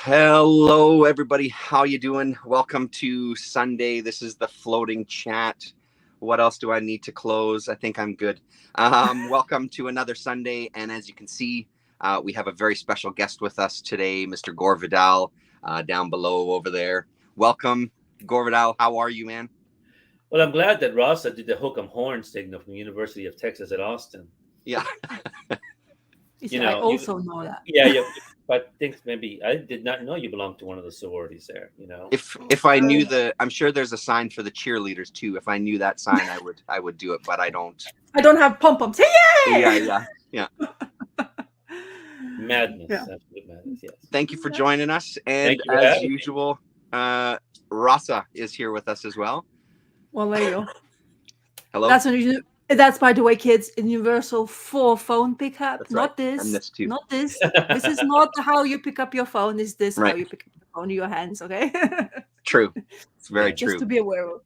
Hello, everybody. How you doing? Welcome to Sunday. This is the floating chat. What else do I need to close? I think I'm good. Welcome to another Sunday, and as you can see, we have a very special guest with us today, Mr. Gore Vidal, down below over there. Welcome, Gore Vidal. How are you, man? Well, I'm glad that Rasa did the hook 'em horn signal from the University of Texas at Austin. Yeah. I also know that. Yeah. But I think maybe I did not know you belonged to one of the sororities there. If I knew I'm sure there's a sign for the cheerleaders too. If I knew that sign, I would do it, but I don't. I don't have pom poms. Hey, Yeah. Madness. Yeah. Absolute madness. Yes. Thank you for joining us, and Thank you for as having me. usual, Rasa is here with us as well. well, there you go. Hello. That's by the way, kids. Universal for phone pickup. That's Not right. this. And this too. Not this. This is not how you pick up your phone. Is this how Right. you pick up the phone in your hands? Okay. True. It's very Just true. to be aware of.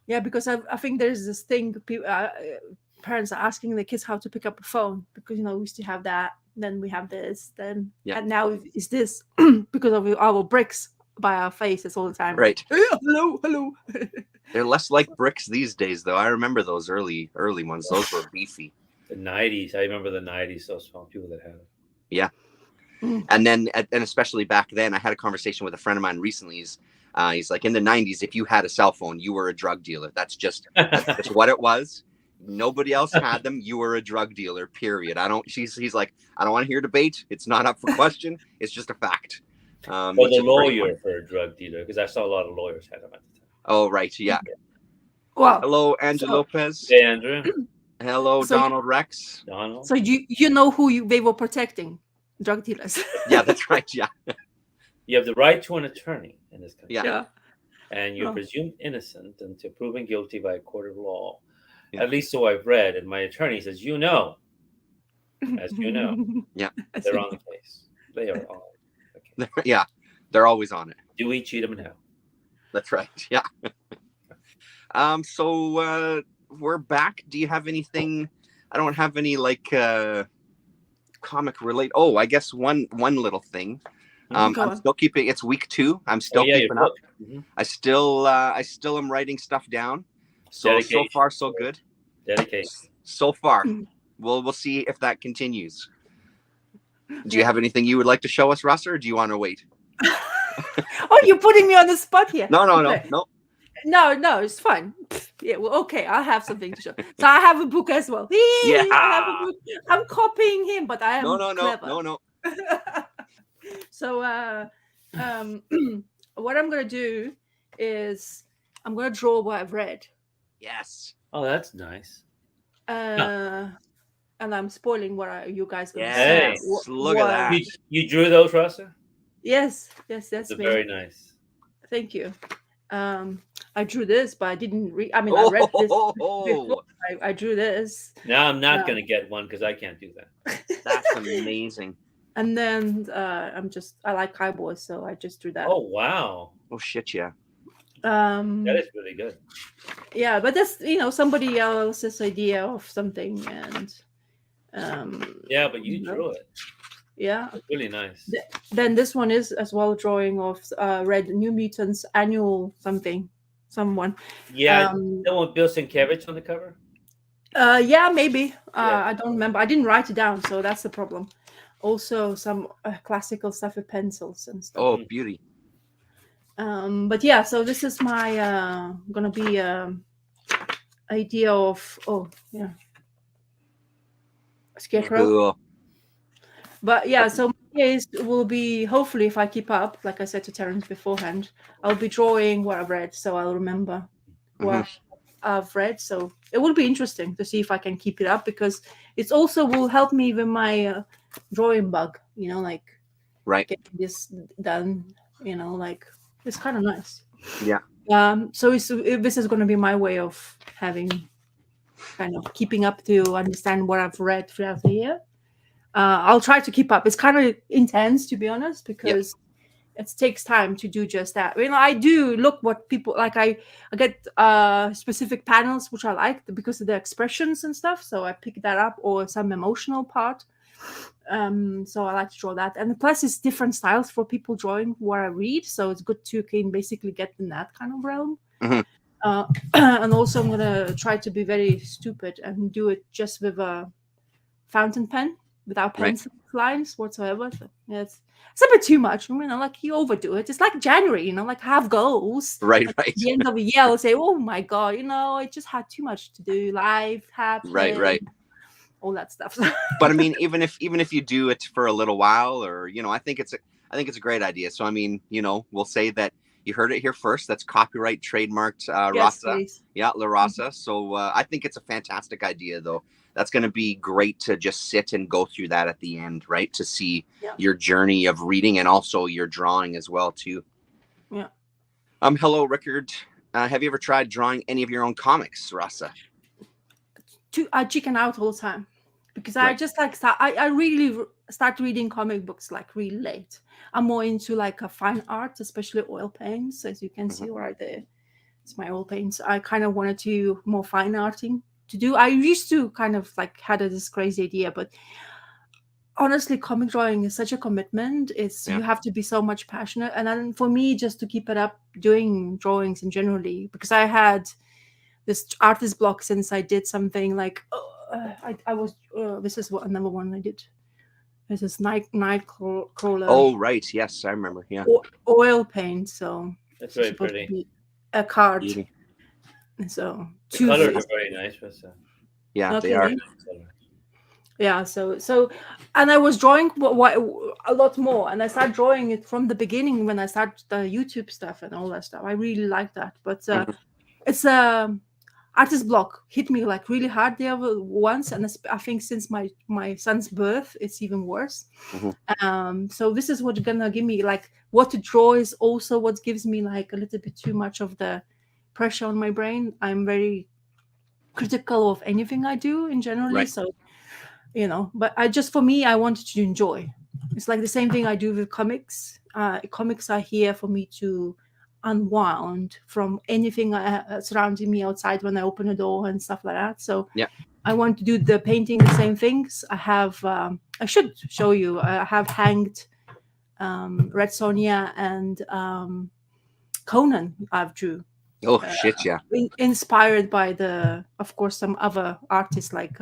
Yeah, because I think there's this thing. Parents are asking the kids how to pick up a phone because we used to have that. Then we have this. Then Yeah. and now is this because of our bricks by our faces all the time. Right. Hello. They're less like bricks these days, though. I remember those early ones. Those were beefy. The 90s. I remember the 90s. Those people that had it. Yeah. And then, and especially back then, I had a conversation with a friend of mine recently. He's like, in the 90s, if you had a cell phone, you were a drug dealer. That's that's what it was. Nobody else had them. You were a drug dealer, period. He's like, I don't want to hear debate. It's not up for question. It's just a fact. Or which the is very lawyer funny. for a drug dealer, because I saw a lot of lawyers had them at the time. Oh, right. Yeah. Well, Hello, Angela Lopez. Hey, Andrew. Hello, So- Donald Rex. Donald. so you know who they were protecting? Drug dealers. Yeah, that's right. Yeah. You have the right to an attorney in this country. Yeah. And you're Oh. presumed innocent until proven guilty by a court of law. Yeah. At least so I've read. And my attorney says, as you know, As they're on the case. They are on the case. Yeah. They're always on it. Do we cheat them now? That's right. Yeah. So we're back. Do you have anything? I don't have any comic relate. Oh, I guess one little thing. Go I'm on. still keeping. It's week 2. I'm still your keeping up. book. Mhm. I still am writing stuff down. So Dedication. far so good. Dedication. So far, we'll see if that continues. Do you have anything you would like to show us, Russ, or do you want to wait? Oh, you're putting me on the spot here. No, Okay. no. No, it's fine. Yeah, well, okay, I'll have something to show. So I have a book as well. Yeah. I have a book. I'm copying him, but I am clever. No. So what I'm gonna do is I'm gonna draw what I've read. Yes. Oh, that's nice. And I'm spoiling what you guys gonna Yes. see. Look at that. You drew those, Rasa? Yes, that's They're me. very nice. Thank you. I drew this, but I didn't read. I mean, I read this. Before. I drew this, Now I'm not Yeah. going to get one because I can't do that. That's amazing. and then I like cowboys, so I just drew that. Oh, wow. Oh shit, yeah. That is really good. Yeah, but that's somebody else's idea of something, and Yeah, but you No. drew it. yeah. It's really nice. Then this one is as well a drawing of Red New Mutants annual someone. Yeah, Um, that one with Bill Sienkiewicz on the cover? Yeah, maybe. Yeah. I don't remember. I didn't write it down, so that's the problem. Also, some classical stuff with pencils and stuff. Oh, beauty. But yeah, so this is my gonna be idea of Scarecrow. Cool. But yeah, so my case will be hopefully if I keep up, like I said to Terence beforehand, I'll be drawing what I've read, so I'll remember what I've read. So it will be interesting to see if I can keep it up because it also will help me with my drawing bug. Right. Getting this done. It's kind of nice. Yeah. So this is going to be my way of having kind of keeping up to understand what I've read throughout the year. I'll try to keep up. It's kind of intense, to be honest, because it takes time to do just that. I do look what people like. I get specific panels which I like because of the expressions and stuff. So I pick that up or some emotional part. So I like to draw that, and plus it's different styles for people drawing what I read, so it's good to can basically get in that kind of realm. Mhm. And also I'm gonna try to be very stupid and do it just with a fountain pen without Right. pencil lines whatsoever. So yeah, it's a bit too much. I mean, like you overdo it. It's like January, like have goals. Right, Like, right. At the end of the year, I'll say, "Oh my god, I just had too much to do. Life happened, Right. all that stuff." But I mean, even if you do it for a little while, or I think it's a great idea. So I mean, we'll say that you heard it here first. That's copyright trademarked Yes, Rasa. please. Yeah, La Rasa. So I think it's a fantastic idea, though. That's going to be great to just sit and go through that at the end, right? To see Yeah. your journey of reading and also your drawing as well, too. Yeah. Hello, Rickard. Have you ever tried drawing any of your own comics, Rasa? I chicken out all the time because I Right. just like I really start reading comic books like really late. I'm more into like a fine art, especially oil paints, as you can see right there. It's my oil paints. I kind of wanted to more fine arting to do. I used to kind of like had this crazy idea, but honestly, comic drawing is such a commitment. You have to be so much passionate, and then for me, just to keep it up, doing drawings in generally, because I had this artist block since I did something like I was this is what another one I did. This is Nightcrawler. Oh, right. Yes, I remember. Yeah. Oil paint. So That's very supposed pretty. to be a card. Beauty. So The two colors days. are very nice. But, Yeah, Okay. they are. Yeah, so and I was drawing a lot more, and I started drawing it from the beginning when I started the YouTube stuff and all that stuff. I really like that, but it's artist block hit me like really hard there once, and I think since my son's birth, it's even worse. So this is what's gonna give me like what to draw is also what gives me like a little bit too much of the pressure on my brain. I'm very critical of anything I do in generally, Right. so but for me, I wanted to enjoy. It's like the same thing I do with comics. Comics are here for me to unwind from anything surrounding me outside when I open a door and stuff like that. So yeah, I want to do the painting, the same things. I have, I should show you, I have hanged Red Sonja and Conan I've drew. Oh, shit, yeah. Inspired by of course, some other artists like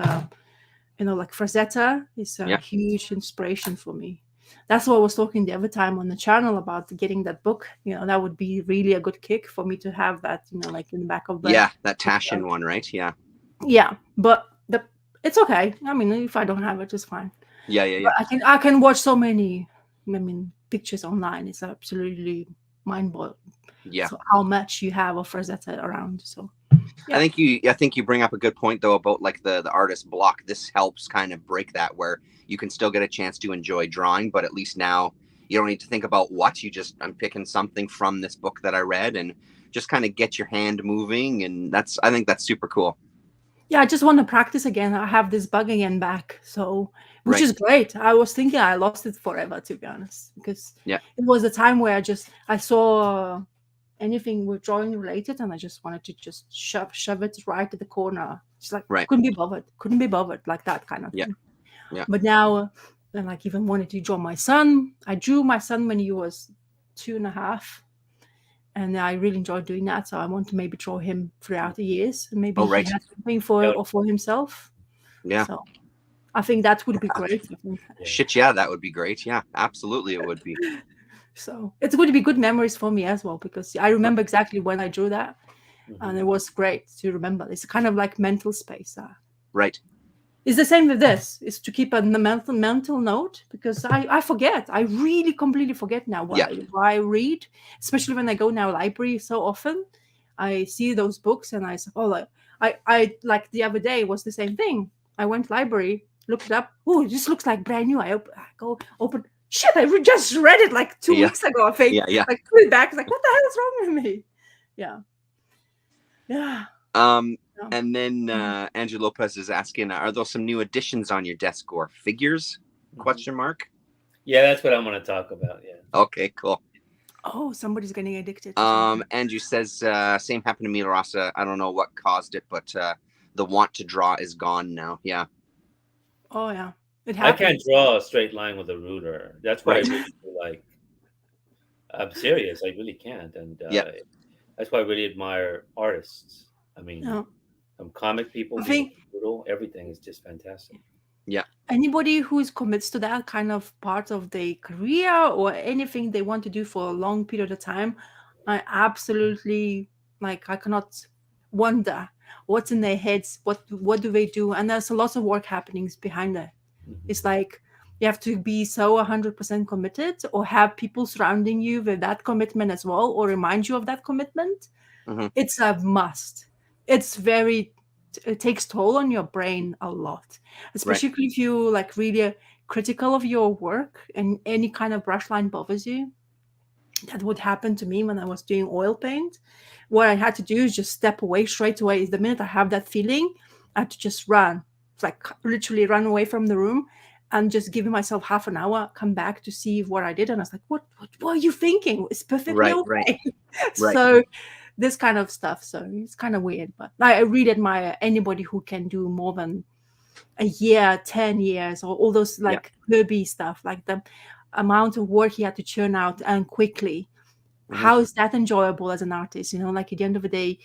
like Frazetta is a huge inspiration for me. That's what I was talking the other time on the channel about getting that book. That would be really a good kick for me to have that, like in the back of the that Taschen one, right? Yeah. Yeah, but it's okay. I mean, if I don't have it, it's fine. Yeah. But I can watch so many. Pictures online. It's absolutely mind-boggling. Yeah. So how much you have of Frazetta around? So. Yeah. I think you bring up a good point though about like the artist block. This helps kind of break that where you can still get a chance to enjoy drawing, but at least now you don't need to think about what I'm picking something from this book that I read and just kind of get your hand moving, and I think that's super cool. Yeah, I just want to practice again. I have this bug again back, so which is great. I was thinking I lost it forever, to be honest, because it was a time where I saw anything with drawing related, and I just wanted to just shove it right at the corner. Just like couldn't be bothered, like that kind of thing. Yeah. But now, I like even wanted to draw my son. I drew my son when he was 2.5, and I really enjoyed doing that. So I want to maybe draw him throughout the years, and maybe he has something for himself. Yeah. So I think that would be great. Shit, yeah, that would be great. Yeah, absolutely, it would be. So it's going to be good memories for me as well, because I remember exactly when I drew that, and it was great to remember. It's kind of like mental space. Right. It's the same with this. Is to keep a mental note, because I forget. I really completely forget now what I read, especially when I go now library so often. I see those books and I say, I like the other day was the same thing. I went library, looked it up. Oh, it just looks like brand new. I go open. Shit, I just read it like 2 weeks ago. I think. Yeah. Like put it back. It's like, what the hell is wrong with me? Yeah. And then Andrew Lopez is asking, are those some new additions on your desk or figures? ? Yeah, that's what I'm going to talk about. Yeah. Okay, cool. Oh, somebody's getting addicted. Andrew says, same happened to me, Rasa. I don't know what caused it, but the want to draw is gone now. Yeah. Oh, yeah. It I can't happens. draw a straight line with a ruler. That's why I Right. really feel like I'm serious. I really can't, and Yeah. that's why I really admire artists. I mean, No. from comic people I being think brutal, everything is just fantastic. Yeah. anybody who commits to that kind of part of their career or anything they want to do for a long period of time, I absolutely like. I cannot wonder what's in their heads. What do they do? And there's a lot of work happenings behind that. It's like you have to be so 100% committed, or have people surrounding you with that commitment as well, or remind you of that commitment. Mhm. It's a must. It's very. It takes toll on your brain a lot, especially if you like really critical of your work and any kind of brush line bothers you. That would happen to me when I was doing oil paint. What I had to do is just step away straight away. The minute I have that feeling, I had to just run. It's like literally run away from the room and just give myself half an hour, come back to see what I did. And I was like, what are you thinking? It's perfectly Right. okay. Right. So this kind of stuff. So it's kind of weird, but I really admire anybody who can do more than a year, 10 years, or all those like Kirby stuff, like the amount of work he had to churn out and quickly. Mhm. How is that enjoyable as an artist? Like at the end of the day,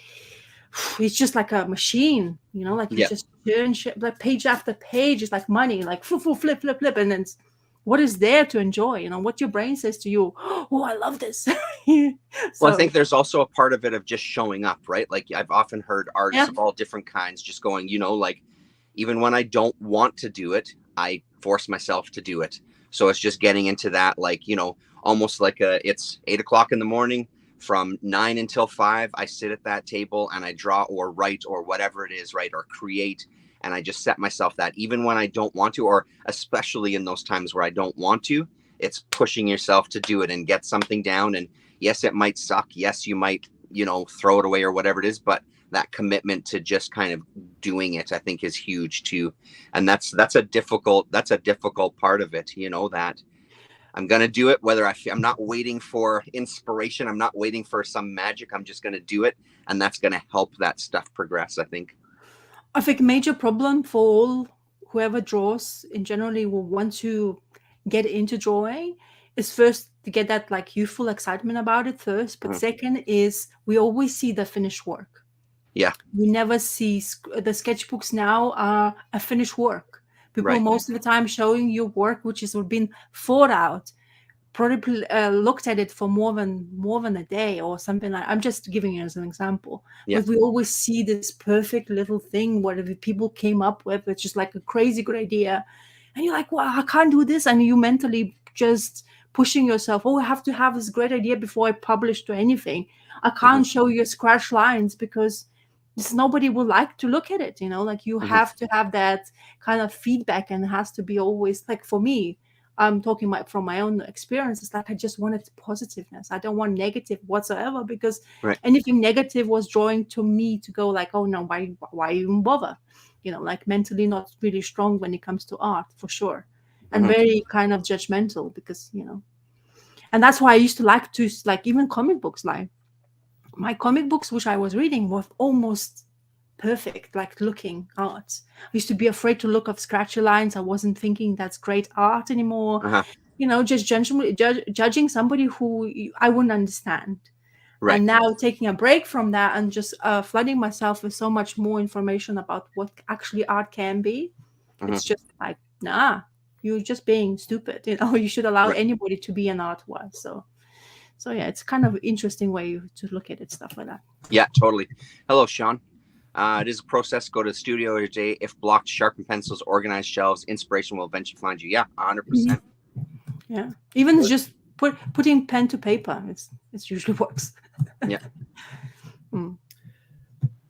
it's just like a machine, like you Yeah. just turn shit, like page after page. It's like money, like flip, flip, flip, flip. And then what is there to enjoy? What your brain says to you, oh, I love this. Well, I think there's also a part of it of just showing up, right? Like I've often heard artists Yeah. of all different kinds just going, like even when I don't want to do it, I force myself to do it. So it's just getting into that, like, almost like it's 8 o'clock in the morning. From 9 until 5, I sit at that table and I draw or write or whatever it is, right? Or create. And I just set myself that even when I don't want to, or especially in those times where I don't want to, it's pushing yourself to do it and get something down. And yes, it might suck. Yes, you might, throw it away or whatever it is, but that commitment to just kind of doing it, I think, is huge too. And that's a difficult part of it, that I'm going to do it, whether I'm not waiting for inspiration. I'm not waiting for some magic. I'm just going to do it. And that's going to help that stuff progress, I think. I think major problem for all whoever draws in generally will want to get into drawing is first to get that like youthful excitement about it first, but second is we always see the finished work. Yeah. We never see the sketchbooks now are a finished work. People most of the time showing you work which has been thought out, probably looked at it for more than a day or something. Like I'm just giving you as an example. Yeah. But we always see this perfect little thing whatever people came up with. It's just like a crazy good idea, and you're like, well, I can't do this, and you mentally just pushing yourself. Oh, I have to have this great idea before I publish to anything. I can't show you scratch lines because nobody would like to look at it. Like you have to have that kind of feedback, and it has to be always like, for me, I'm talking from my own experience. It's like I just wanted positiveness. I don't want negative whatsoever, because anything negative was drawing to me to go like, oh no, why even bother? Like mentally not really strong when it comes to art, for sure, and very kind of judgmental because and that's why I used to like to like even comic books. Like my comic books, which I was reading, were almost perfect, like looking art. I used to be afraid to look at scratchy lines. I wasn't thinking that's great art anymore. Just judging somebody who I wouldn't understand. And now taking a break from that and just flooding myself with so much more information about what actually art can be. It's just like, nah, you're just being stupid. You should allow anybody to be an artist. So yeah, it's kind of interesting way to look at it, stuff like that. Yeah, totally. Hello, Sean. It is a process. Go to the studio every day. If blocked, sharpen pencils, organize shelves. Inspiration will eventually find you. Yeah, 100%. Yeah, even just putting pen to paper, it usually works. Yeah.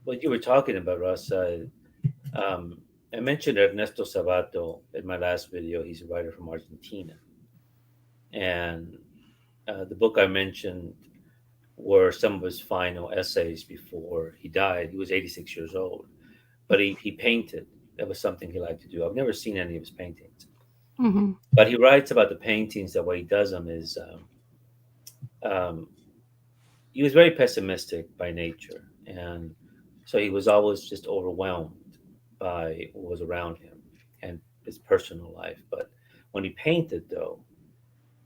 What you were talking about, Russ, I mentioned Ernesto Sabato in my last video. He's a writer from Argentina. And the book I mentioned were some of his final essays before he died. He was 86 years old, but he painted. That was something he liked to do. I've never seen any of his paintings, but he writes about the paintings. That way he does them is he was very pessimistic by nature, and so he was always just overwhelmed by what was around him, and his personal life. But when he painted, though,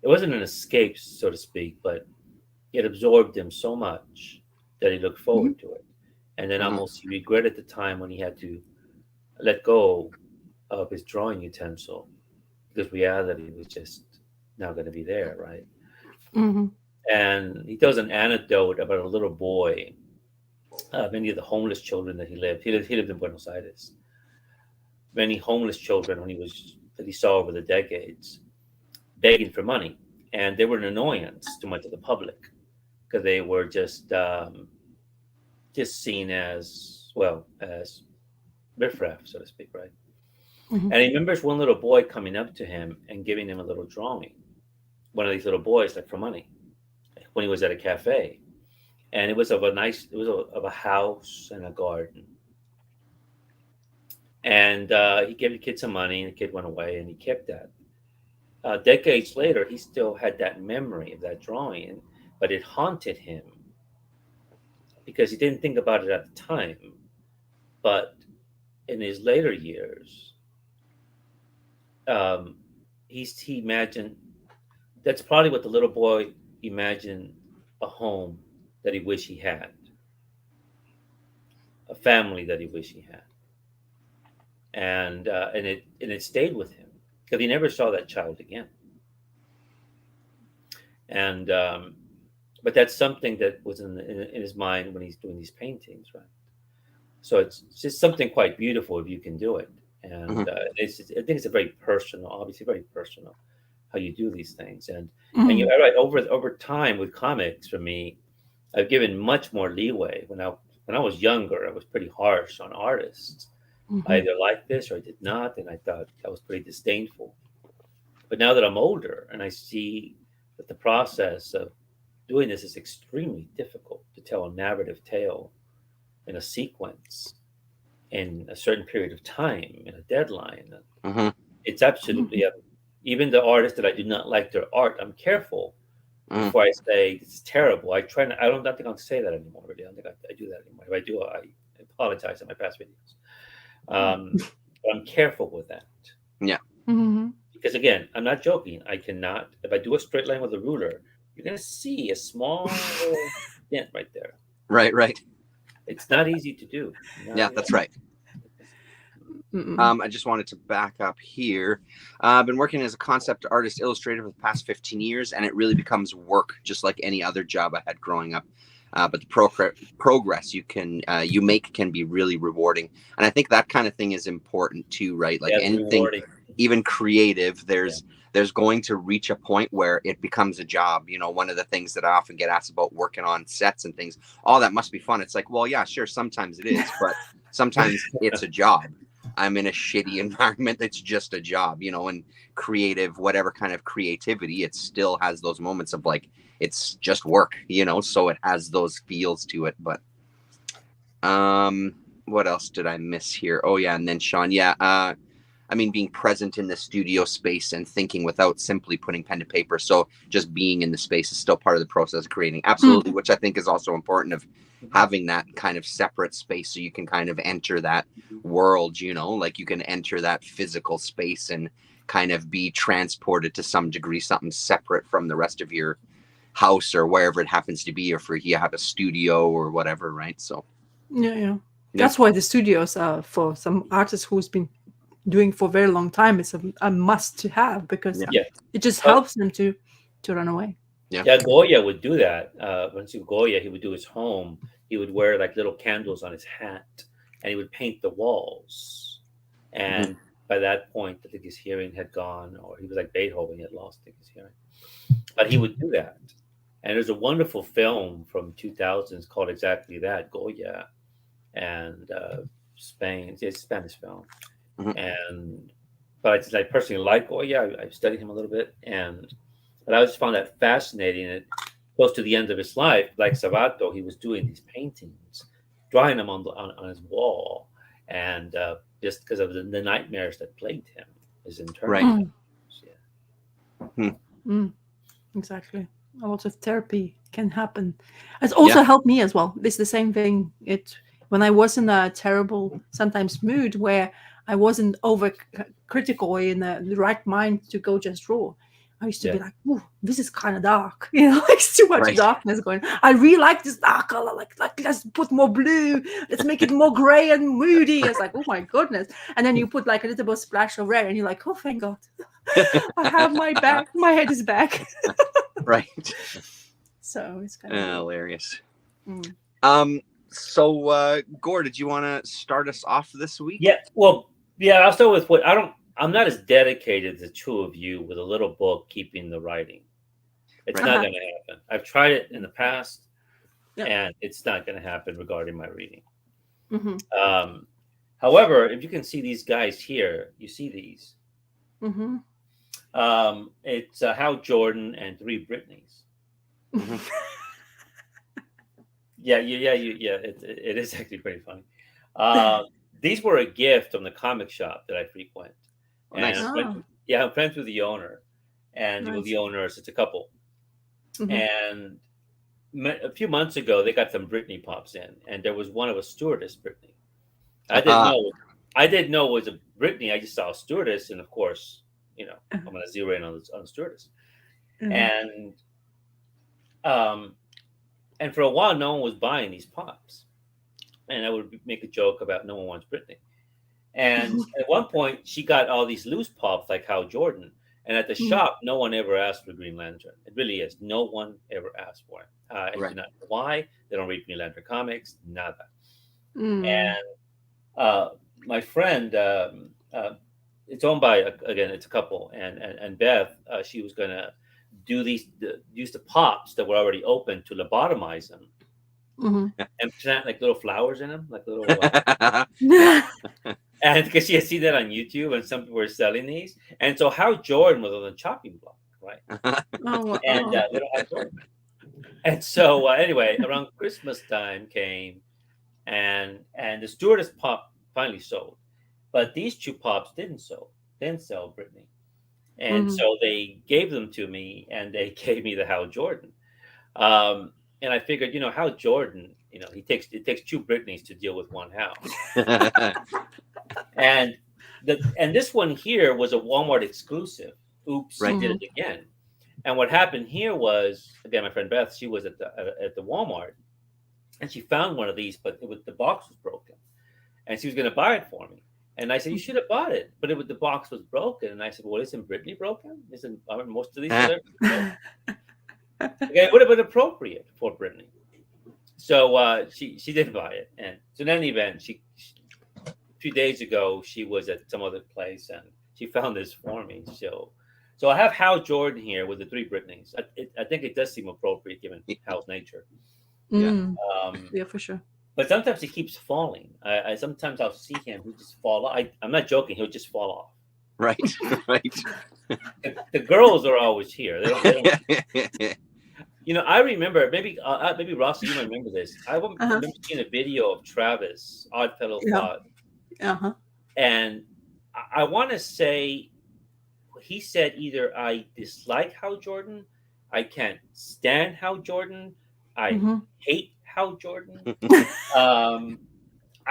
it wasn't an escape, so to speak, but it absorbed him so much that he looked forward to it. And then almost he regretted the time when he had to let go of his drawing utensil because reality was just not going to be there, right? Hmm. And he tells an anecdote about a little boy, many of the homeless children that he lived in Buenos Aires. Many homeless children that he saw over the decades begging for money, and they were an annoyance to much of the public because they were just seen as riffraff, so to speak, right? Mhm. And he remembers one little boy coming up to him and giving him a little drawing. One of these little boys, like for money, when he was at a cafe, and it was of a house and a garden. And he gave the kid some money, and the kid went away, and he kept that. Decades later, he still had that memory of that drawing, but it haunted him because he didn't think about it at the time. But in his later years, he imagined that's probably what the little boy imagined, a home that he wished he had, a family that he wished he had, and it stayed with him because he never saw that child again. And but that's something that was in his mind when he's doing these paintings, right? So it's just something quite beautiful if you can do it. And I think it's a very personal, obviously very personal, how you do these things. And you're right, over time with comics, for me, I've given much more leeway. When I was younger, I was pretty harsh on artists. I either liked this or I did not, and I thought that was pretty disdainful. But now that I'm older and I see that the process of doing this is extremely difficult to tell a narrative tale in a sequence in a certain period of time, in a deadline, it's absolutely even the artists that I do not like their art, I'm careful before I say this is terrible. I don't think I'll say that anymore. Really, I don't think I do that anymore. If I do, I apologize in my past videos. But I'm careful with that. Yeah. Because again, I'm not joking. I cannot. If I do a straight line with a ruler, you're going to see a small dent right there. Right. It's not easy to do. Yeah, that's right. I just wanted to back up here. I've been working as a concept artist illustrator for the past 15 years, and it really becomes work, just like any other job I had growing up. But the progress you make can be really rewarding, and I think that kind of thing is important too, right? Like anything, rewarding. Even creative, there's going to reach a point where it becomes a job. You know, one of the things that I often get asked about working on sets and things, all that must be fun. It's like, well, yeah, sure, sometimes it is, but sometimes it's a job. I'm in a shitty environment that's just a job, you know, and creative, whatever kind of creativity, it still has those moments of like, it's just work, you know, so it has those feels to it. But what else did I miss here? Oh, yeah. And then Sean, I mean, being present in the studio space and thinking without simply putting pen to paper. So just being in the space is still part of the process of creating. Absolutely. Which I think is also important, of having that kind of separate space so you can kind of enter that world, you know, like you can enter that physical space and kind of be transported to some degree, something separate from the rest of your house or wherever it happens to be, or for you have a studio or whatever, right? So yeah. That's why the studios are, for some artists who's been doing for a very long time, it's a must to have, because it just helps them to run away. Yeah, Goya would do that. Once you Goya, he would do his home. He would wear like little candles on his hat, and he would paint the walls. And by that point, I think his hearing had gone, or he was like Beethoven, he had lost his hearing. But he would do that. And there's a wonderful film from 2000s called exactly that, Goya, and Spain. It's a Spanish film. But I personally like Goya. I've studied him a little bit, but I just found that fascinating. And close to the end of his life, like Sabato, he was doing these paintings, drawing them on his wall, and just because of the nightmares that plagued him, his internal. Exactly. A lot of therapy can happen. It's also helped me as well. It's the same thing. When I was in a terrible, sometimes mood where I wasn't over critical in the right mind to go just raw. I used to be like, "Ooh, this is kind of dark," it's too much darkness going. I really like this dark color. Like let's put more blue. Let's make it more gray and moody. It's like, oh my goodness. And then you put like a little bit of splash of red, and you're like, oh, thank God, I have my back. My head is back. Right. So it's kind of hilarious. So Gord, did you want to start us off this week? Yeah. Well, yeah. I'll start with I'm not as dedicated as the two of you with a little book keeping the writing. It's not going to happen. I've tried it in the past, and it's not going to happen regarding my reading. Mm-hmm. However, if you can see these guys here, you see these. Mm-hmm. It's Hal Jordan and 3 Britneys. Mm-hmm. Yeah. It is actually pretty funny. These were a gift from the comic shop that I frequent. Oh, nice. I'm friends with the owner, and with the owners, it's a couple. Mm-hmm. And a few months ago, they got some Britney pops in, and there was one of a stewardess Britney. I didn't know it was a Britney. I just saw a stewardess, and of course, I'm going to zero in on the stewardess. Mm-hmm. And for a while, no one was buying these pops, and I would make a joke about no one wants Britney. And at one point, she got all these loose pops like Hal Jordan. And at the shop, no one ever asked for Green Lantern. It really is. No one ever asked for it. I do not know why. They don't read Green Lantern comics. Nada. And my friend, it's owned by, again, it's a couple. And Beth, she was going to use the pops that were already open to lobotomize them. Mm-hmm. And plant like little flowers in them, like little... And because you see that on YouTube, and some people were selling these, and so Hal Jordan was on the chopping block, right? And they don't have Jordan. And so anyway, around Christmas time came, and the stewardess pop finally sold, but these 2 pops didn't sell Britney, and so they gave them to me, and they gave me the Hal Jordan, and I figured, Hal Jordan, it takes 2 Britneys to deal with one Hal. And this one here was a Walmart exclusive. Oops, I did it again. And what happened here was, again, my friend Beth, she was at the Walmart, and she found one of these, but the box was broken, and she was going to buy it for me. And I said, you should have bought it, but the box was broken. And I said, well, isn't Britney broken? Aren't most of these broken? Okay, it would have been appropriate for Britney. So she didn't buy it, and so in any event, a few days ago, she was at some other place, and she found this for me. So I have Hal Jordan here with the 3 Britneys. I think it does seem appropriate given Hal's nature. Yeah, for sure. But sometimes he keeps falling. Sometimes I'll see him; he just fall off. I'm not joking; he'll just fall off. Right. The girls are always here. They don't. I remember maybe Ross, you might remember this. I remember seeing a video of Travis, Oddfellow Thought. And I want to say he said either I dislike Hal Jordan, I can't stand Hal Jordan, I hate Hal Jordan.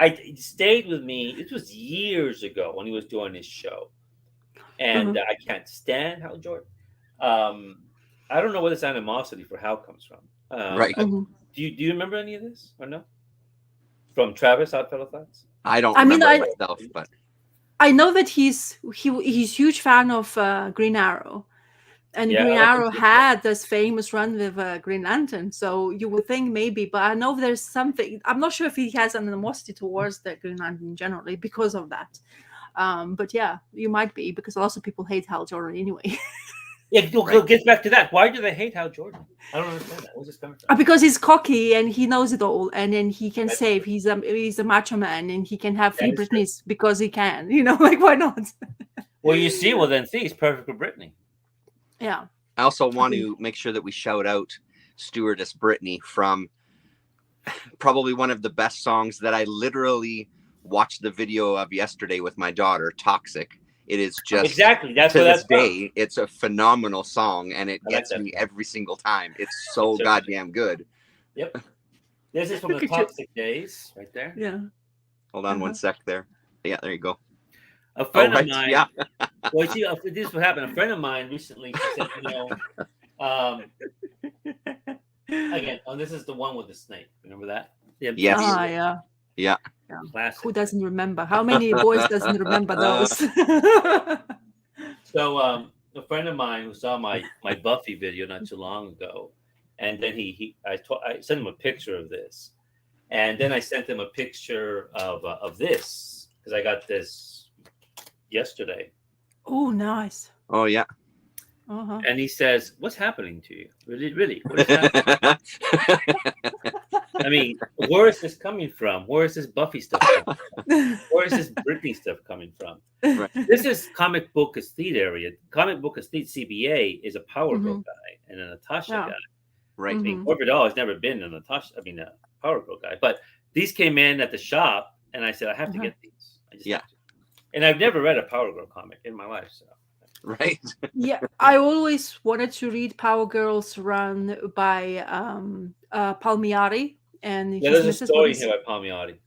It stayed with me. This was years ago when he was doing his show, and I can't stand Hal Jordan. I don't know where this animosity for Hal comes from. Right. Do you remember any of this or no? From Travis, Oddfellow Thoughts? I don't remember myself, but I know that he's huge fan of Green Arrow, and Green Arrow had this famous run with Green Lantern. So you would think maybe, but I know there's something. I'm not sure if he has an animosity towards the Green Lantern generally because of that. But yeah, you might be, because lots of people hate Hal Jordan anyway. Yeah, it gets back to that. Why do they hate Hal Jordan? I don't understand that. Where's this coming from? Because he's cocky and he knows it all, and then he can save. He's a macho man, and he can have 3 Britneys because he can. Like, why not? Well, then he's perfect for Britney. Yeah. I also want to make sure that we shout out Stewardess Britney from probably one of the best songs that I literally watched the video of yesterday with my daughter, Toxic. It is just exactly that's to what this that's day. It's a phenomenal song, and it gets me every single time. It's so goddamn good. Yep. This is from the Toxic days, right there. Yeah. Hold on one sec there. Yeah, there you go. A friend right. of mine. Yeah. Well, see, this is what happened. A friend of mine recently said, again, this is the one with the snake. Remember that? The MTV Yes. Ah, original. yeah. Yeah. Classic. Who doesn't remember? How many boys doesn't remember those? So a friend of mine who saw my Buffy video not too long ago, and then I sent him a picture of this, and then I sent him a picture of this because I got this yesterday. Oh, nice. Oh yeah. Uh-huh. And he says, "What's happening to you? Really? What is happening? I mean, where is this coming from? Where is this Buffy stuff coming from? Where is this Britney stuff coming from? Right. This is comic book estate area. Comic book estate CBA is a Power Girl guy and a Natasha Yeah. guy. Right. I mean, Corbett Doll has never been a Power Girl guy. But these came in at the shop, and I said, I have to get these. I just have to. And I've never read a Power Girl comic in my life, so. Right. Yeah, I always wanted to read Power Girls run by Palmieri and Yeah, his there's a Mrs. story Willis. here by Palmiotti.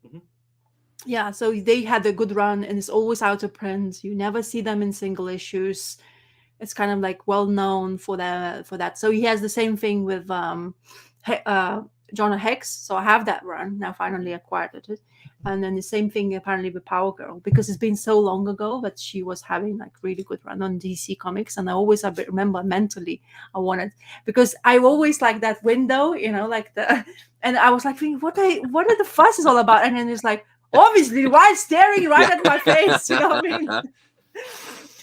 Yeah, so they had a good run, and it's always out of print. You never see them in single issues. It's kind of like well known for that. So he has the same thing with Jonah Hex. So I have that run now. Finally acquired it, and then the same thing apparently with Power Girl, because it's been so long ago that she was having like really good run on DC Comics, and I always remember mentally I wanted, because I always like that window, like and I was like thinking, what are the fuss is all about, and then it's like, obviously, why staring right at my face? You know what I mean?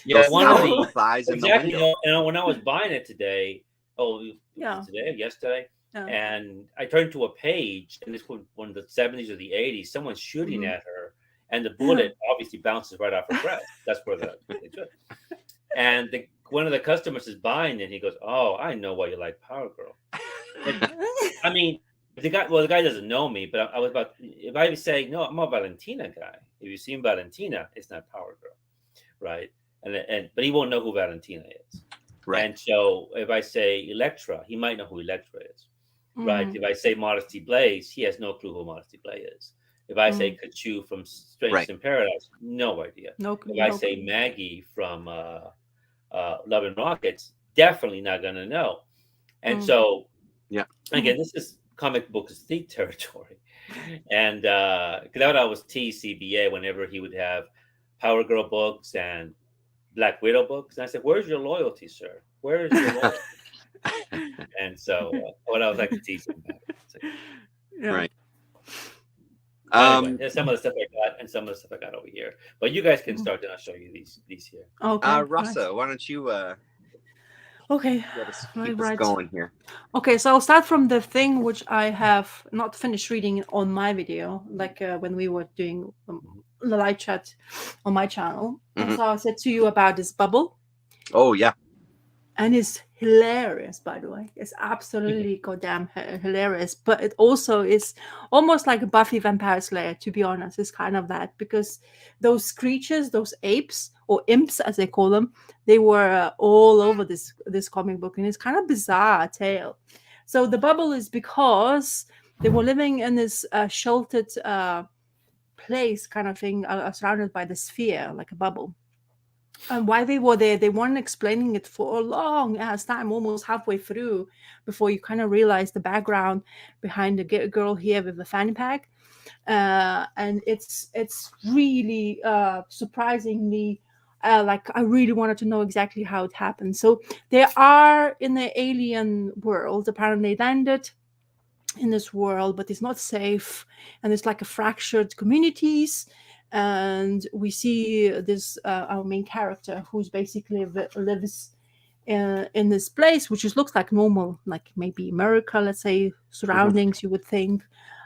Yeah, one of the thighs in the exactly. window. When I was buying it today, yesterday, and I turned to a page, and this was one of the 70s or the 80s. Someone's shooting at her, and the bullet obviously bounces right off her breast. That's where they took. And one of the customers is buying it, and he goes, "Oh, I know why you like Power Girl." I mean, the guy doesn't know me, but I was about. If I say no, I'm a Valentina guy. If you've seen Valentina, it's not Power Girl, right? But he won't know who Valentina is. Right. And so if I say Elektra, he might know who Elektra is. Right. If I say Modesty Blaze, he has no clue who Modesty Blaze is. If I say Kachu from Strange in Paradise, no idea. If I say Maggie from Love and Rockets, definitely not going to know. And so, again, this is comic book estate territory. And that would always tease CBA whenever he would have Power Girl books and Black Widow books. And I said, "Where's your loyalty, sir? Where is your loyalty?" And so what I was like to tease him about. Right. Anyway, there's some of the stuff I got and some of the stuff I got over here. But you guys can start, and I'll show you these here. Okay. Rasa, why don't you okay. Keep us going here. Okay, so I'll start from the thing which I have not finished reading on my video, like when we were doing the live chat on my channel. And so I said to you about this bubble. Oh, yeah. And it's hilarious, by the way. It's absolutely goddamn hilarious. But it also is almost like Buffy Vampire Slayer, to be honest. It's kind of that. Because those creatures, those apes, or imps as they call them, they were all over this comic book. And it's kind of bizarre tale. So the bubble is because they were living in this sheltered place kind of thing, surrounded by the sphere, like a bubble. And while they were there, they weren't explaining it for a long ass time, almost halfway through, before you kind of realize the background behind the girl here with the fanny pack. And it's really surprisingly, like I really wanted to know exactly how it happened. So they are in the alien world. Apparently they landed in this world, but it's not safe. And it's like a fractured communities. And we see this our main character who's basically lives in this place, which just looks like normal, like maybe America, let's say, surroundings, you would think.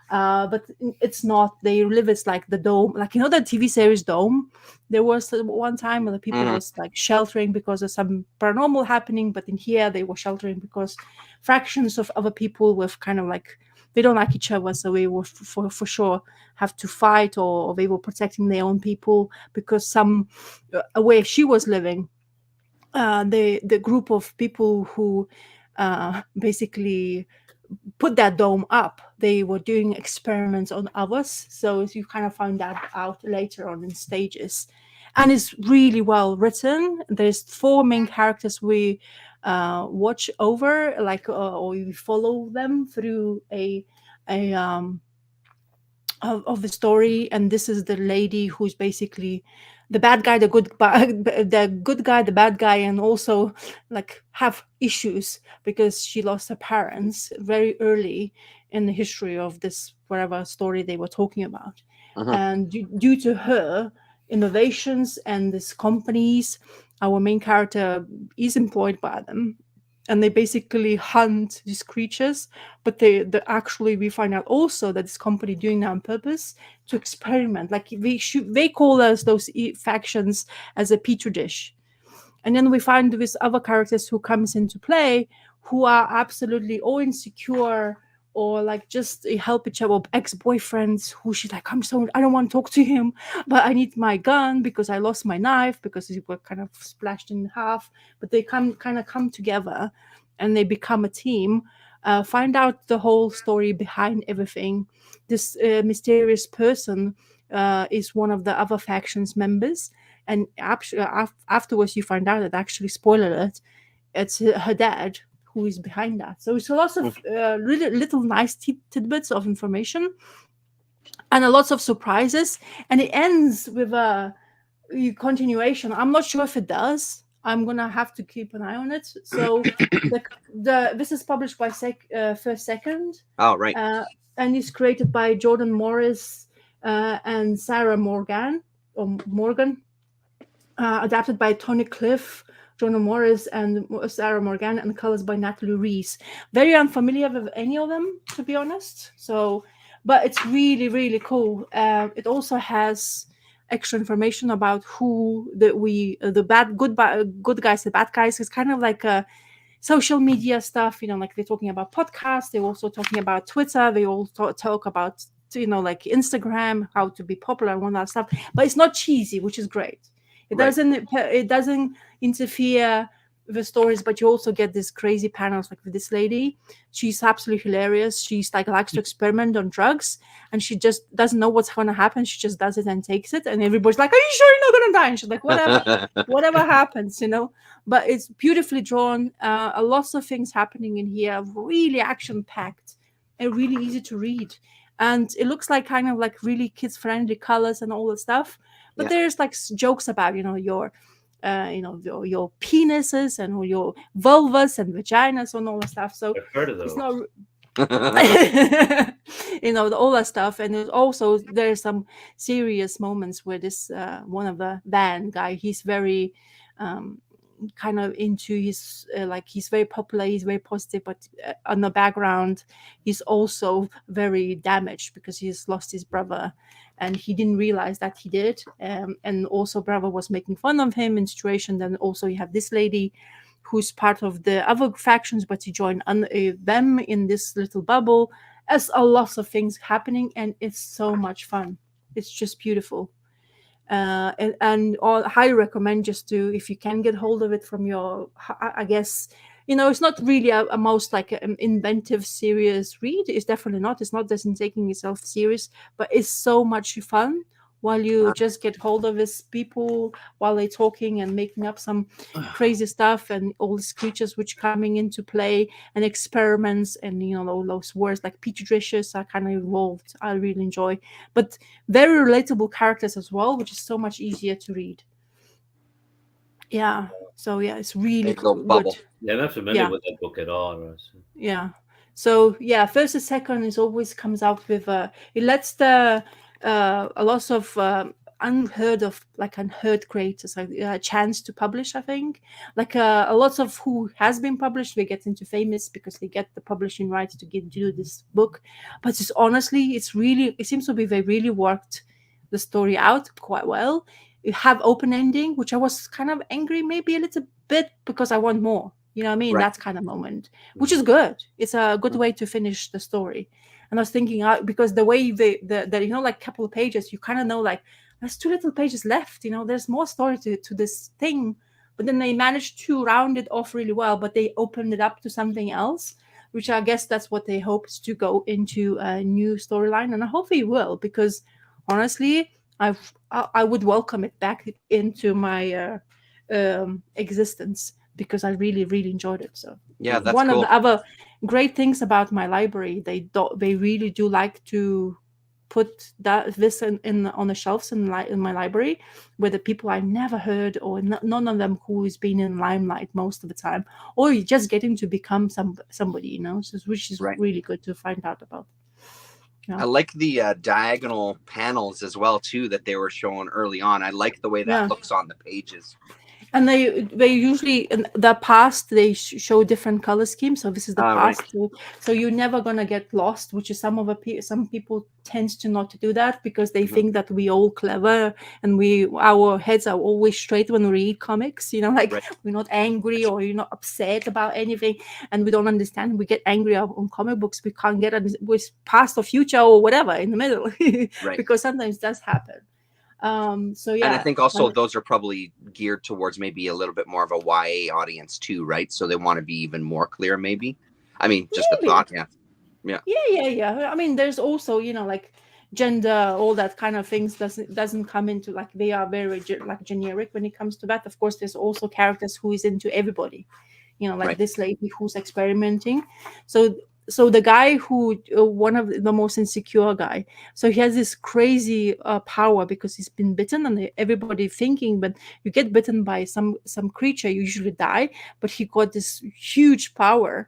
But it's not. They live as like the Dome, like, the TV series Dome. There was one time where the people was like sheltering because of some paranormal happening, but in here they were sheltering because fractions of other people with kind of like, they don't like each other, so they will for sure have to fight, or they were protecting their own people, because some where she was living, the group of people who basically put that dome up, they were doing experiments on others. So you kind of find that out later on in stages. and it's really well written. There's 4 main characters we watch over, like, or we follow them through a of the story. And this is the lady who's basically the bad guy, the good guy, the bad guy, and also like have issues because she lost her parents very early in the history of this whatever story they were talking about. And due to her innovations and these companies, our main character is employed by them, and they basically hunt these creatures. But they actually, we find out also that this company doing that on purpose to experiment. Like they call us those factions as a petri dish. And then we find these other characters who comes into play who are absolutely all insecure, or like just help each other, ex-boyfriends who she's like, I don't want to talk to him, but I need my gun because I lost my knife because we were kind of splashed in half. But they come together and they become a team, find out the whole story behind everything. This mysterious person is one of the other factions members, and afterwards you find out that, actually, spoiler alert, it's her dad who is behind that. So it's a lot of really little nice tidbits of information and a lot of surprises. And it ends with a continuation. I'm not sure if it does. I'm gonna have to keep an eye on it. So this is published by First Second. Oh, right. And it's created by Jordan Morris and Sarah Morgan, adapted by Tony Cliff, Jordan Morris, and Sarah Morgan, and colors by Natalie Reese. Very unfamiliar with any of them, to be honest. So, but it's really, really cool. It also has extra information about who the good guys, the bad guys. It's kind of like a social media stuff, like they're talking about podcasts. They're also talking about Twitter. They all talk about, like Instagram, how to be popular and all that stuff. But it's not cheesy, which is great. It doesn't interfere with the stories, but you also get these crazy panels, like with this lady. She's absolutely hilarious. She's like likes to experiment on drugs, and she just doesn't know what's going to happen. She just does it and takes it, and everybody's like, "Are you sure you're not going to die?" And she's like, "Whatever, whatever happens, But it's beautifully drawn. A lot of things happening in here, really action packed, and really easy to read. And it looks like kind of like really kids friendly colors and all that stuff. But there's like jokes about your your penises and your vulvas and vaginas and all that stuff. So I've heard of those. it's not all that stuff. And there's some serious moments where this one of the van guy, he's very kind of into his he's very popular, he's very positive, but on the background he's also very damaged because he's lost his brother and he didn't realize that he did, and also brother was making fun of him in situation. Then also you have this lady who's part of the other factions, but he joined them in this little bubble. As a lot of things happening, and it's so much fun. It's just beautiful. And I highly recommend just to, if you can get hold of it from your, I guess, it's not really a most like an inventive, serious read. It's definitely not. It's not doesn't taking itself serious, but it's so much fun while you just get hold of these people while they're talking and making up some crazy stuff, and all these creatures which coming into play and experiments, and all those words like petri dishes are kind of involved. I really enjoy, but very relatable characters as well, which is so much easier to read. Yeah. So yeah, it's really good. Yeah, I'm not familiar with that book at all, Ross. Yeah. So yeah, First and Second is always comes out with it lets the a lot of unheard creators a chance to publish. I think like a lot of who has been published, they get into famous because they get the publishing rights to do this book. But it's honestly, it seems to be they really worked the story out quite well. You have open ending, which I was kind of angry maybe a little bit because I want more. You know what I mean? Right. That kind of moment, which is good. It's a good way to finish the story. And I was thinking, because the way the like couple of pages, you kind of know like there's 2 little pages left. There's more story to this thing. But then they managed to round it off really well. But they opened it up to something else, which I guess that's what they hope to go into a new storyline. And I hope they will, because honestly, I would welcome it back into my existence, because I really, really enjoyed it. So Yeah, that's one of cool. the other great things about my library, they really do like to put this in on the shelves in my library, where the people I've never heard, or none of them who's been in limelight most of the time, or you're just getting to become somebody, you know, so, which is Right. really good to find out about. I like the diagonal panels as well too that they were showing early on. I like the way that looks on the pages. And they usually, in the past, they show different color schemes. So this is the past, Right. so you're never gonna get lost. Which is some people tend to not to do that, because they think that we all clever and our heads are always straight when we read comics. You know, like we're not angry or you're not upset about anything, and we don't understand. We get angry on comic books. We can't get with past or future or whatever in the middle, because sometimes it does happen. So yeah, and I think also those are probably geared towards maybe a little bit more of a YA audience too, right? So they want to be even more clear, maybe. I mean, just a thought. Yeah. I mean, there's also, you know, like gender, all that kind of things doesn't come into, like, they are very like generic when it comes to that. Of course, there's also characters who is into everybody, you know, like this lady who's experimenting. So the guy who one of the most insecure guy, so he has this crazy power because he's been bitten, and everybody thinking, but you get bitten by some creature, you usually die, but he got this huge power,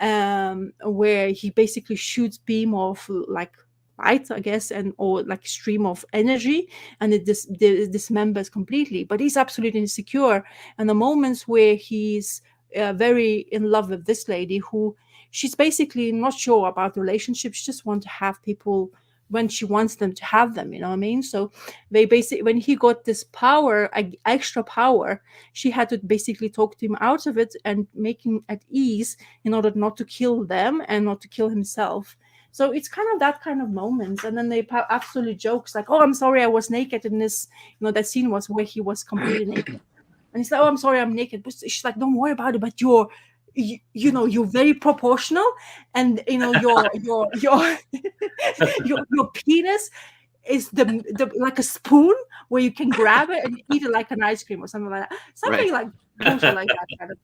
where he basically shoots beam of like light, I guess, and or like stream of energy, and it dismembers completely. But he's absolutely insecure, and the moments where he's very in love with this lady, who she's basically not sure about relationships. She just wants to have people when she wants them to have them, you know what I mean? So they basically, when he got this power, extra power, she had to basically talk to him out of it and make him at ease in order not to kill them and not to kill himself. So it's kind of that kind of moments. And then they absolutely jokes like, oh, I'm sorry I was naked in this, you know, that scene was where he was completely naked. And he's like, oh, I'm sorry I'm naked. But she's like, don't worry about it, but you know, you're very proportional, and you know your your penis is the like a spoon where you can grab it and eat it like an ice cream or something like that, like bullshit like that kind of,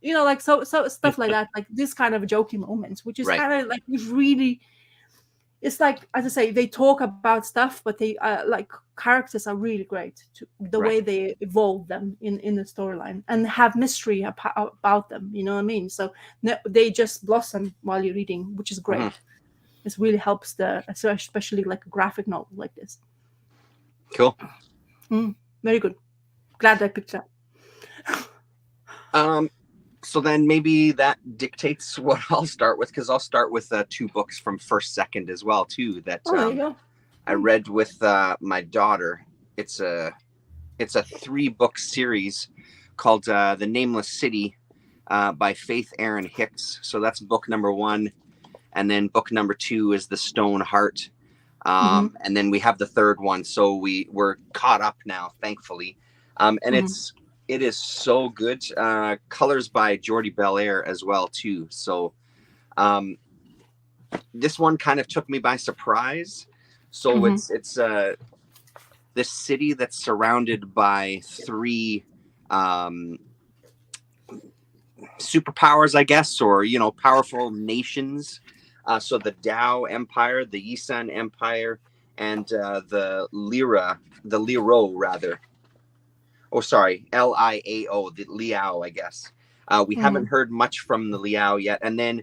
you know, like so stuff like that, like this kind of jokey moments, which is kind of like really, it's like, as I say, they talk about stuff, but they like characters are really great the way they evolve them in the storyline and have mystery about them, you know what I mean? So they just blossom while you're reading, which is great. This really helps especially like a graphic novel like this. Cool. Very good. Glad I picked that. So then maybe that dictates what I'll start with, because I'll start with 2 books from First Second as well too that I read with my daughter. It's a 3-book series called The Nameless City by Faith Erin Hicks. So that's book number 1, and then book number 2 is The Stone Heart, and then we have the 3rd one. So we're caught up now, thankfully, and it is so good. Colors by Jordi Belair as well too. So this one kind of took me by surprise. So it's this city that's surrounded by 3 superpowers, I guess, or, you know, powerful nations. So the Dao Empire, the Yisan Empire, and the Liao rather. Oh, sorry, Liao, the Liao, I guess. We haven't heard much from the Liao yet. And then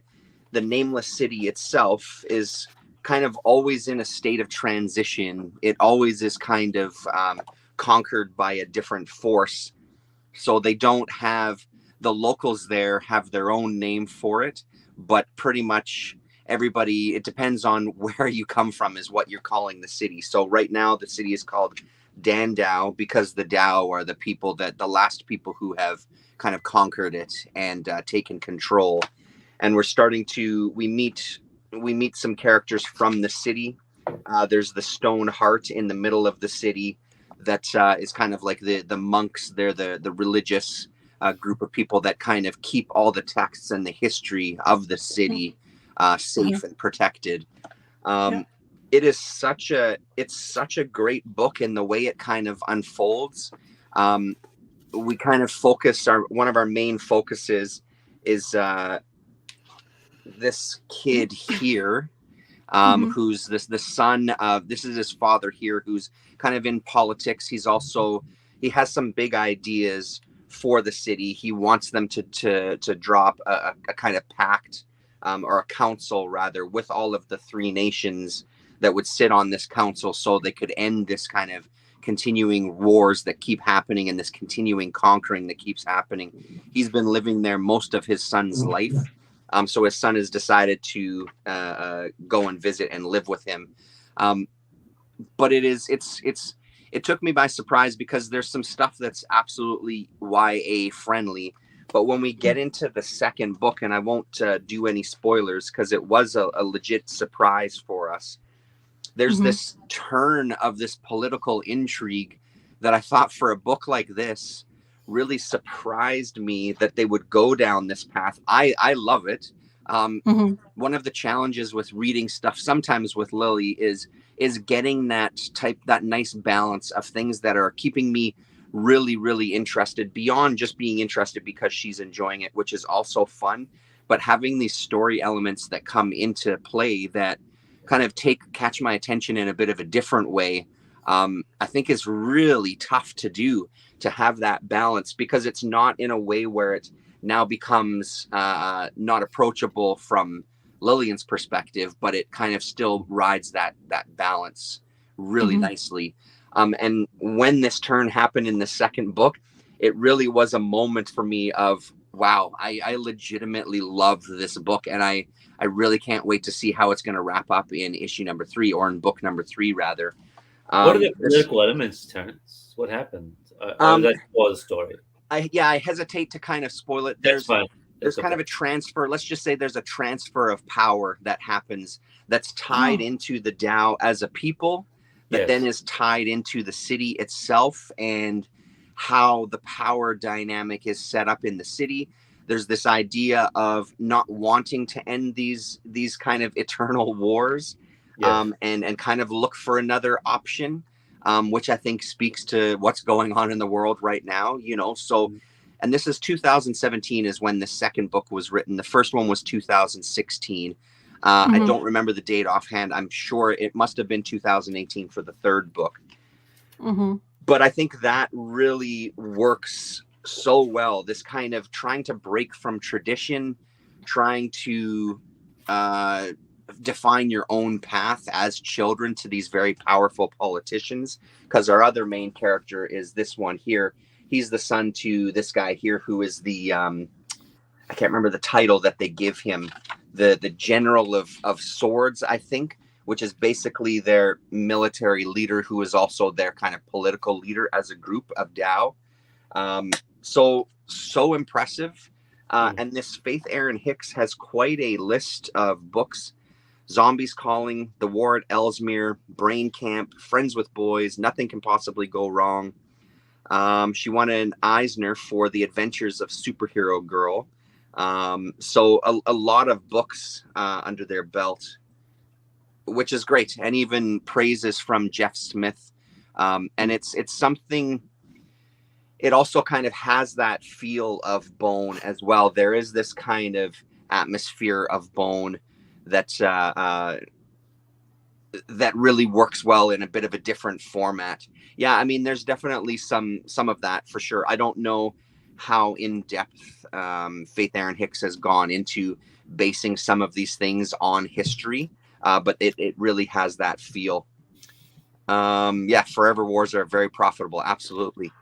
the Nameless City itself is kind of always in a state of transition. It always is kind of conquered by a different force. So they don't have, the locals there have their own name for it, but pretty much everybody, it depends on where you come from is what you're calling the city. So right now the city is called Dan Dao, because the Dao are the people the last people who have kind of conquered it and taken control. And we're starting to, we meet some characters from the city. There's the Stone Heart in the middle of the city that is kind of like the monks. They're the religious group of people that kind of keep all the texts and the history of the city safe and protected. it's such a great book in the way it kind of unfolds. We kind of focus one of our main focuses is this kid here, who's the son of, this is his father here, who's kind of in politics. He has some big ideas for the city. He wants them to drop a kind of pact, or a council rather, with all of the three nations that would sit on this council, so they could end this kind of continuing wars that keep happening and this continuing conquering that keeps happening. He's been living there most of his son's life. So his son has decided to go and visit and live with him. But it took me by surprise, because there's some stuff that's absolutely YA friendly. But when we get into the second book, and I won't do any spoilers because it was a legit surprise for us, there's this turn of this political intrigue that I thought, for a book like this, really surprised me that they would go down this path. I love it. One of the challenges with reading stuff sometimes with Lily is getting that nice balance of things that are keeping me really, really interested, beyond just being interested because she's enjoying it, which is also fun, but having these story elements that come into play that kind of catch my attention in a bit of a different way. I think is really tough to do, to have that balance, because it's not in a way where it now becomes not approachable from Lillian's perspective, but it kind of still rides that balance really nicely. And when this turn happened in the second book, it really was a moment for me of, wow, I legitimately loved this book, and I really can't wait to see how it's going to wrap up in issue number 3, or in book number 3 rather. What are the political elements, Terrence? What happened? Or that's all the story. I hesitate to kind of spoil it. That's fine. There's kind of a transfer. Let's just say there's a transfer of power that happens that's tied into the Dao as a people, that then is tied into the city itself, and how the power dynamic is set up in the city. There's this idea of not wanting to end these kind of eternal wars, and kind of look for another option, which I think speaks to what's going on in the world right now, so. And this is 2017 is when the second book was written. The first one was 2016. I don't remember the date offhand. I'm sure it must have been 2018 for the third book. But I think that really works so well. This kind of trying to break from tradition, trying to define your own path as children to these very powerful politicians. Because our other main character is this one here. He's the son to this guy here, who is the, I can't remember the title that they give him, the general of swords, I think, which is basically their military leader, who is also their kind of political leader as a group of Dao. So impressive. And this Faith Erin Hicks has quite a list of books: Zombies Calling, The War at Ellesmere, Brain Camp, Friends with Boys, Nothing Can Possibly Go Wrong. She won an Eisner for The Adventures of Superhero Girl. So a lot of books under their belt, which is great. And even praises from Jeff Smith. And it's something, it also kind of has that feel of Bone as well. There is this kind of atmosphere of Bone that really works well in a bit of a different format. Yeah, I mean, there's definitely some of that for sure. I don't know how in depth Faith Erin Hicks has gone into basing some of these things on history, but it really has that feel. Forever Wars are very profitable. Absolutely.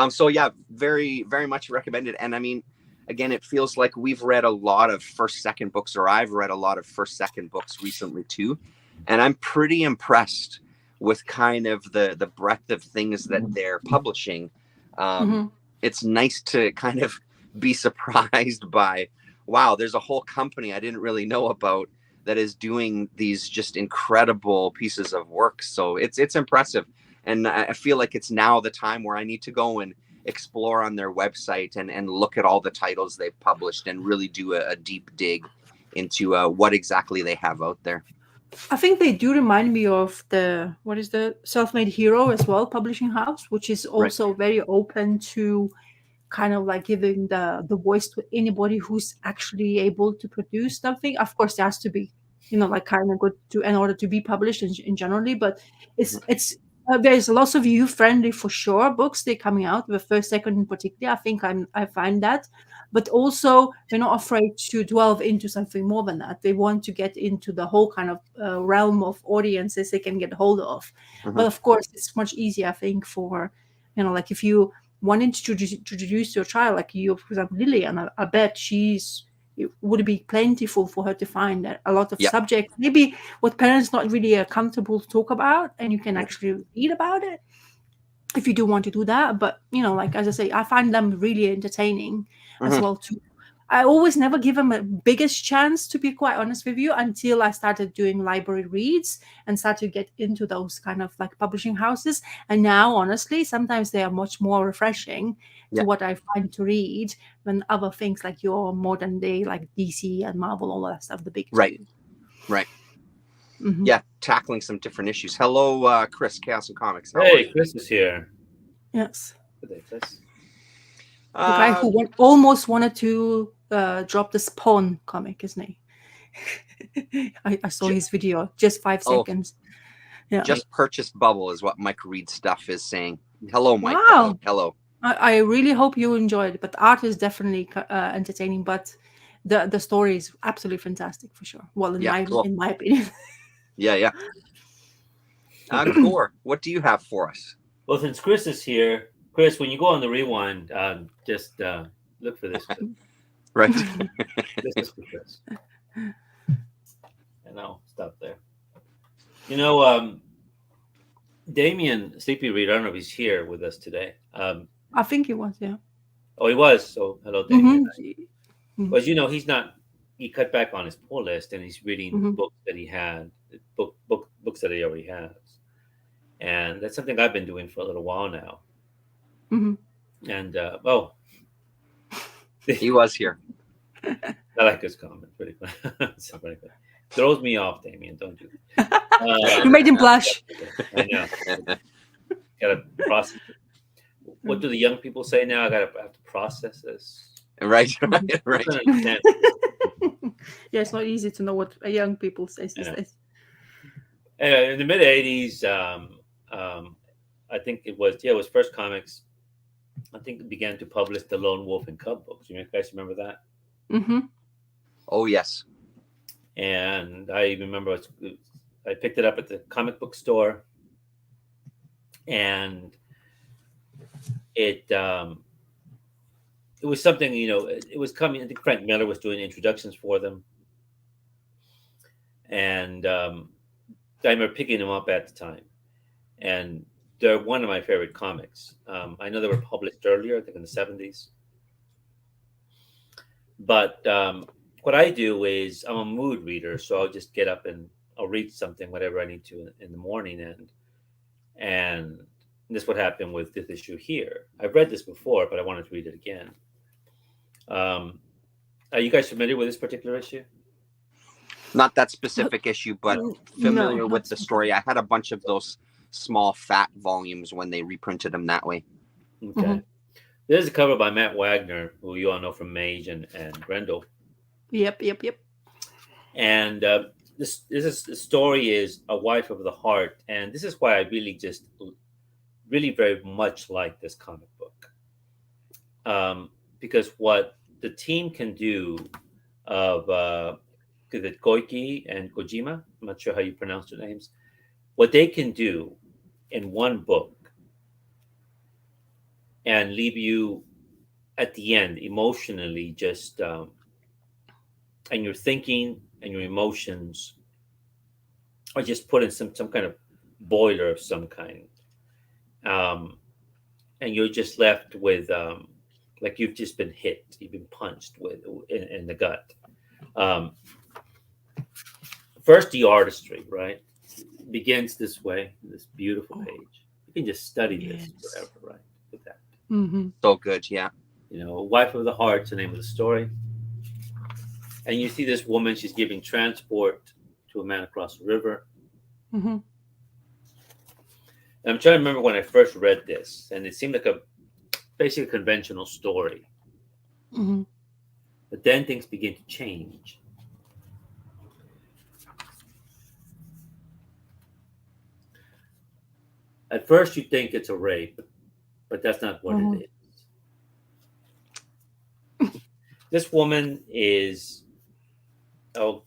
So yeah, very, very much recommended. And I mean, again, it feels like we've read a lot of second books, or I've read a lot of second books recently too. And I'm pretty impressed with kind of the breadth of things that they're publishing. It's nice to kind of be surprised by, wow, there's a whole company I didn't really know about that is doing these just incredible pieces of work. So it's impressive. And I feel like it's now the time where I need to go and explore on their website and look at all the titles they've published and really do a deep dig into what exactly they have out there. I think they do remind me of the Self-Made Hero as well, publishing house, which is also very open to kind of like giving the voice to anybody who's actually able to produce something. Of course, there has to be, like kind of good to in order to be published in generally, but it's there's lots of youth friendly for sure books they're coming out, the first, second in particular. I find that, but also they're not afraid to delve into something more than that. They want to get into the whole kind of realm of audiences they can get hold of. But of course, it's much easier, I think, for like if you wanted to introduce your child, like you, for example, Lillian, I bet it would be plentiful for her to find a lot of subjects, maybe what parents not really are comfortable to talk about, and you can actually read about it if you do want to do that. But like as I say, I find them really entertaining as well too. I always never give them a biggest chance, to be quite honest with you, until I started doing library reads and started to get into those kind of like publishing houses. And now, honestly, sometimes they are much more refreshing to what I find to read than other things like your modern day, like DC and Marvel, all that stuff, the big Right. Mm-hmm. Yeah, tackling some different issues. Hello, Chris, Chaos and Comics. How are Hey, you? Chris is here. Yes. Good day, Chris. The guy who almost wanted to drop the Spawn comic, isn't he? I saw his video, just 5 seconds. Yeah. Just purchased Bubble is what Mike Reed stuff is saying. Hello, Mike. Wow. Hello. I really hope you enjoyed it. But the art is definitely entertaining. But the story is absolutely fantastic for sure. Well, in my opinion. Yeah. Gore, what do you have for us? Well, since Chris is here, Chris, when you go on the rewind, just look for this. Right. This is for Chris. And I'll stop there. Damien Sleepy Reed, I don't know if he's here with us today. I think he was, yeah. Oh, he was. So, hello, Damien. Mm-hmm. But he cut back on his pull list, and he's reading books that he had, books that he already has. And that's something I've been doing for a little while now. Mm-hmm. And, he was here. I like his comment. Pretty good. Throws me off, Damien. Don't do that. You made him blush. I know. Gotta process it. What do the young people say now? I have to process this. Right. Yeah, it's not easy to know what young people say these days. In the mid '80s, I think it was First Comics. I think it began to publish the Lone Wolf and Cub books. You guys remember that? Mm-hmm. Oh yes. And I remember I picked it up at the comic book store, and it was something, it was coming. I think Frank Miller was doing introductions for them, and I remember picking them up at the time, and they're one of my favorite comics. I know they were published earlier, I think in the 70s, but what I do is I'm a mood reader, so I'll just get up and I'll read something, whatever I need to in the morning, and this is what happened with this issue here. I've read this before, but I wanted to read it again. Are you guys familiar with this particular issue? Not that specific issue, but familiar with the story. I had a bunch of those small fat volumes when they reprinted them that way. Okay. Mm-hmm. There's a cover by Matt Wagner, who you all know from Mage and Grendel. Yep. And this story is A Wife of the Heart, and this is why I really very much like this comic book, because what the team can do of Koike and Kojima, I'm not sure how you pronounce their names, what they can do in one book and leave you at the end emotionally just and your thinking and your emotions are just put in some kind of boiler of some kind, and you're just left with like you've just been hit, you've been punched in the gut. First, the artistry, right, begins this way, this beautiful page. You can just study this forever, right? With that, so good, yeah. Wife of the Heart's the name of the story, and you see this woman. She's giving transport to a man across the river. Mm-hmm. And I'm trying to remember when I first read this, and it seemed like a basically conventional story. Mm-hmm. But then things begin to change. At first, you think it's a rape, but that's not what Mhm. it is. This woman is, oh,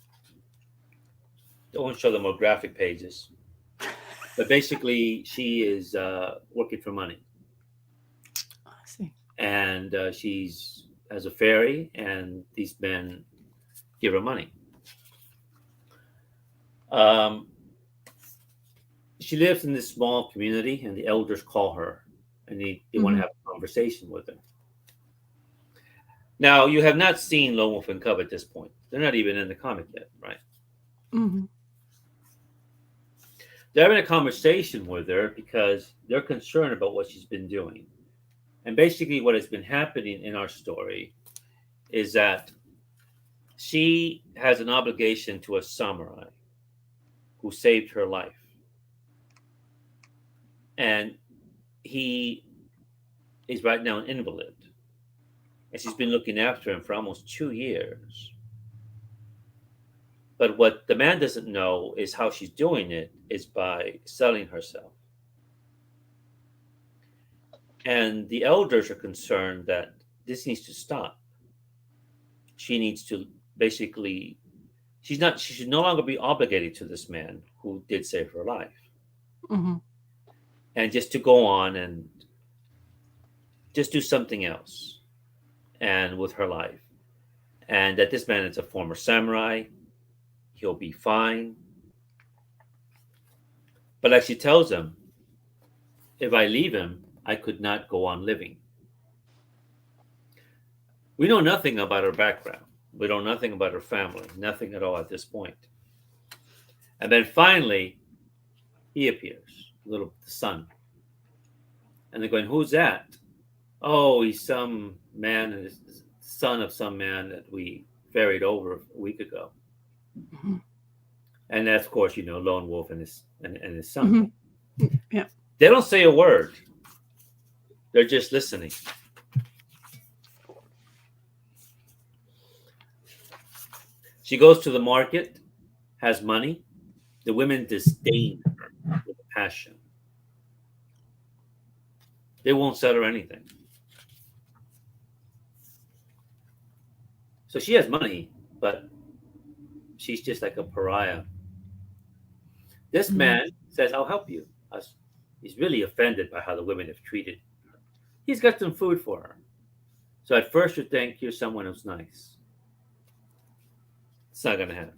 I won't show the more graphic pages, but basically, she is working for money, I see. and she's as a fairy, and these men give her money. Um, she lives in this small community, and the elders call her, and they want to Mhm. have a conversation with her. Now, you have not seen Lone Wolf and Cub at this point. They're not even in the comic yet, right? Mm-hmm. They're having a conversation with her because they're concerned about what she's been doing. And basically, what has been happening in our story is that she has an obligation to a samurai who saved her life. And he is right now an invalid. And she's been looking after him for almost 2 years. But what the man doesn't know is how she's doing it is by selling herself. And the elders are concerned that this needs to stop. She needs to basically, she should no longer be obligated to this man who did save her life. Mm-hmm. And just to go on and just do something else and with her life. And that this man is a former samurai, he'll be fine. But like she tells him, if I leave him, I could not go on living. We know nothing about her background. We know nothing about her family, nothing at all at this point. And then finally, he appears, the son. And they're going, who's that? Oh, he's some man, son of some man that we ferried over a week ago. Mm-hmm. And that's, of course, Lone Wolf and his son. Mm-hmm. Yeah. They don't say a word. They're just listening. She goes to the market, has money. The women disdain her with passion. They won't sell her anything. So she has money, but she's just like a pariah. This Mhm. man says, I'll help you. He's really offended by how the women have treated her. He's got some food for her. So at first you think you're someone who's nice. It's not going to happen.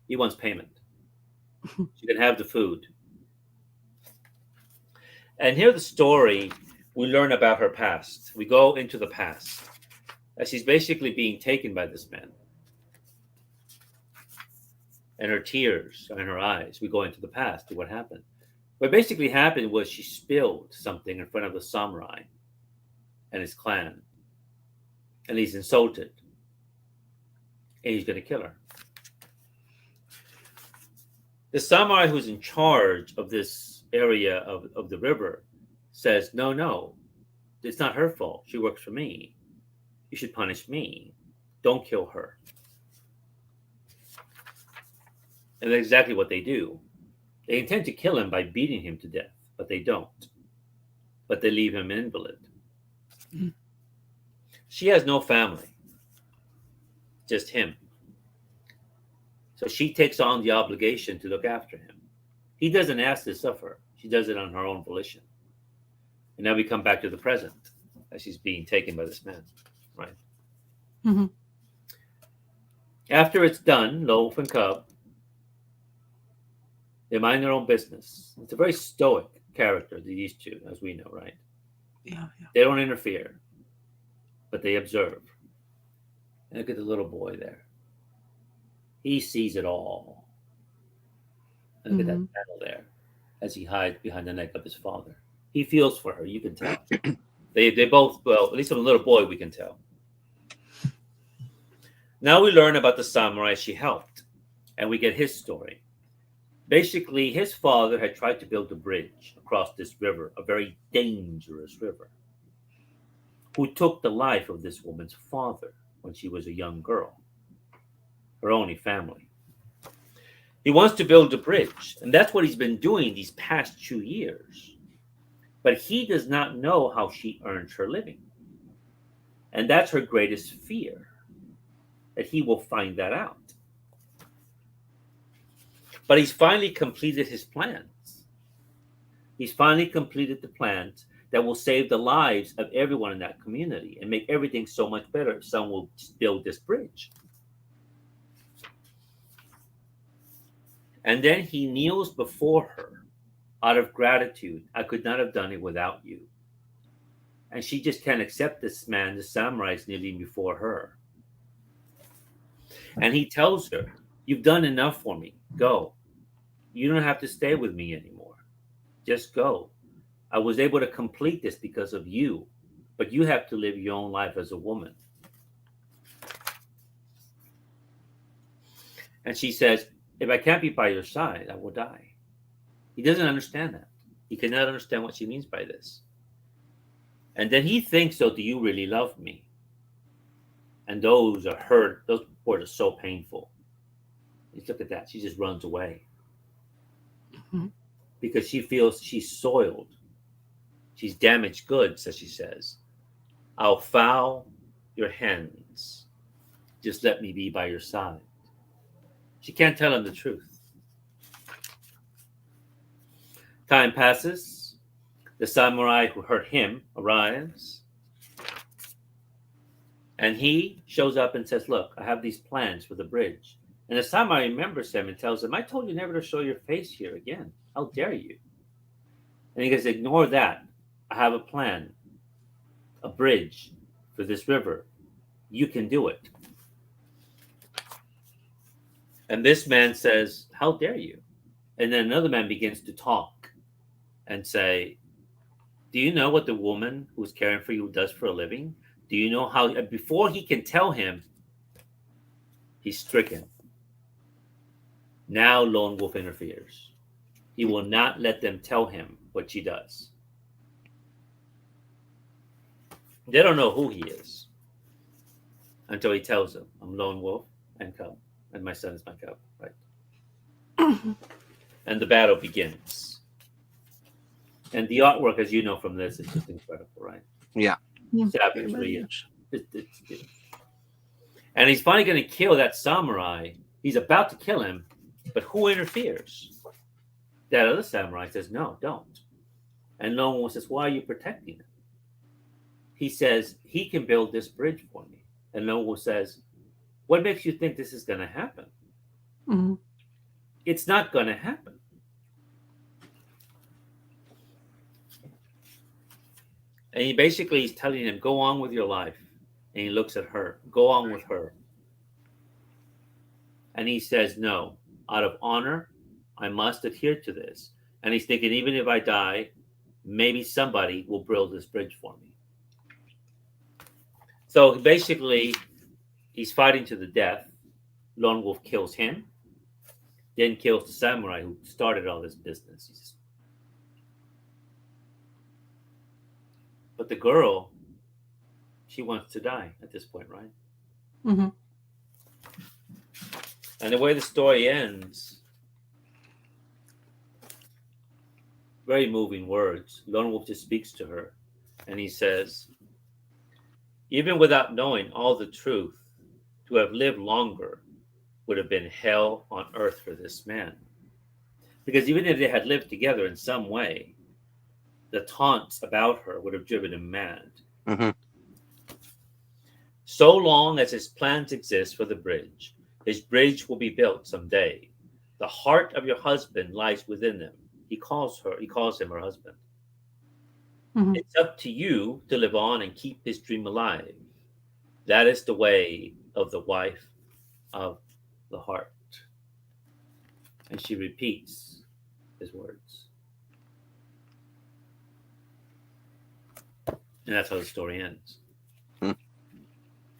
He wants payment. She can have the food. And here the story, we learn about her past. We go into the past. As she's basically being taken by this man. And her tears are in her eyes. We go into the past to what happened. What basically happened was she spilled something in front of the samurai and his clan. And he's insulted. And he's going to kill her. The samurai who's in charge of this area of the river says, no, it's not her fault. She works for me. You should punish me. Don't kill her. And that's exactly what they do. They intend to kill him by beating him to death, but they don't. But they leave him an invalid. Mm. She has no family, just him. So she takes on the obligation to look after him. He doesn't ask this of her. She does it on her own volition. And now we come back to the present as she's being taken by this man, right? Mm-hmm. After it's done, Lone Wolf and Cub, they mind their own business. It's a very stoic character, these two, as we know, right? Yeah. They don't interfere, but they observe. And look at the little boy there. He sees it all. And look at that panel there as he hides behind the neck of his father. He feels for her, you can tell. They both, well, at least from the little boy, we can tell. Now we learn about the samurai she helped, and we get his story. Basically, his father had tried to build a bridge across this river, a very dangerous river, who took the life of this woman's father when she was a young girl, her only family. He wants to build a bridge, and that's what he's been doing these past 2 years. But he does not know how she earns her living. And that's her greatest fear, that he will find that out. But he's finally completed his plans. He's finally completed the plans that will save the lives of everyone in that community and make everything so much better if someone will build this bridge. And then he kneels before her out of gratitude. I could not have done it without you. And she just can't accept this man, the samurai is kneeling before her. And he tells her, you've done enough for me. Go. You don't have to stay with me anymore. Just go. I was able to complete this because of you, but you have to live your own life as a woman. And she says, if I can't be by your side, I will die. He doesn't understand that. He cannot understand what she means by this. And then he thinks, so do you really love me? And those are hurt. Those words are so painful. Just look at that. She just runs away. Mhm. Because she feels she's soiled. She's damaged goods, as she says. I'll foul your hands. Just let me be by your side. She can't tell him the truth. Time passes. The samurai who hurt him arrives. And he shows up and says, look, I have these plans for the bridge. And the samurai remembers him and tells him, I told you never to show your face here again. How dare you? And he goes, ignore that. I have a plan, a bridge for this river. You can do it. And this man says, how dare you? And then another man begins to talk and say, do you know what the woman who's caring for you does for a living? Do you know how, before he can tell him, he's stricken. Now Lone Wolf interferes. He will not let them tell him what she does. They don't know who he is until he tells them, I'm Lone Wolf and cub, and my son is my cub, right? And the battle begins. And the artwork, as you know from this, is just incredible, right? Yeah. Savagery. And he's finally going to kill that samurai. He's about to kill him, but who interferes? That other samurai says, no, don't. And Lone Wolf says, why are you protecting him? He says, he can build this bridge for me. And Lone Wolf says, what makes you think this is going to happen? Mm-hmm. It's not going to happen. And he basically is telling him, go on with your life. And he looks at her, go on with her. And he says, no, out of honor, I must adhere to this. And he's thinking, even if I die, maybe somebody will build this bridge for me. So basically, he's fighting to the death. Lone Wolf kills him, then kills the samurai who started all this business. But the girl, she wants to die at this point, right? Mm-hmm. And the way the story ends, very moving words. Lone Wolf just speaks to her, and he says, even without knowing all the truth, to have lived longer would have been hell on earth for this man. Because even if they had lived together in some way, the taunts about her would have driven him mad. Mm-hmm. So long as his plans exist for the bridge, his bridge will be built someday. The heart of your husband lies within them. He calls him her husband. Mm-hmm. It's up to you to live on and keep his dream alive. That is the way of the wife of the heart. And she repeats his words. And that's how the story ends. Hmm.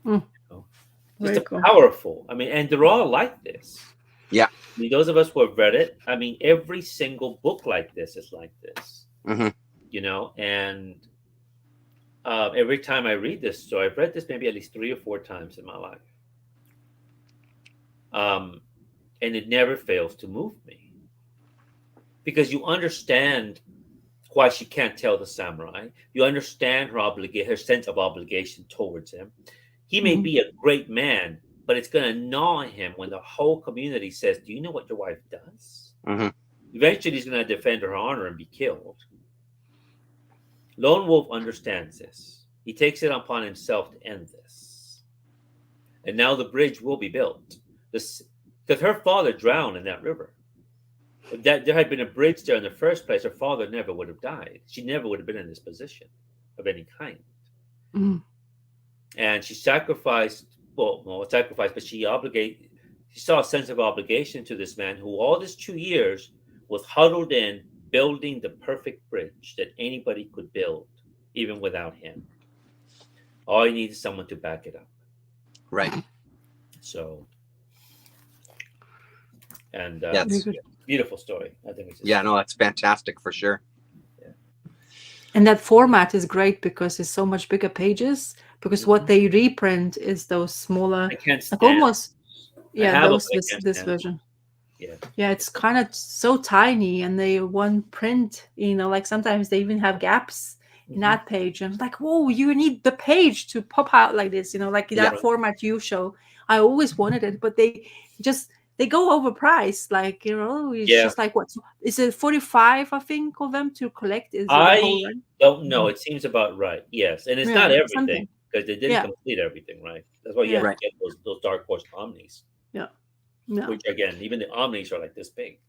Hmm. So, just Very a cool. powerful. I mean, and they're all like this. Yeah. I mean, those of us who have read it, I mean, every single book like this is like this. Mhm. You know, and every time I read this story, I've read this maybe at least 3 or 4 times in my life. And it never fails to move me because you understand why she can't tell the samurai. You understand her sense of obligation towards him. He may Mhm. be a great man, but it's going to gnaw at him when the whole community says, "Do you know what your wife does?" Mhm. Eventually, he's going to defend her honor and be killed. Lone Wolf understands this. He takes it upon himself to end this. And now the bridge will be built. Because her father drowned in that river. If there had been a bridge there in the first place, her father never would have died. She never would have been in this position of any kind. Mhm. And she sacrificed, but she saw a sense of obligation to this man who all these 2 years was huddled in building the perfect bridge that anybody could build, even without him. All you need is someone to back it up. Right. So, and Yeah. Very good. beautiful story. I think it's just, Yeah. No, that's fantastic for sure. And that format is great because it's so much bigger pages. Because what they reprint is those smaller, I can't like stand. almost, I have them, but I can't this stand them. version. Yeah. Yeah, it's kind of so tiny, and they one print. Like sometimes they even have gaps in Mhm. that page, and it's like, whoa, you need the page to pop out like this. Like Yeah. that format you show. I always wanted it, but they go overpriced. Like it's Yeah. just like what is it 45? I think of them to collect. Is it the I whole run? don't know. It seems about right. Yes, and it's not Yeah, everything something. because they didn't Yeah. complete everything, right? That's why you have Yeah. to get those Dark Horse Omnis, Yeah. which again, even the Omnis are like this big.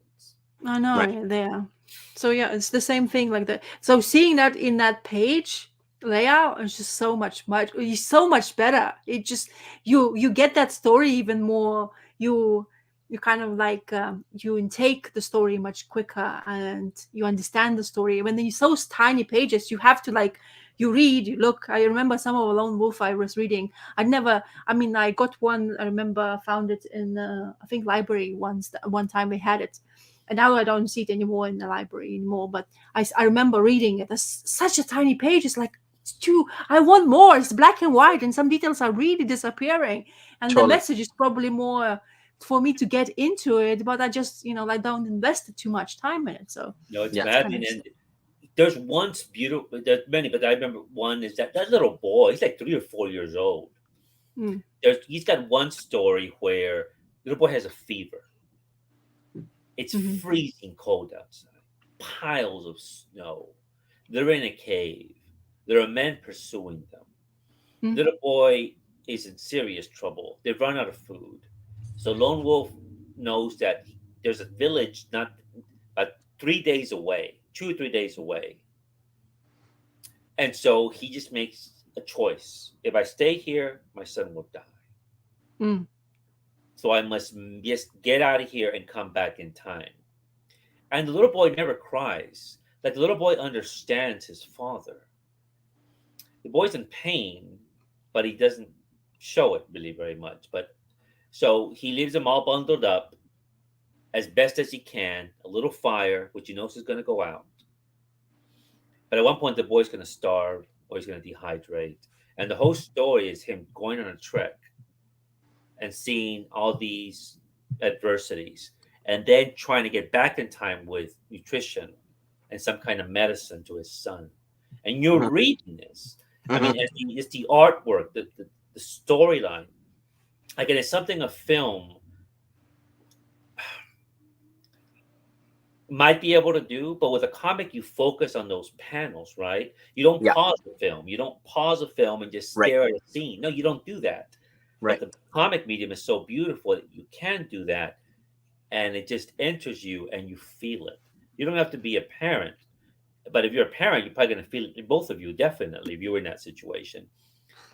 I know Right. they are. So yeah, it's the same thing like that. So seeing that in that page layout is just it's so much better. It just you get that story even more. You kind of like you intake the story much quicker, and you understand the story. When these so tiny pages, you have to like you read, you look. I remember some of Lone Wolf I was reading. I got one. I remember I found it in I think library once. One time we had it, and now I don't see it anymore in the library anymore. But I remember reading it. It's such a tiny page. It's like I want more. It's black and white, and some details are really disappearing. And the Totally. message is probably more for me to get into it, but I just I don't invest too much time in it. So No, it's Yeah. maddening. And there's one's beautiful. There's many, but I remember one is that little boy. He's like 3 or 4 years old. Mm. He's got one story where the little boy has a fever. It's Mhm. freezing cold outside. Piles of snow. They're in a cave. There are men pursuing them. Mm. The little boy is in serious trouble. They've run out of food. So Lone Wolf knows that there's a village not about 3 days away, 2 or 3 days away. And so he just makes a choice. If I stay here, my son will die. Mm. So I must just get out of here and come back in time. And the little boy never cries. Like the little boy understands his father. The boy's in pain, but he doesn't show it really very much. But so he leaves them all bundled up as best as he can, a little fire, which he knows is going to go out. But at one point, the boy's going to starve or he's going to dehydrate. And the whole story is him going on a trek and seeing all these adversities and then trying to get back in time with nutrition and some kind of medicine to his son. And you're Mhm. reading this. I Mhm. mean, it's the artwork, the storyline. Again, it's something a film might be able to do, but with a comic, you focus on those panels, right? You don't Yeah. pause the film. You don't pause a film and just Right. stare at a scene. No, you don't do that. But Right. the comic medium is so beautiful that you can do that, and it just enters you and you feel it. You don't have to be a parent, but if you're a parent, you're probably going to feel it. Both of you, definitely, if you were in that situation.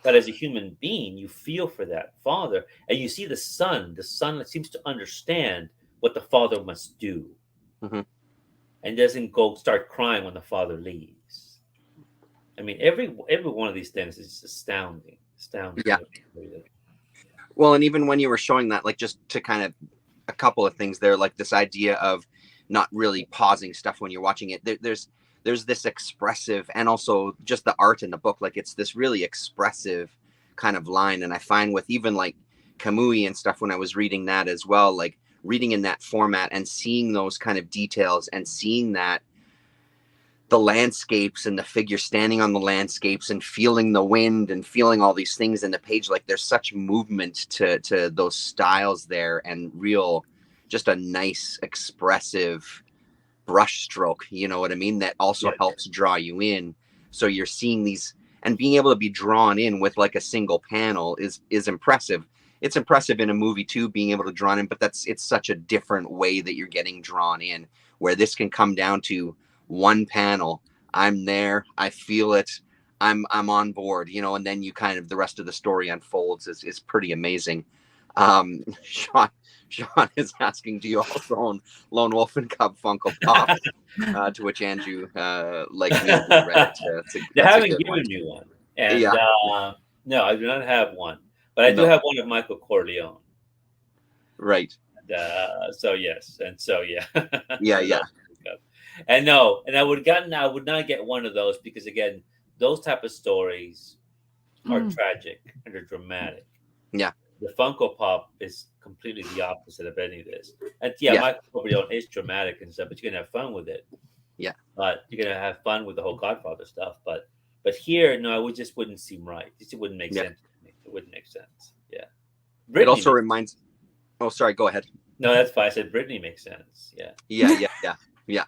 But as a human being, you feel for that father, and you see the son. The son that seems to understand what the father must do, Mhm. and doesn't go start crying when the father leaves. I mean, every one of these things is astounding, astounding. Yeah. Well, and even when you were showing that, like just to kind of a couple of things there, like this idea of not really pausing stuff when you're watching it. There's this expressive, and also just the art in the book, like it's this really expressive kind of line. And I find with even like Kamui and stuff, when I was reading that as well, like reading in that format and seeing those kind of details and seeing that the landscapes and the figure standing on the landscapes and feeling the wind and feeling all these things in the page, like there's such movement to those styles there, and real, just a nice expressive brush stroke, you know what I mean, that also helps draw you in. So you're seeing these, and being able to be drawn in with like a single panel is impressive. It's impressive in a movie too, being able to draw in, but it's such a different way that you're getting drawn in, where this can come down to one panel. I'm there, I feel it, I'm on board, you know, and then you kind of, the rest of the story unfolds is pretty amazing. Sean is asking, do you also own Lone Wolf and Cub Funko Pop? To which Andrew, like me, read it. They haven't given me one. And no, I do not have one. But I do have one of Michael Corleone. Right. So yes. And so yeah. Yeah. And no, and I would not get one of those, because again, those type of stories are tragic and they're dramatic. Yeah. The Funko Pop is completely the opposite of any of this. And Michael Corleone is dramatic and stuff, but you're gonna have fun with it. Yeah. But you're gonna have fun with the whole Godfather stuff. But here, no, it just wouldn't seem right. It wouldn't make sense to me. It wouldn't make sense. Yeah. It also reminds. Oh, sorry. Go ahead. No, that's fine. I said Brittany makes sense. Yeah. Yeah.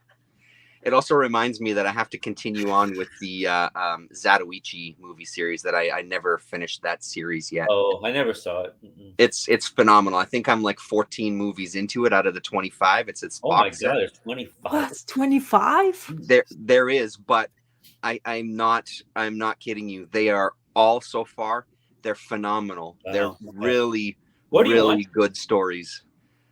It also reminds me that I have to continue on with the Zatoichi movie series that I never finished that series yet. Oh, I never saw it. It's phenomenal. I think I'm like 14 movies into it out of the 25. It's oh my god, there's 25. That's 25. There is, but I'm not kidding you. They are all, so far, they're phenomenal. Wow. They're really good stories.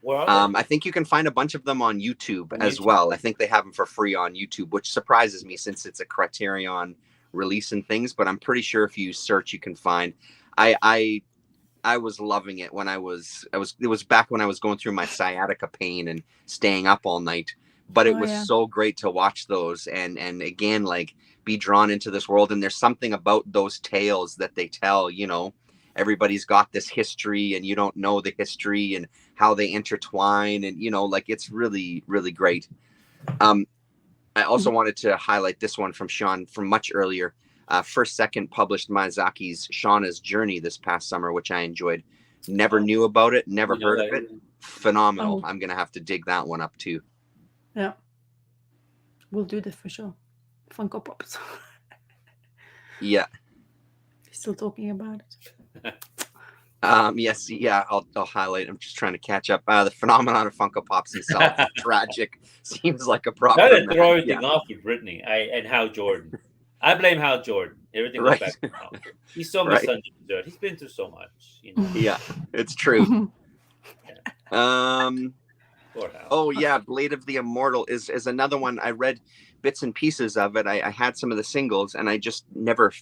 I think you can find a bunch of them on YouTube as well. I think they have them for free on YouTube, which surprises me since it's a Criterion release and things. But I'm pretty sure if you search, you can find. I was loving it when it was back when I was going through my sciatica pain and staying up all night. But it was so great to watch those and again, like, be drawn into this world. And there's something about those tales that they tell, you know. Everybody's got this history and you don't know the history and how they intertwine, and you know, like, it's really, really great. I also wanted to highlight this one from Sean from much earlier. First Second published Miyazaki's Shauna's Journey this past summer, which I enjoyed. Never knew about it, never heard of it. Phenomenal. I'm gonna have to dig that one up too. Yeah, we'll do that for sure. Funko Pops. Yeah. Still talking about it. Yes, yeah, I'll highlight. I'm just trying to catch up. The phenomenon of Funko Pops himself is tragic. Seems like a problem. Try to throw everything off with Brittany and Hal Jordan. I blame Hal Jordan. Everything goes back to Hal. He's so misunderstood. He's been through so much. You know? Yeah, it's true. Oh yeah, Blade of the Immortal is another one. I read bits and pieces of it. I had some of the singles, and I just never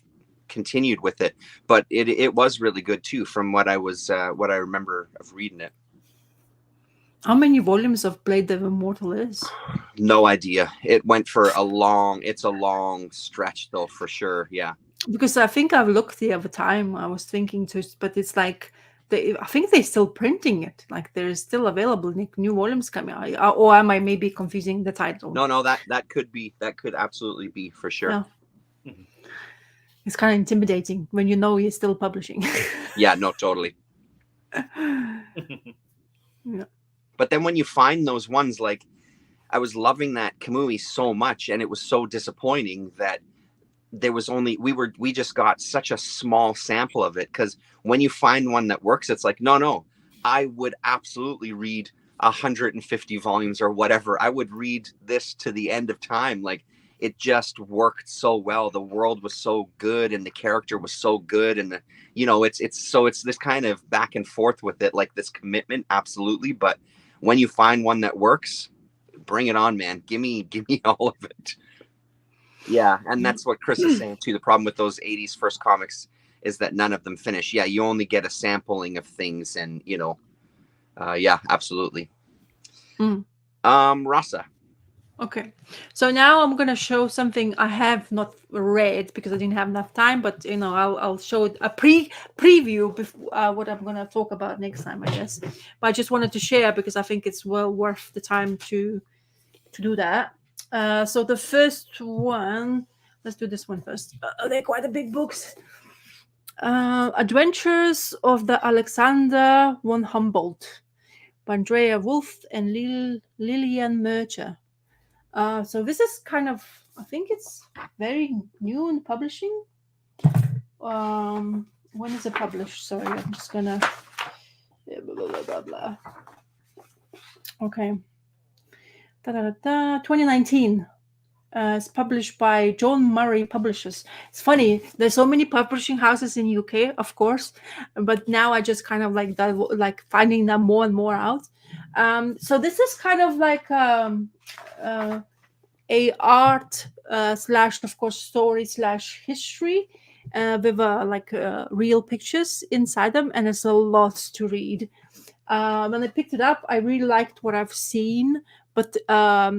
continued with it, but it was really good too, from what I remember of reading it. How many volumes of Blade of the Immortal is? No idea. It went for a long stretch though, for sure. Yeah, because I think I've looked the other time. I was thinking to, but it's like I think they're still printing it. Like, there's still available new volumes coming out. Or am I maybe confusing the title? No, that could absolutely be, for sure. Yeah. It's kind of intimidating when you know you're still publishing. Yeah, no, totally. Yeah. But then when you find those ones, like, I was loving that Kamui so much, and it was so disappointing that there was only, we just got such a small sample of it. Because when you find one that works, it's like, no, I would absolutely read 150 volumes or whatever. I would read this to the end of time. Like, it just worked so well. The world was so good, and the character was so good, and it's this kind of back and forth with it, like this commitment, absolutely. But when you find one that works, bring it on, man. Give me all of it. Yeah, and that's what Chris is saying too. The problem with those 80s first comics is that none of them finish. Yeah, you only get a sampling of things, and yeah, absolutely. Rasa. Okay, so now I'm gonna show something I have not read because I didn't have enough time, but I'll show a preview before what I'm gonna talk about next time, I guess. But I just wanted to share because I think it's well worth the time to do that. So the first one, let's do this one first. They're quite a big books. Adventures of the Alexander von Humboldt by Andrea Wolf and Lillian Mercer. So this is kind of, I think it's very new in publishing. When is it published? Sorry, I'm just gonna blah, blah, blah, blah. Okay. 2019. It's published by John Murray Publishers. It's funny, there's so many publishing houses in UK, of course, but now I just kind of like finding them more and more out. So this is kind of like a art slash, of course, story slash history with real pictures inside them, and there's a lot to read. When I picked it up, I really liked what I've seen, but I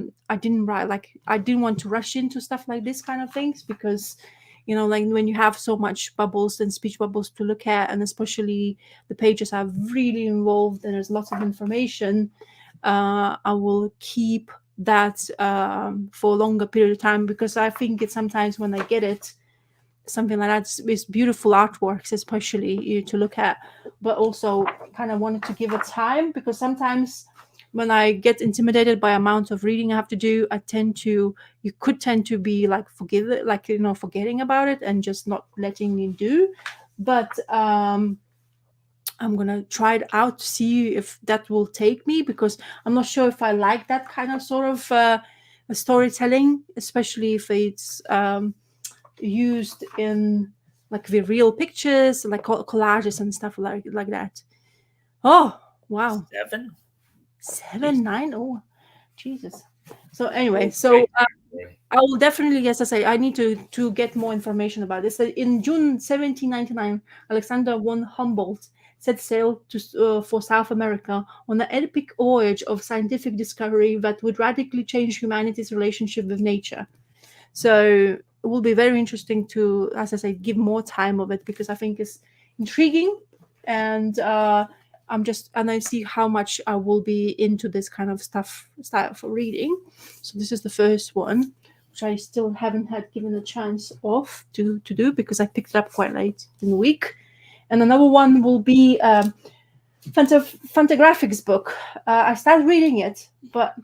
didn't want to rush into stuff like this kind of things because, like when you have so much bubbles and speech bubbles to look at, and especially the pages are really involved and there's lots of information, I will keep that for a longer period of time, because I think it's sometimes when I get it, something like that with beautiful artworks, especially to look at, but also kind of wanted to give it time, because sometimes when I get intimidated by amount of reading I have to do, you could tend to be like forgetting about it and just not letting me do. But I'm gonna try it out to see if that will take me, because I'm not sure if I like that kind of sort of storytelling, especially if it's used in like the real pictures, like collages and stuff like that. Oh wow, 7, 9. Oh Jesus. So anyway, so I will definitely, as I say, I need to get more information about this. In June 1799, Alexander von Humboldt set sail for South America on an epic voyage of scientific discovery that would radically change humanity's relationship with nature. So it will be very interesting to, as I say, give more time of it, because I think it's intriguing, and I see how much I will be into this kind of style for reading. So this is the first one, which I still haven't had given a chance of to do, because I picked it up quite late in the week. And another one will be Fantagraphics book. I started reading it, but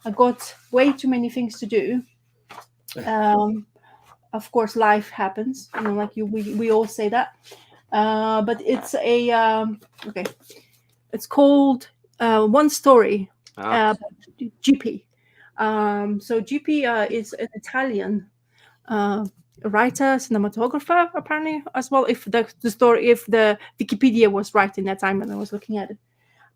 I got way too many things to do. Of course, life happens, like we all say that. But it's okay. It's called One Story, GP. So GP is an Italian writer, cinematographer, apparently, as well. If the Wikipedia was right in that time when I was looking at it.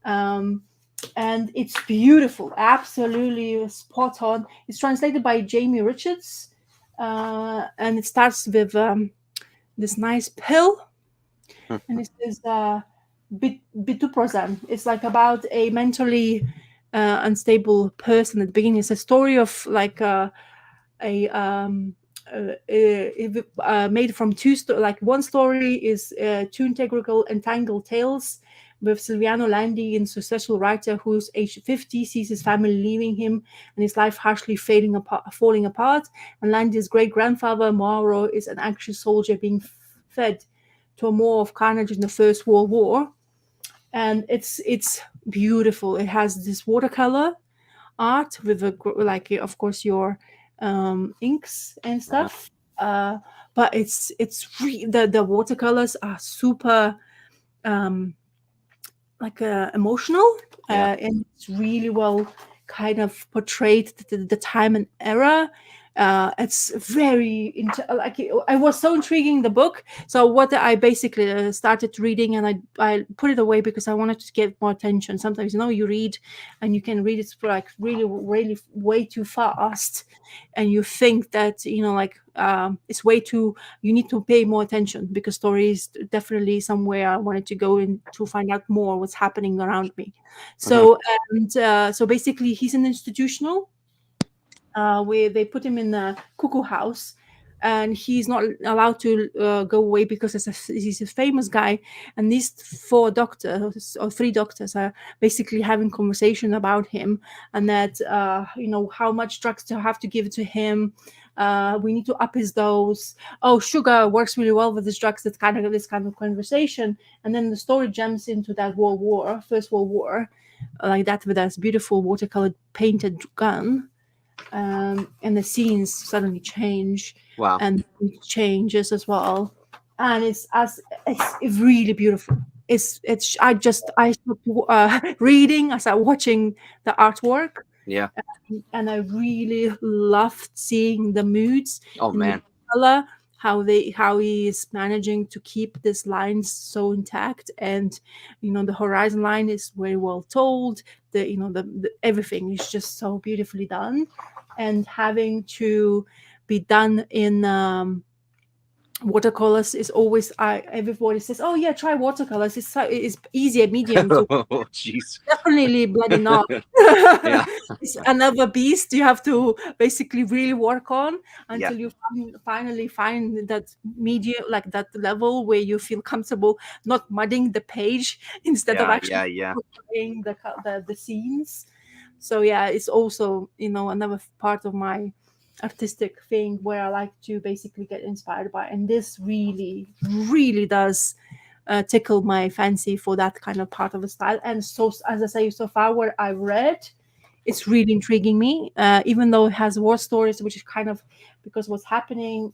And it's beautiful, absolutely spot on. It's translated by Jamie Richards, and it starts with this nice pill, and it says Bituprozan. It's like about a mentally unstable person at the beginning. It's a story of like made from two one story is two entangled tales with Silviano Landi, a successful writer who's aged 50, sees his family leaving him and his life harshly falling apart. And Landi's great-grandfather, Mauro, is an anxious soldier being fed to a more of carnage in the First World War. And it's beautiful. It has this watercolor art with of course, your inks and stuff. But it's the watercolors are super emotional, and it's really well kind of portrayed the time and era, It's very like it was so intriguing, the book. So what I basically started reading, and I put it away because I wanted to get more attention. Sometimes, you know, you read and you can read it for like really way too fast, and you think that, you know, like it's way too, you need to pay more attention, because story is definitely somewhere I wanted to go in to find out more what's happening around me. So so basically he's an institutional, where they put him in the cuckoo house, and he's not allowed to go away because he's a famous guy. And these 4 doctors or 3 doctors are basically having conversation about him, and that you know, how much drugs to have to give to him. We need to up his dose. Oh, sugar works really well with these drugs. This kind of conversation, and then the story jumps into that First World War, like that, with that beautiful watercolor painted gun. And the scenes suddenly change. Wow. And it changes as well, and it's really beautiful. I stopped reading, I started watching the artwork. Yeah. And I really loved seeing the moods. Oh man. Color, how he is managing to keep this lines so intact, and you know, the horizon line is very well told. The, you know, the everything is just so beautifully done, and having to be done in watercolors is always, everybody says, oh yeah, try watercolors, it's easier medium to Oh jeez. definitely bloody not. Yeah. It's another beast you have to basically really work on until Yeah. you finally find that medium, like that level where you feel comfortable not mudding the page instead of actually portraying the scenes. So yeah, it's also, you know, another part of my artistic thing where I like to basically get inspired by, and this really does tickle my fancy for that kind of part of the style. And so, as I say, so far what I've read, it's really intriguing me, even though it has war stories, which is kind of because what's happening,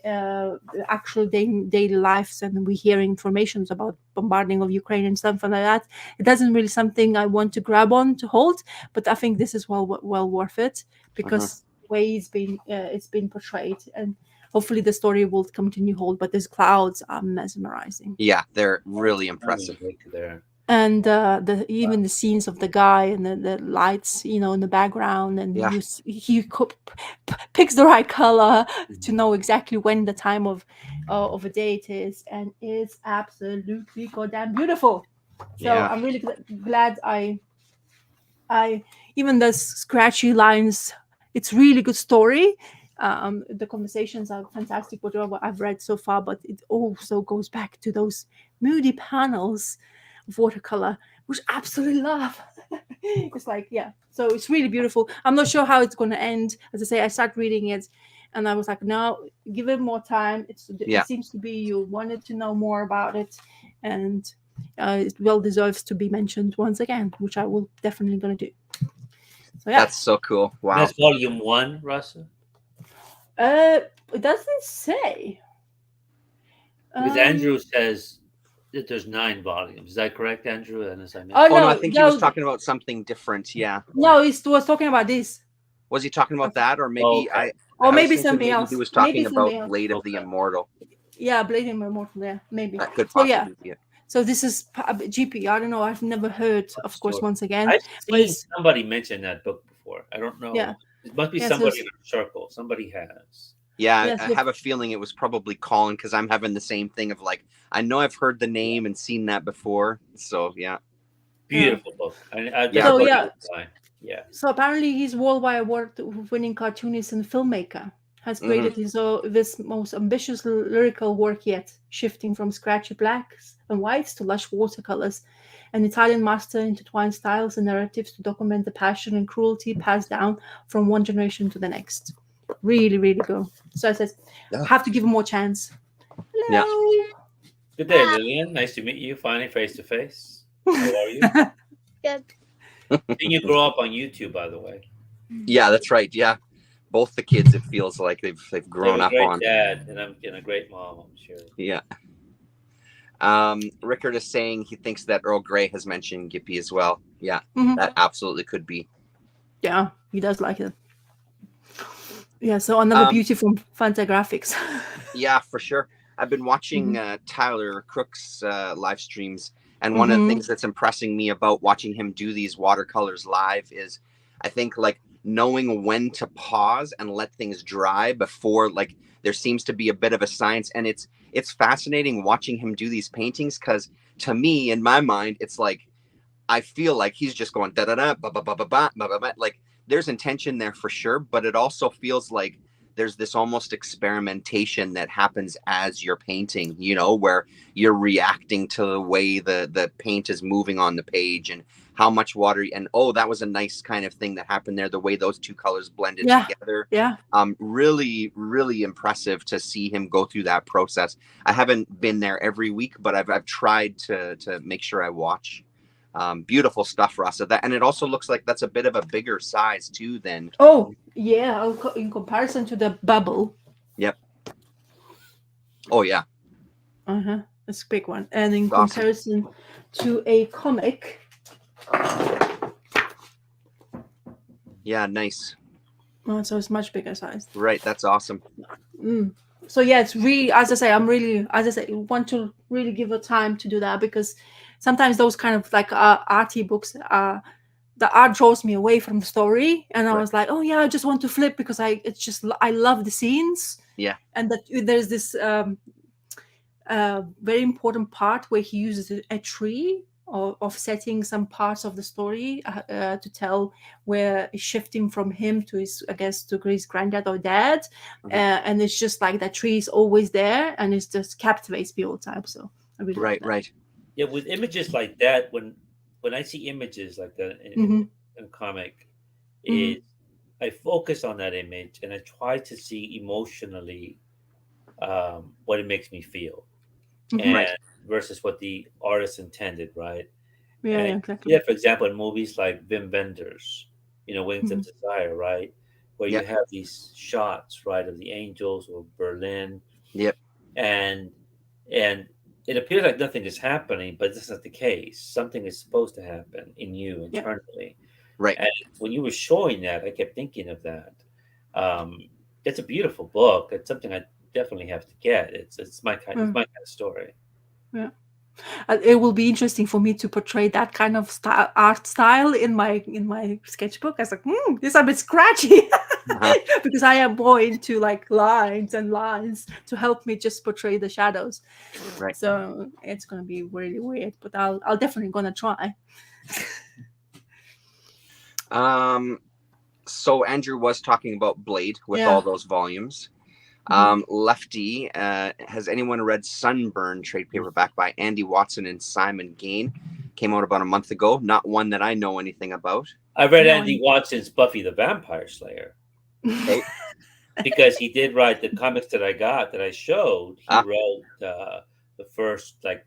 actual daily lives, and we hear information about bombarding of Ukraine and stuff like that. It doesn't really something I want to grab on to hold, but I think this is well worth it, because way it's been portrayed, and hopefully the story will continue hold. But these clouds are mesmerizing. Yeah, they're really impressive. And even the scenes of the guy and the lights, you know, in the background, and he picks the right color to know exactly when the time of a day it is, and it's absolutely goddamn beautiful. So I'm really glad I even the scratchy lines, it's really good story. The conversations are fantastic, whatever I've read so far, but it also goes back to those moody panels of watercolor, which I absolutely love. It's like, yeah, so it's really beautiful. I'm not sure how it's going to end. As I say, I started reading it and I was like, no, give it more time. It seems to be you wanted to know more about it, and it well deserves to be mentioned once again, which I will definitely going to do. So yeah, that's so cool. Wow. That's volume 1, Rasa? It doesn't say. Because Andrew says that there's 9 volumes. Is that correct, Andrew? And as I mentioned, no, I think he was talking about something different. Yeah. No, he was talking about this. Was he talking about that, or maybe maybe something else? He was talking about Blade of the Immortal. Yeah, Blade of the Immortal. Yeah, maybe. That could possibly be it. So this is GP. I don't know. I've never heard. Of course, once again, I've seen somebody mention that book before. I don't know. Yeah. It must be somebody in our circle. Somebody has. Yeah, I have a feeling it was probably Colin, because I'm having the same thing of like, I know I've heard the name and seen that before. So yeah. Beautiful book. So apparently he's worldwide award-winning cartoonist and filmmaker. Has created this most ambitious lyrical work yet, shifting from scratchy blacks and whites to lush watercolors. An Italian master intertwined styles and narratives to document the passion and cruelty passed down from one generation to the next. Really, really good. So I said, I have to give him more chance. Hello. Yeah. Good day, Lillian. Nice to meet you finally face to face. How are you? Good. Didn't you grow up on YouTube, by the way? Yeah, that's right. Yeah. Both the kids, it feels like they've grown up on. Dad, and I'm a great mom, I'm sure. Yeah. Rickard is saying he thinks that Earl Grey has mentioned Gippy as well. Yeah, that absolutely could be. Yeah, he does like it. Yeah, so another Um, beauty from Fantagraphics. Yeah, for sure. I've been watching Mhm. Tyler Crook's live streams, and one of the Mhm. things that's impressing me about watching him do these watercolors live is, I think, like knowing when to pause and let things dry before, like, there seems to be a bit of a science, and it's fascinating watching him do these paintings because to me, in my mind, it's like I feel like he's just going da da da ba ba ba ba ba ba ba. Like there's intention there for sure, but it also feels like there's this almost experimentation that happens as you're painting, you know, where you're reacting to the way the paint is moving on the page and how much water and oh, that was a nice kind of thing that happened there, the way those two colors blended Yeah. together. Yeah. Really, really impressive to see him go through that process. I haven't been there every week, but I've tried to make sure I watch. Beautiful stuff, Rasa. That and it also looks like that's a bit of a bigger size too. Than Oh, yeah. In comparison to the bubble, yep. Oh yeah, it's a big one. And in awesome. comparison to a comic, Yeah, nice. so it's much bigger size. Right, that's awesome. So yeah, it's really, as I say, want to really give a time to do that because sometimes those kind of like arty books, the art draws me away from the story, and I Right. was like, oh yeah, I just want to flip because I love the scenes. Yeah. And that there's this very important part where he uses a tree of setting some parts of the story to tell where it's shifting from him to his, I guess, to his granddad or dad. And it's just like that tree is always there and it just captivates me all the time. So I really like that. Right. Yeah, with images like that, when I see images like that in a comic, is I focus on that image and I try to see emotionally what it makes me feel, and Right. versus what the artist intended, right? Yeah, And exactly. yeah, for example, in movies like Wim Wenders, Wings of Desire, right, where you Yep. have these shots, right, of the angels or Berlin, Yep. and and it appears like nothing is happening, but that's not the case. Something is supposed to happen in you Yeah. internally. Right. And when you were showing that, I kept thinking of that. It's a beautiful book. It's something I definitely have to get. It's my kind. It's my kind of story. Yeah. It will be interesting for me to portray that kind of art style in my sketchbook. I was like, this is a bit scratchy because I am more into like lines and lines to help me just portray the shadows. Right. So it's gonna be really weird, but I'll definitely gonna try. So Andrew was talking about Blade with all those volumes. Lefty, has anyone read Sunburn trade paperback by Andy Watson and Simon Gain? Came out about a month ago. Not one that I know anything about. I read Andy Watson's Buffy the Vampire Slayer. Okay. Because he did write the comics that I showed. He wrote the first like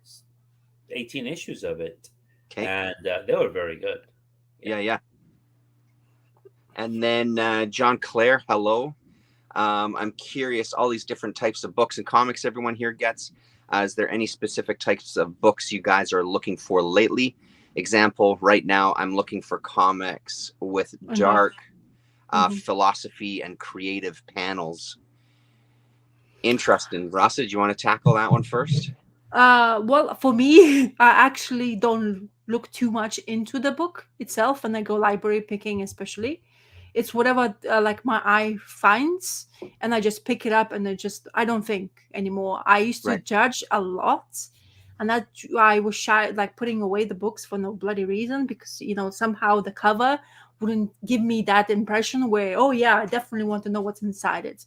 18 issues of it. Okay. And they were very good. Yeah. And then John Clare, hello. I'm curious, all these different types of books and comics everyone here gets. Is there any specific types of books you guys are looking for lately? Example, right now I'm looking for comics with dark philosophy and creative panels. Interesting. Rasa, do you want to tackle that one first? Well, for me, I actually don't look too much into the book itself when I go library picking, especially. It's whatever like my eye finds, and I just pick it up, and I don't think anymore. I used to judge a lot, and that I was shy, like putting away the books for no bloody reason because somehow the cover wouldn't give me that impression where, oh yeah, I definitely want to know what's inside it.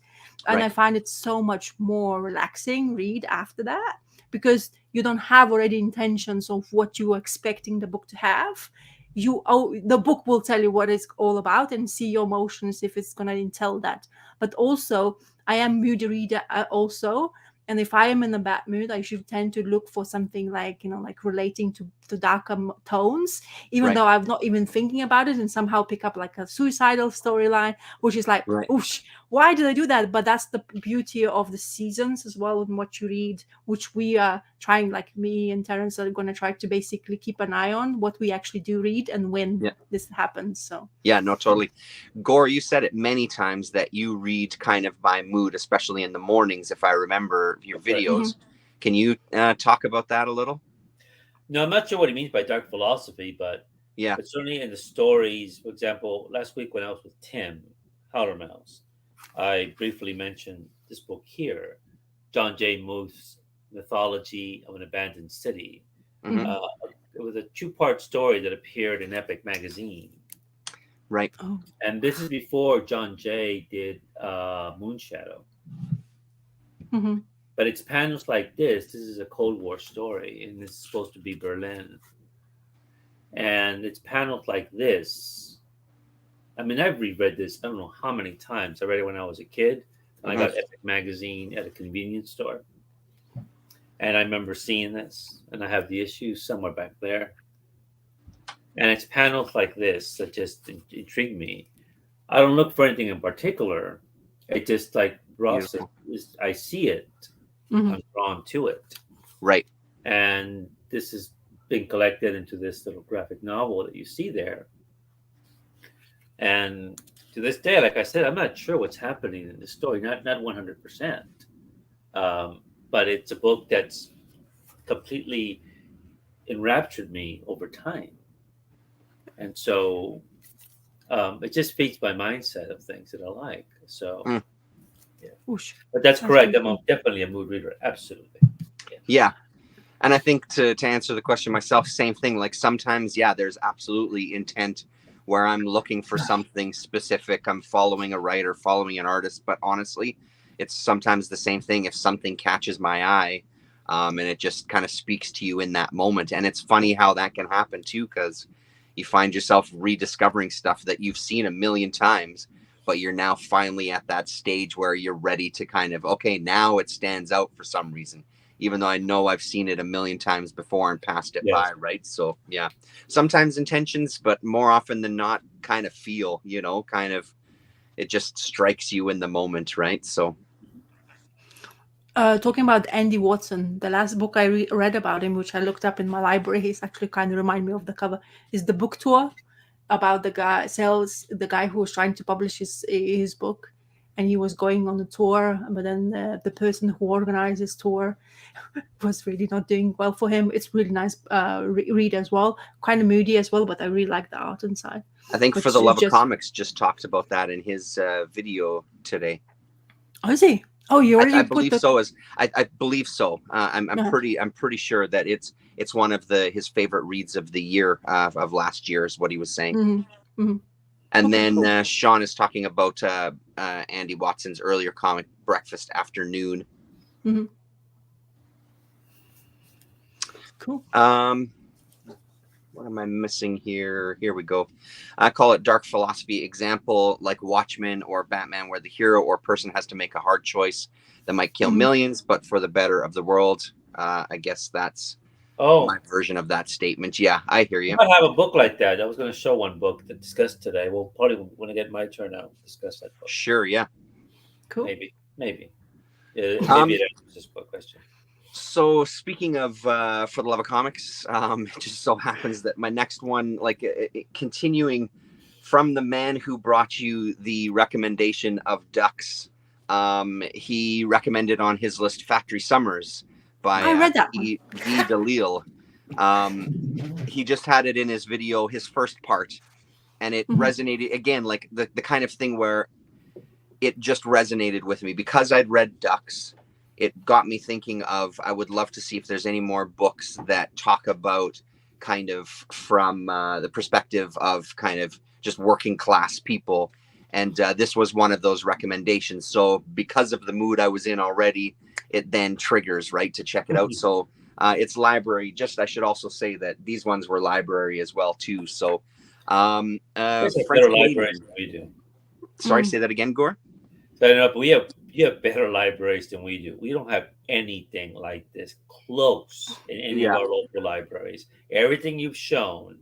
And I find it so much more relaxing read after that because you don't have already intentions of what you are expecting the book to have. The book will tell you what it's all about and see your emotions if it's going to tell that. But also, I am moody reader also, and if I am in a bad mood, I should tend to look for something like like relating to the darker tones, even Right. though I'm not even thinking about it, and somehow pick up like a suicidal storyline, which is like, Right. oosh, why did I do that? But that's the beauty of the seasons as well, and what you read, which we are trying, like me and Terence are going to try to basically keep an eye on what we actually do read and when this happens. So yeah, no, totally. Gore, you said it many times that you read kind of by mood, especially in the mornings, if I remember your videos. Can you talk about that a little? No, I'm not sure what he means by dark philosophy, but certainly in the stories. For example, last week when I was with Tim Howlermouse, I briefly mentioned this book here, John J. Muth's Mythology of an Abandoned City. It was a 2-part story that appeared in Epic magazine. Right. And this is before John Jay did Moonshadow. But it's panels like this. This is a Cold War story, and it's supposed to be Berlin. And it's panels like this. I mean, I've reread this, I don't know how many times. I read it when I was a kid. I got Epic magazine at a convenience store. And I remember seeing this, and I have the issue somewhere back there. And it's panels like this that just intrigue me. I don't look for anything in particular. It just, like Ross said, I see it. I'm drawn to it. Right. And this has been collected into this little graphic novel that you see there. And to this day, like I said, I'm not sure what's happening in the story, not 100%. But it's a book that's completely enraptured me over time. And so it just feeds my mindset of things that I like. So, but that's correct. I'm definitely a mood reader. Absolutely. Yeah. And I think to answer the question myself, same thing. Like sometimes, there's absolutely intent where I'm looking for something specific. I'm following a writer, following an artist. But honestly, it's sometimes the same thing. If something catches my eye and it just kind of speaks to you in that moment. And it's funny how that can happen too, because you find yourself rediscovering stuff that you've seen a million times, but you're now finally at that stage where you're ready to kind of, okay, now it stands out for some reason, even though I know I've seen it a million times before and passed it by, right? So, sometimes intentions, but more often than not, kind of feel, kind of, it just strikes you in the moment, right? So. Talking about Andy Watson, the last book I read about him, which I looked up in my library, he's actually kind of remind me of the cover, is The Book Tour, about the guy who was trying to publish his book, and he was going on a tour, but then the person who organized his tour was really not doing well for him. It's really nice read as well, kind of moody as well, but I really like the art inside. I think For the Love of Comics just talked about that in his video today. Oh, is he? Oh, you already I believe so. I believe so. I'm pretty sure that it's one of his favorite reads of the year of last year is what he was saying. And then Sean is talking about Andy Watson's earlier comic Breakfast Afternoon. Cool. What am I missing here? Here we go. I call it dark philosophy example, like Watchmen or Batman, where the hero or person has to make a hard choice that might kill millions, but for the better of the world. I guess that's my version of that statement. Yeah, I hear you. I have a book like that. I was going to show one book to discuss today. We'll probably, when I get my turn out, discuss that book. Sure, yeah. Cool. Maybe. Maybe it answers this book question. So speaking of For the Love of Comics, it just so happens that my next one, continuing from the man who brought you the recommendation of Ducks, he recommended on his list Factory Summers by I read that Guy Delisle. He just had it in his video, his first part, and it resonated again, like the kind of thing where it just resonated with me because I'd read Ducks. It got me thinking of, I would love to see if there's any more books that talk about kind of from the perspective of kind of just working class people. And this was one of those recommendations. So because of the mood I was in already, it then triggers, right, to check it out. So it's library. I should also say that these ones were library as well, too. So better libraries than we do. Sorry, say that again, Gore? So, but you have better libraries than we do. We don't have anything like this close in any of Yeah. our local libraries. Everything you've shown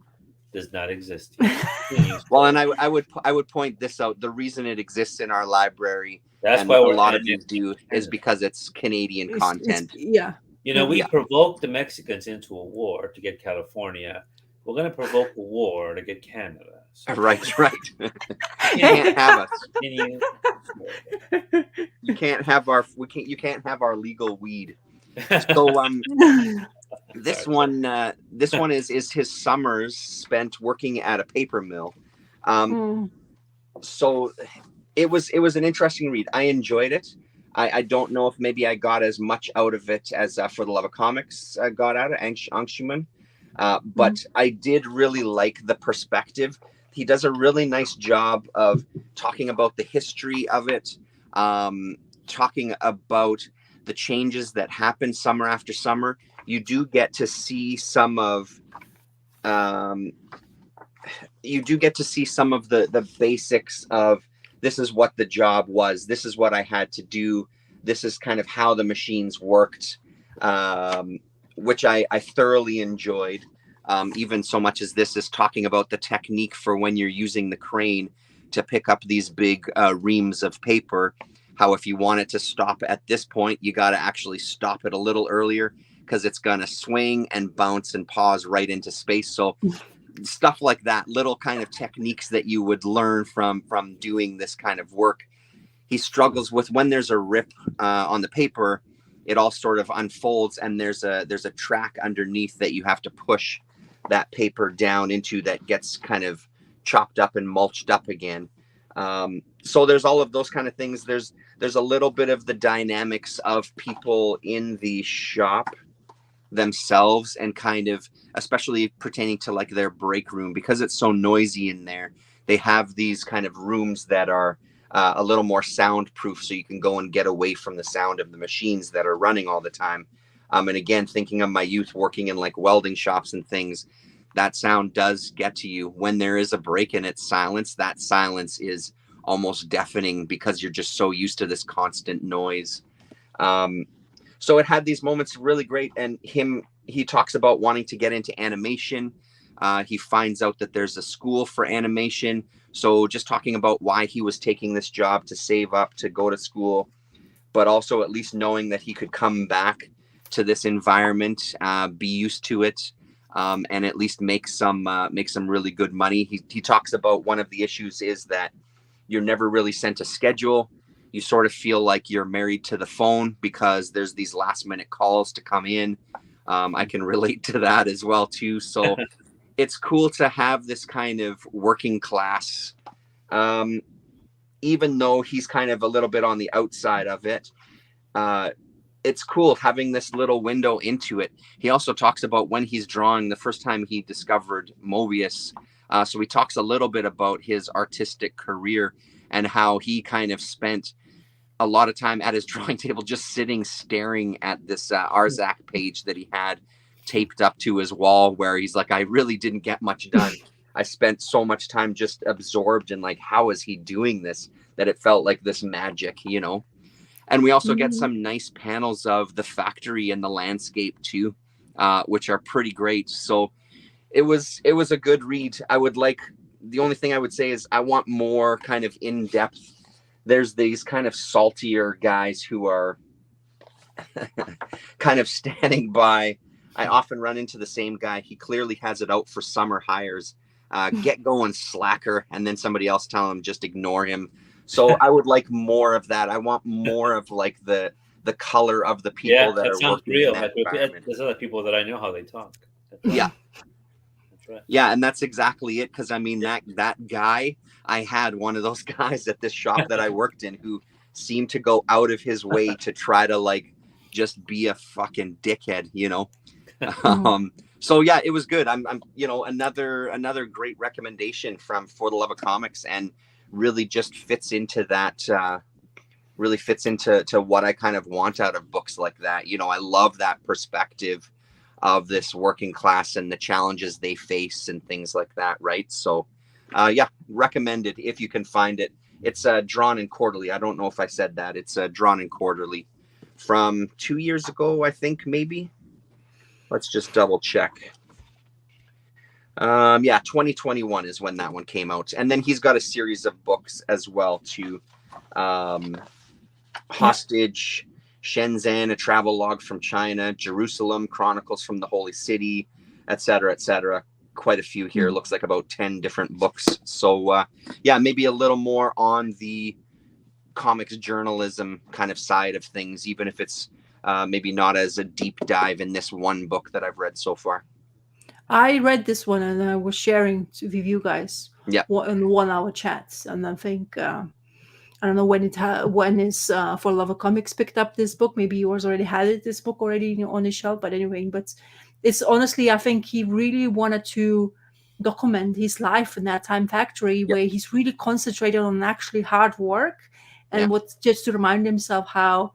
does not exist here. Please. Well, and I would point this out. The reason it exists in our library, That's and why a we're lot of you annexed do, to is Canada. because it's Canadian It's- content. yeah. You know, we Yeah. provoked the Mexicans into a war to get California. We're going to provoke a war to get Canada. So Right. You can't have us. continue. You can't have our. You can't have our legal weed. So this one is his summers spent working at a paper mill. So it was an interesting read. I enjoyed it. I don't know if maybe I got as much out of it as For the Love of Comics got out of Angshuman, but I did really like the perspective. He does a really nice job of talking about the history of it, talking about the changes that happen summer after summer. You do get to see some of the basics of this is what the job was. This is what I had to do. This is kind of how the machines worked, which I thoroughly enjoyed. Even so much as this is talking about the technique for when you're using the crane to pick up these big reams of paper, how if you want it to stop at this point, you got to actually stop it a little earlier because it's going to swing and bounce and pause right into space. So stuff like that, little kind of techniques that you would learn from doing this kind of work. He struggles with when there's a rip on the paper, it all sort of unfolds and there's a track underneath that you have to push that paper down into that gets kind of chopped up and mulched up again. So there's all of those kind of things. There's a little bit of the dynamics of people in the shop themselves and kind of especially pertaining to like their break room, because it's so noisy in there. They have these kind of rooms that are a little more soundproof, so you can go and get away from the sound of the machines that are running all the time. And again, thinking of my youth working in like welding shops and things, that sound does get to you. When there is a break in its silence, that silence is almost deafening because you're just so used to this constant noise. So it had these moments really great. And he talks about wanting to get into animation. He finds out that there's a school for animation. So just talking about why he was taking this job to save up to go to school, but also at least knowing that he could come back to this environment, be used to it, and at least make some really good money. He talks about one of the issues is that you're never really sent a schedule. You sort of feel like you're married to the phone because there's these last minute calls to come in. I can relate to that as well too. So it's cool to have this kind of working class, even though he's kind of a little bit on the outside of it. It's cool having this little window into it. He also talks about when he's drawing the first time he discovered Mobius. So he talks a little bit about his artistic career and how he kind of spent a lot of time at his drawing table just sitting staring at this Arzak page that he had taped up to his wall, where he's like, I really didn't get much done. I spent so much time just absorbed in like, how is he doing this, that it felt like this magic, you know? And we also get some nice panels of the factory and the landscape too, which are pretty great. So it was a good read. The only thing I would say is I want more kind of in-depth. There's these kind of saltier guys who are kind of standing by. I often run into the same guy. He clearly has it out for summer hires. Get going, slacker. And then somebody else tell him, just ignore him. So I would like more of that. I want more of like the color of the people that are working real. in that environment. There's other people that I know how they talk. Yeah. That's right. Yeah, and that's exactly it. Because I mean, that guy, I had one of those guys at this shop that I worked in who seemed to go out of his way to try to like just be a fucking dickhead, you know. So yeah, it was good. I'm another great recommendation from For the Love of Comics, and really just fits into that. Really fits into what I kind of want out of books like that. You know, I love that perspective of this working class and the challenges they face and things like that. Right. So, yeah, recommended if you can find it. It's drawn in quarterly. I don't know if I said that. It's drawn in quarterly from 2 years ago, I think, maybe. Let's just double check. Yeah, 2021 is when that one came out. And then he's got a series of books as well too. Hostage, Shenzhen, A Travel Log from China, Jerusalem, Chronicles from the Holy City, etc., etc. Quite a few here. Looks like about 10 different books. So yeah, maybe a little more on the comics journalism kind of side of things, even if it's maybe not as a deep dive in this one book that I've read so far. I read this one and I was sharing with you guys in 1 hour chats. And I think, I don't know when is For Love of Comics picked up this book. Maybe yours already had this book already on his shelf. But anyway, but it's honestly, I think he really wanted to document his life in that time factory where he's really concentrated on actually hard work and what just to remind himself how,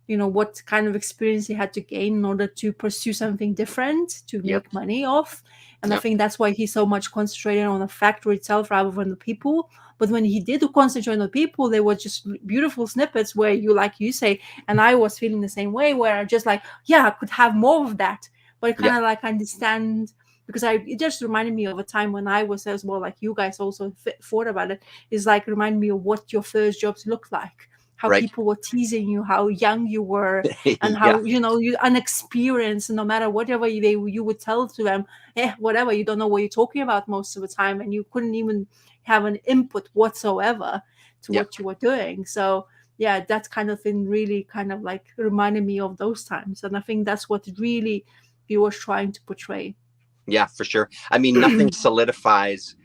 what kind of experience he had to gain in order to pursue something different to make money off. And I think that's why he's so much concentrated on the factory itself rather than the people. But when he did concentrate on the people, they were just beautiful snippets where like you say, and I was feeling the same way, where I just like, I could have more of that. But I kind of like understand, because it just reminded me of a time when I was as well, like you guys also thought about it, is like remind me of what your first jobs looked like. How people were teasing you, how young you were, and how you unexperienced. And no matter whatever you would tell to them, whatever, you don't know what you're talking about most of the time, and you couldn't even have an input whatsoever to what you were doing. So that kind of thing really kind of like reminded me of those times, and I think that's what really he was trying to portray. Yeah, for sure. I mean, nothing solidifies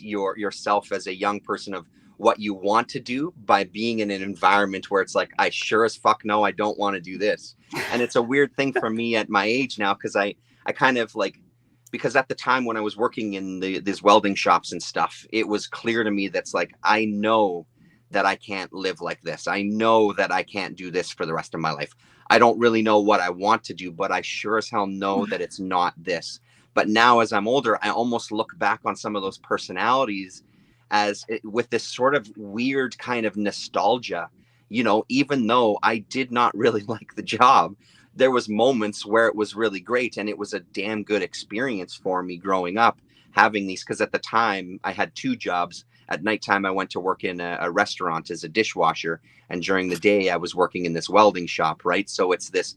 yourself as a young person of what you want to do by being in an environment where it's like, I sure as fuck know I don't want to do this. And it's a weird thing for me at my age now, because I kind of like, because at the time when I was working in these welding shops and stuff, it was clear to me that's like, I know that I can't live like this. I know that I can't do this for the rest of my life. I don't really know what I want to do, but I sure as hell know that it's not this. But now as I'm older, I almost look back on some of those personalities with this sort of weird kind of nostalgia, even though I did not really like the job, there was moments where it was really great. And it was a damn good experience for me growing up having these, because at the time I had 2 jobs. At nighttime, I went to work in a restaurant as a dishwasher. And during the day I was working in this welding shop. Right. So it's this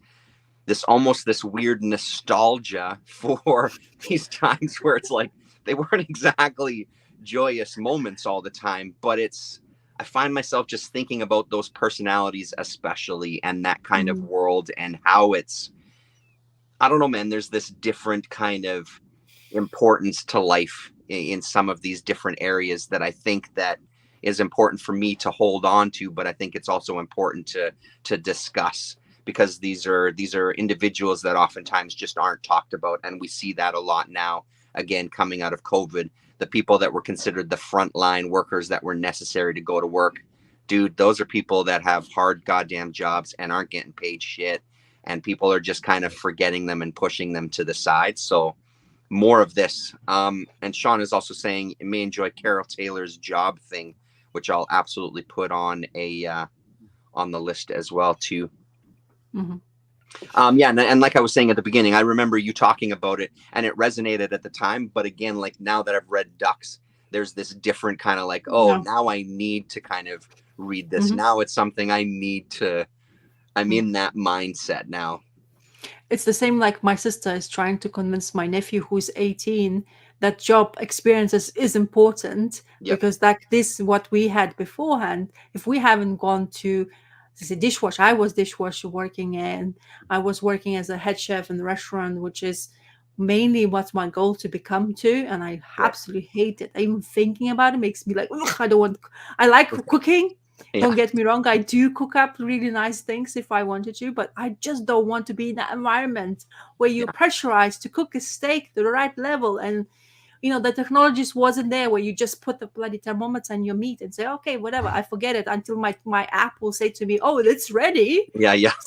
almost this weird nostalgia for these times where it's like, they weren't exactly joyous moments all the time, but I find myself just thinking about those personalities especially, and that kind of world, and how I don't know, man, there's this different kind of importance to life in some of these different areas that I think that is important for me to hold on to, but I think it's also important to discuss, because these are individuals that oftentimes just aren't talked about. And we see that a lot now, again, coming out of COVID. The people that were considered the frontline workers that were necessary to go to work, dude, those are people that have hard goddamn jobs and aren't getting paid shit. And people are just kind of forgetting them and pushing them to the side. So more of this. And Sean is also saying you may enjoy Carol Taylor's Job thing, which I'll absolutely put on on the list as well too. And like I was saying at the beginning, I remember you talking about it and it resonated at the time. But again, like now that I've read Ducks, there's this different kind of like, now I need to kind of read this. Now it's something I need to, I'm in that mindset now. It's the same like my sister is trying to convince my nephew who's 18 that job experiences is important, because like this, what we had beforehand, if we haven't gone to as a dishwasher, I was dishwasher working, and I was working as a head chef in the restaurant, which is mainly what's my goal to become to, and I absolutely hate it. Even thinking about it makes me like, I don't want. I like cooking. Don't get me wrong, I do cook up really nice things if I wanted to, but I just don't want to be in that environment where you're pressurized to cook a steak to the right level, and the technologies wasn't there where you just put the bloody thermometer on your meat and say, okay, whatever, I forget it until my app will say to me, oh, it's ready.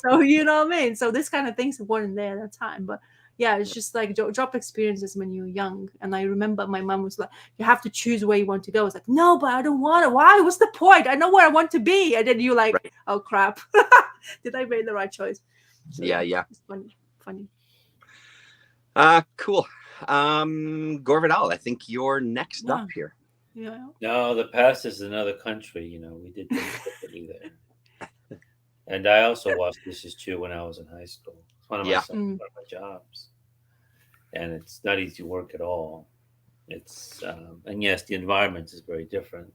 So you know what I mean? So this kind of things weren't there at that time. But yeah, it's just like job experiences when you're young. And I remember my mom was like, you have to choose where you want to go. I was like, no, but I don't want to. Why? What's the point? I know where I want to be. And then you're like, oh crap. Did I make the right choice? So, Yeah. it's funny. Cool. Gore Vidal, I think you're next up here. Yeah. No, the past is another country. You know, we did things differently there. And I also watched This Is True when I was in high school. It's one of my one of my jobs, and it's not easy work at all. It's and yes, the environment is very different.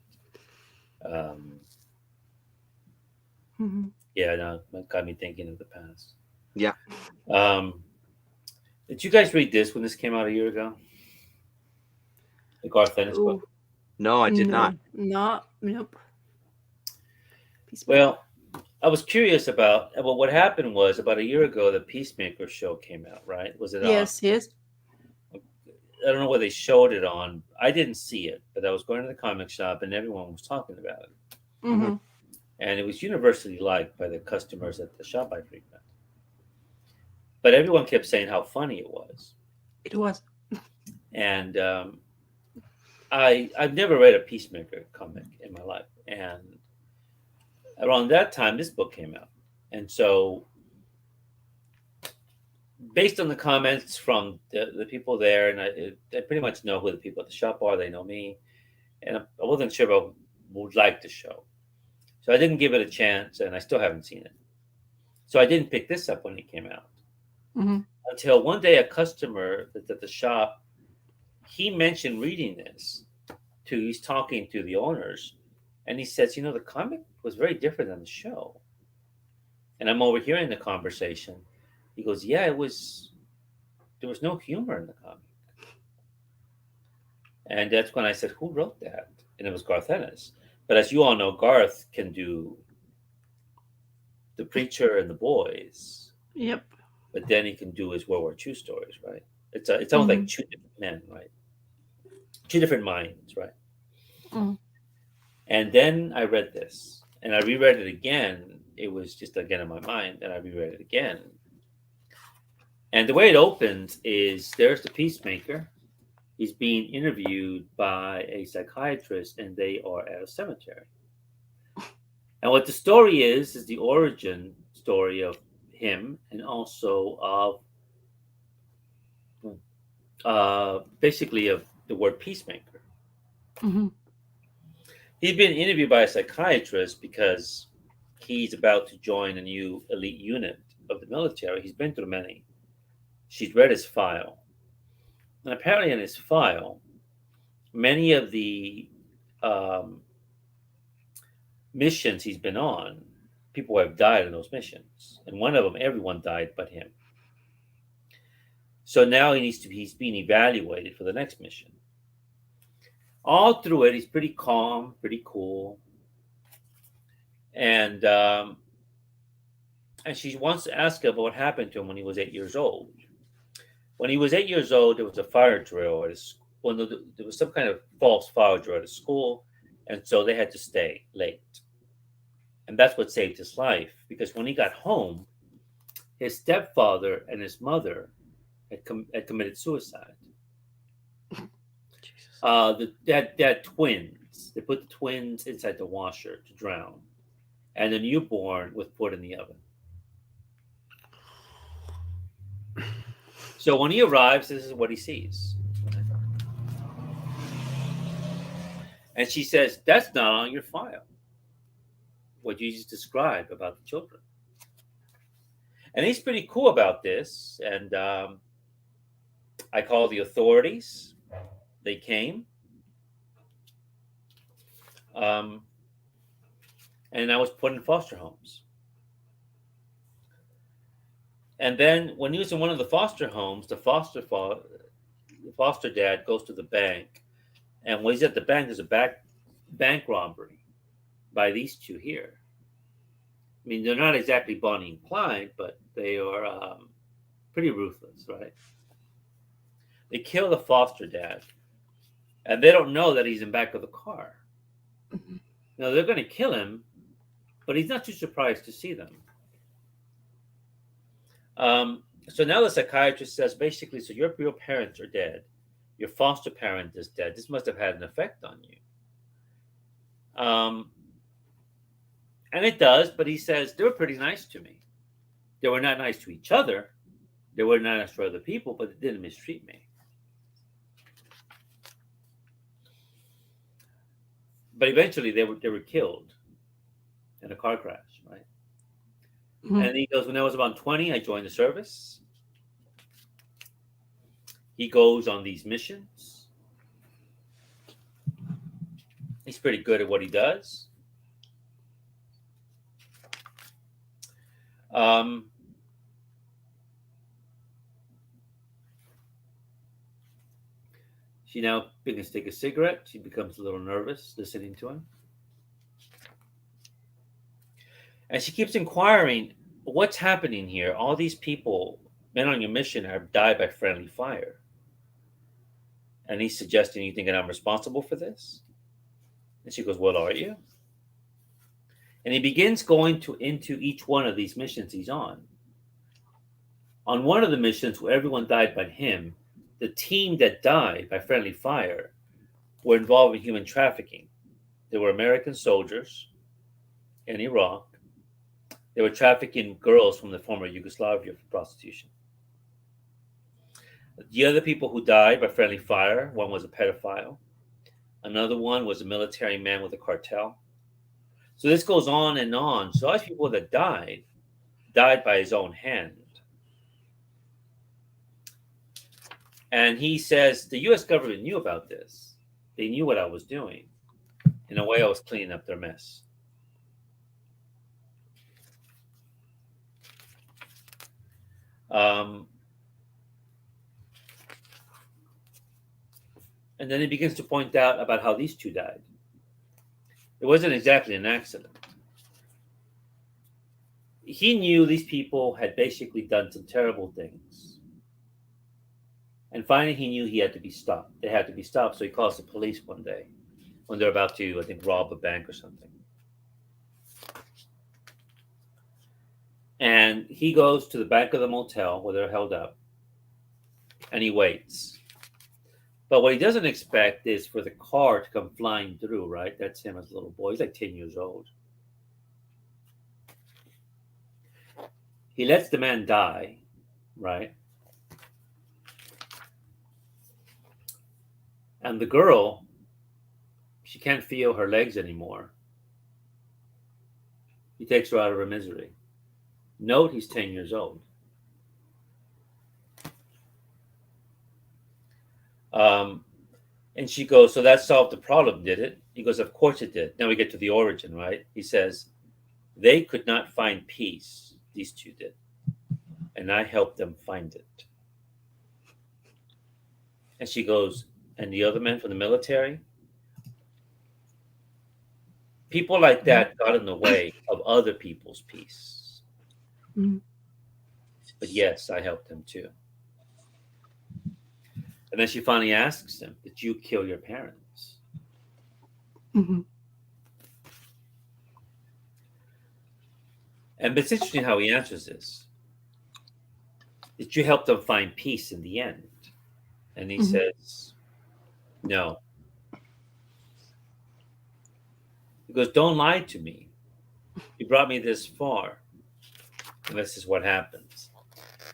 Yeah, no, that got me thinking of the past. Yeah. Did you guys read this when this came out a year ago? The Garth Ennis book? No, I did not. Nope. Well, I was curious about what happened was about a year ago the Peacemaker show came out, right? Was it Yes, on? yes. I don't know where they showed it on. I didn't see it, but I was going to the comic shop and everyone was talking about it. Mm-hmm. And it was universally liked by the customers at the shop I frequent. But everyone kept saying how funny it was. It was. And I've never read a Peacemaker comic in my life. And around that time, this book came out. And so based on the comments from the people there, and I pretty much know who the people at the shop are. They know me. And I wasn't sure if I would like the show. So I didn't give it a chance, and I still haven't seen it. So I didn't pick this up when it came out. Until one day a customer at the shop, he mentioned reading this. He's talking to the owners, and he says, the comic was very different than the show. And I'm overhearing the conversation. He goes, yeah, there was no humor in the comic. And that's when I said, who wrote that? And it was Garth Ennis. But as you all know, Garth can do The Preacher and The Boys. Yep. But then he can do his World War II stories, right? It's almost like two different men, right? Two different minds, right? And then I read this, and I reread it again. It was just again in my mind, and I reread it again. And the way it opens is there's the Peacemaker. He's being interviewed by a psychiatrist, and they are at a cemetery. And what the story is the origin story of him, and also of basically of the word peacemaker. He's been interviewed by a psychiatrist because he's about to join a new elite unit of the military. He's been through many. She's read his file. And apparently in his file, many of the missions he's been on, people have died in those missions. And one of them, everyone died but him. So now he's being evaluated for the next mission. All through it, he's pretty calm, pretty cool. And she wants to ask him what happened to him when he was 8 years old. When he was 8 years old, there was a fire drill at his school. There was some kind of false fire drill at his school, and so they had to stay late. And that's what saved his life, because when he got home, his stepfather and his mother had committed suicide. They had twins. They put the twins inside the washer to drown, and the newborn was put in the oven. So when he arrives, this is what he sees. And she says, that's not on your file, what you just described about the children. And he's pretty cool about this. And I called the authorities. They came. And I was put in foster homes. And then when he was in one of the foster homes, the foster dad goes to the bank. And when he's at the bank, there's a bank robbery by these two here. I mean, they're not exactly Bonnie and Clyde, but they are pretty ruthless, right? They kill the foster dad. And they don't know that he's in back of the car. Now, they're going to kill him, but he's not too surprised to see them. So now the psychiatrist says, basically, so your real parents are dead. Your foster parent is dead. This must have had an effect on you. And it does, but he says they were pretty nice to me. They were not nice to each other. They were not nice to other people, but they didn't mistreat me. But eventually they were killed in a car crash, right? Mhm. And he goes, when I was about 20, I joined the service. He goes on these missions. He's pretty good at what he does. She now begins to take a cigarette. She becomes a little nervous listening to him. And she keeps inquiring, what's happening here? All these people, men on your mission, have died by friendly fire. And he's suggesting, you think that I'm responsible for this? And she goes, well, are you? And he begins going into each one of these missions he's on. On one of the missions where everyone died by him, the team that died by friendly fire were involved in human trafficking. They were American soldiers in Iraq. They were trafficking girls from the former Yugoslavia for prostitution. The other people who died by friendly fire, one was a pedophile. Another one was a military man with a cartel. So this goes on and on. So all these people that died by his own hand. And he says the U.S. government knew about this. They knew what I was doing. In a way, I was cleaning up their mess. And then he begins to point out about how these two died. It wasn't exactly an accident. He knew these people had basically done some terrible things. And finally, he knew he had to be stopped. They had to be stopped. So he calls the police one day when they're about to, I think, rob a bank or something. And he goes to the back of the motel where they're held up. And he waits. But what he doesn't expect is for the car to come flying through, right? That's him as a little boy. He's like 10 years old. He lets the man die, right? And the girl, she can't feel her legs anymore. He takes her out of her misery. Note he's 10 years old. And she goes, so that solved the problem, did it? He goes, of course it did. Now we get to the origin, right? He says, they could not find peace. These two did. And I helped them find it. And she goes, and the other men from the military? People like that got in the way of other people's peace. Mhm. But yes, I helped them too. And then she finally asks him, did you kill your parents? Mhm. And it's interesting how he answers this. Did you help them find peace in the end? And he says, no. He goes, don't lie to me. You brought me this far. And this is what happens.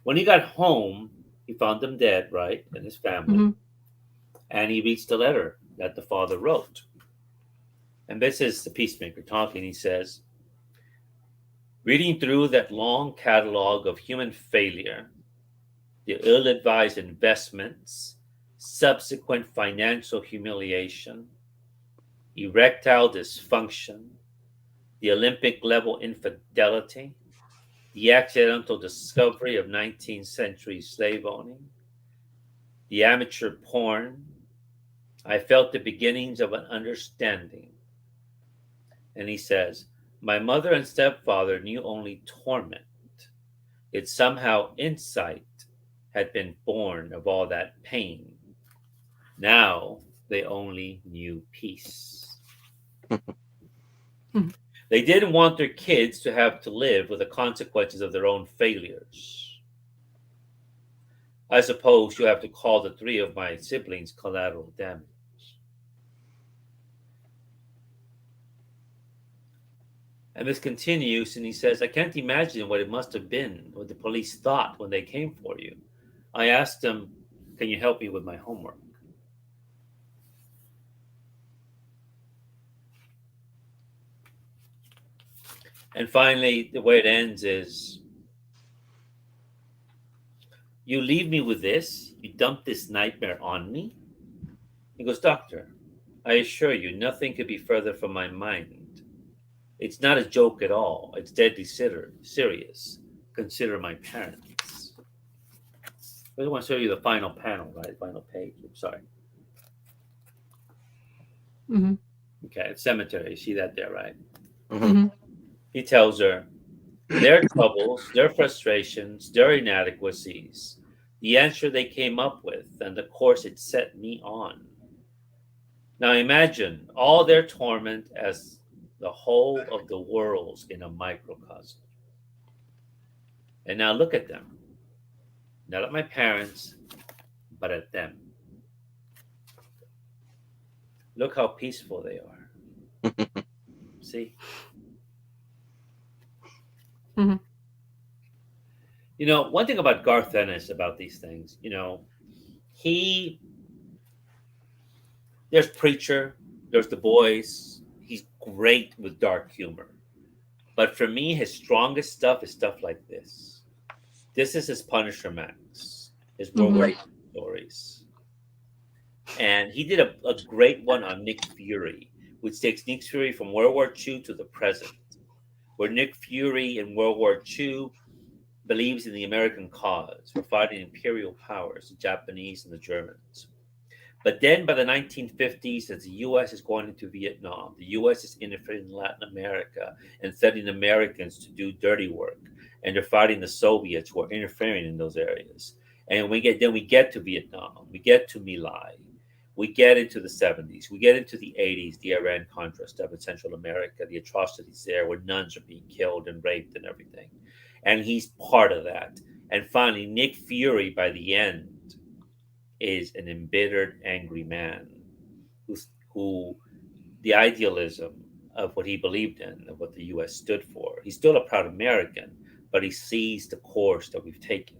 When he got home, he found them dead, right? And his family. Mhm. And he reads the letter that the father wrote. And this is the peacemaker talking. He says, reading through that long catalog of human failure, the ill-advised investments, subsequent financial humiliation, erectile dysfunction, the Olympic-level infidelity, the accidental discovery of 19th century slave owning, the amateur porn, I felt the beginnings of an understanding. And he says, my mother and stepfather knew only torment. Yet somehow insight had been born of all that pain. Now they only knew peace. They didn't want their kids to have to live with the consequences of their own failures. I suppose you have to call the three of my siblings collateral damage. And this continues, and he says, I can't imagine what it must have been, what the police thought when they came for you. I asked them, can you help me with my homework? And finally, the way it ends is, you leave me with this? You dump this nightmare on me? He goes, Doctor, I assure you, nothing could be further from my mind. It's not a joke at all. It's deadly serious. Consider my parents. I want to show you the final panel, right? Final page. I'm sorry. Mhm. Okay, it's cemetery. You see that there, right? Mhm. He tells her their troubles, their frustrations, their inadequacies, the answer they came up with, and the course it set me on. Now imagine all their torment as the whole of the worlds in a microcosm. And now look at them. Not at my parents, but at them. Look how peaceful they are. See? Mhm. You know, one thing about Garth Ennis about these things, there's Preacher, there's The Boys. He's great with dark humor. But for me, his strongest stuff is stuff like this. This is his Punisher Max, his World War II stories. And he did a great one on Nick Fury, which takes Nick Fury from World War II to the present, where Nick Fury in World War II believes in the American cause for fighting imperial powers, the Japanese and the Germans. But then by the 1950s, as the U.S. is going into Vietnam, the U.S. is interfering in Latin America and sending Americans to do dirty work. And they're fighting the Soviets who are interfering in those areas. And we get to Vietnam, we get to My Lai, we get into the 70s, we get into the 80s, the Iran-Contra stuff in Central America, the atrocities there where nuns are being killed and raped and everything. And he's part of that. And finally, Nick Fury, by the end, is an embittered, angry man who the idealism of what he believed in, of what the U.S. stood for. He's still a proud American, but he sees the course that we've taken.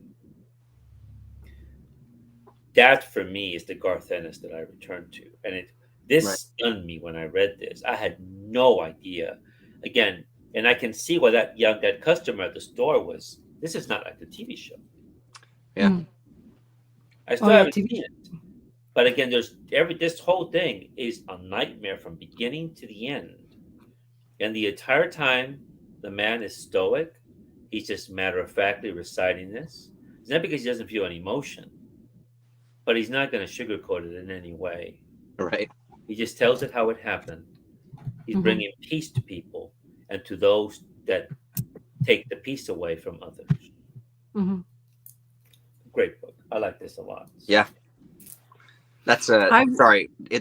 That, for me, is the Garth Ennis that I return to. And this stunned me when I read this. I had no idea. Again, and I can see why that customer at the store was, this is not like the TV show. Yeah. I still haven't seen it. But again, this whole thing is a nightmare from beginning to the end. And the entire time, the man is stoic. He's just matter-of-factly reciting this. It's not because he doesn't feel any emotion, but he's not going to sugarcoat it in any way. Right. He just tells it how it happened. He's bringing peace to people and to those that take the peace away from others. Great book. I like this a lot. Yeah. That's that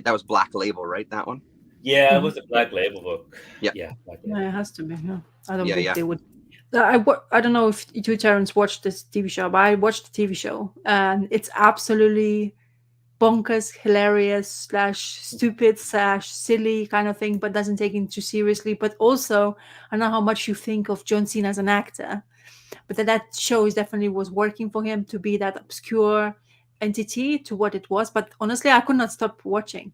was Black Label, right? That one? Yeah, it was a Black Label book. Yeah. Yeah, it has to be. Yeah. I don't think they would. I don't know if you, Terrence, watched this TV show, but I watched the TV show, and it's absolutely bonkers, hilarious / stupid / silly kind of thing, but doesn't take it too seriously. But also, I know how much you think of John Cena as an actor, but that show definitely was working for him to be that obscure entity to what it was. But honestly, I could not stop watching.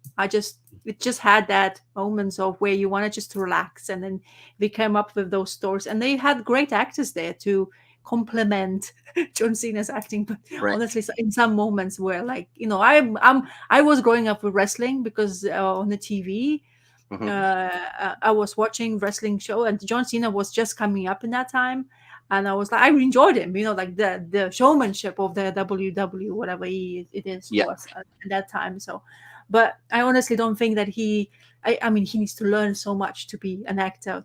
It just had that moments of where you want to just relax, and then they came up with those stories, and they had great actors there to complement John Cena's acting. But honestly, in some moments where, like, I was growing up with wrestling because on the TV, I was watching wrestling show, and John Cena was just coming up in that time. And I was like, I enjoyed him, like the showmanship of the WW, whatever it is was at that time. So, but I honestly don't think that he needs to learn so much to be an actor.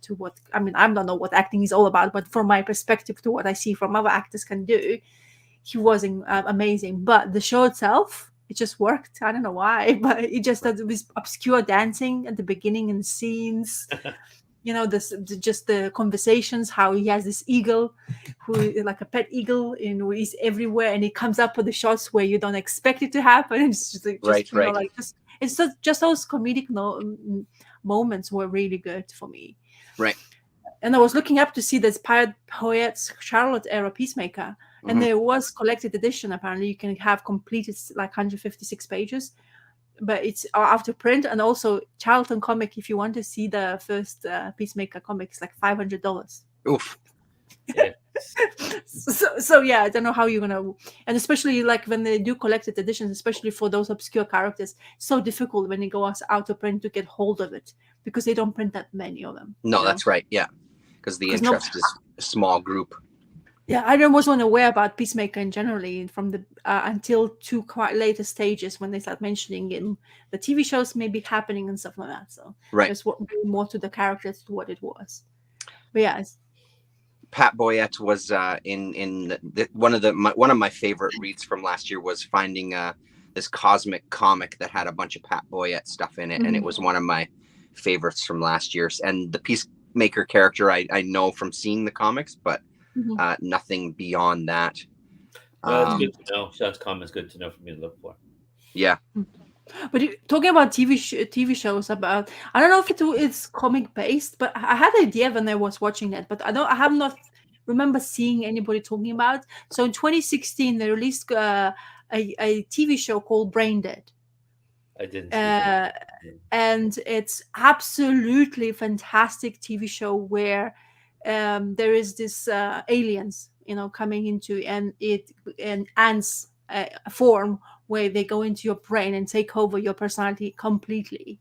I don't know what acting is all about, but from my perspective to what I see from other actors can do, he was amazing. But the show itself, it just worked. I don't know why, but it just does this obscure dancing at the beginning and scenes. Just the conversations, how he has this eagle, who like a pet eagle, he's everywhere, and he comes up with the shots where you don't expect it to happen. It's just just those comedic moments were really good for me. Right. and I was looking up to see this Pirate Poets Charlotte era Peacemaker, and Mhm. there was collected edition. Apparently, you can have completed like 156 pages, but it's out of print. And also Charlton comic, if you want to see the first Peacemaker comic, it's like $500. Oof. Yeah. So yeah, I don't know how you're gonna, and especially like when they do collected editions, especially for those obscure characters, so difficult when it goes out of print to get hold of it because they don't print that many of them. No, you know? that's right. Yeah, because the 'Cause interest is a small group. Yeah, I wasn't aware about Peacemaker in generally from the until two quite later stages when they start mentioning in the TV shows maybe happening and stuff like that. So Right. just more to the characters to what it was. But yeah, Pat Boyette was in one of my favorite reads from last year was finding this cosmic comic that had a bunch of Pat Boyette stuff in it, and it was one of my favorites from last year's. And the Peacemaker character I know from seeing the comics, but nothing beyond that. Well, it's good to know. Sean's comment is good to know for me to look for. Yeah. But talking about TV shows about, I don't know if it's comic based, but I had an idea when I was watching that, but I have not remember seeing anybody talking about. So in 2016, they released a TV show called Brain Dead. I didn't see that. And it's absolutely fantastic TV show where there is this aliens, coming into an ants form where they go into your brain and take over your personality completely.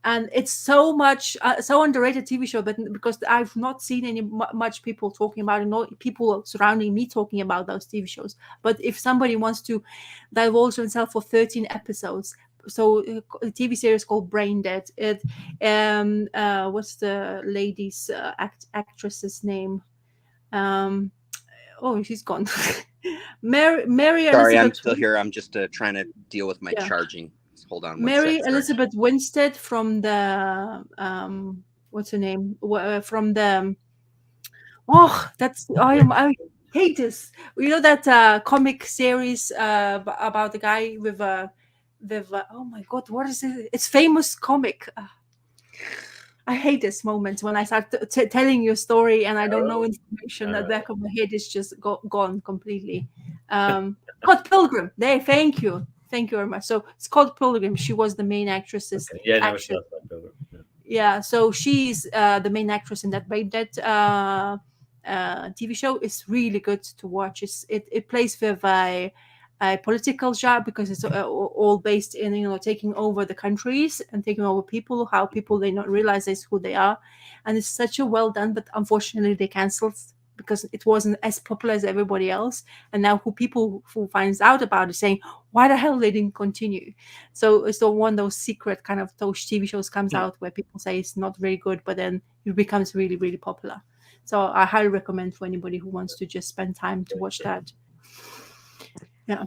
And it's so much so underrated TV show, but because I've not seen any much people talking about it, no people surrounding me talking about those TV shows. But if somebody wants to divulge themselves for 13 episodes, so a TV series called Brain Dead. It what's the lady's actress's name? Oh, she's gone. Mary Sorry, Elizabeth. I'm still here. I'm just trying to deal with my charging. Hold on. Mary Elizabeth Winstead from the what's her name? From the I hate this. You know that comic series about the guy with oh my god, what is it? It's famous comic. I hate this moment when I start telling you a story and I don't know information. The back of my head is just gone completely. Scott Pilgrim. There, thank you very much. So Scott Pilgrim, she was the main actress. Okay. Yeah, never saw Scott Pilgrim. Yeah, so she's the main actress in that Brain Dead TV show. It's really good to watch. It plays with a political job because it's all based in taking over the countries and taking over people, how people they not realize who they are, and it's such a well done. But unfortunately, they cancelled because it wasn't as popular as everybody else. And now people who finds out about it saying, why the hell they didn't continue? So it's the one of those secret kind of those TV shows comes out where people say it's not very good, but then it becomes really, really popular. So I highly recommend for anybody who wants to just spend time to watch that. Yeah.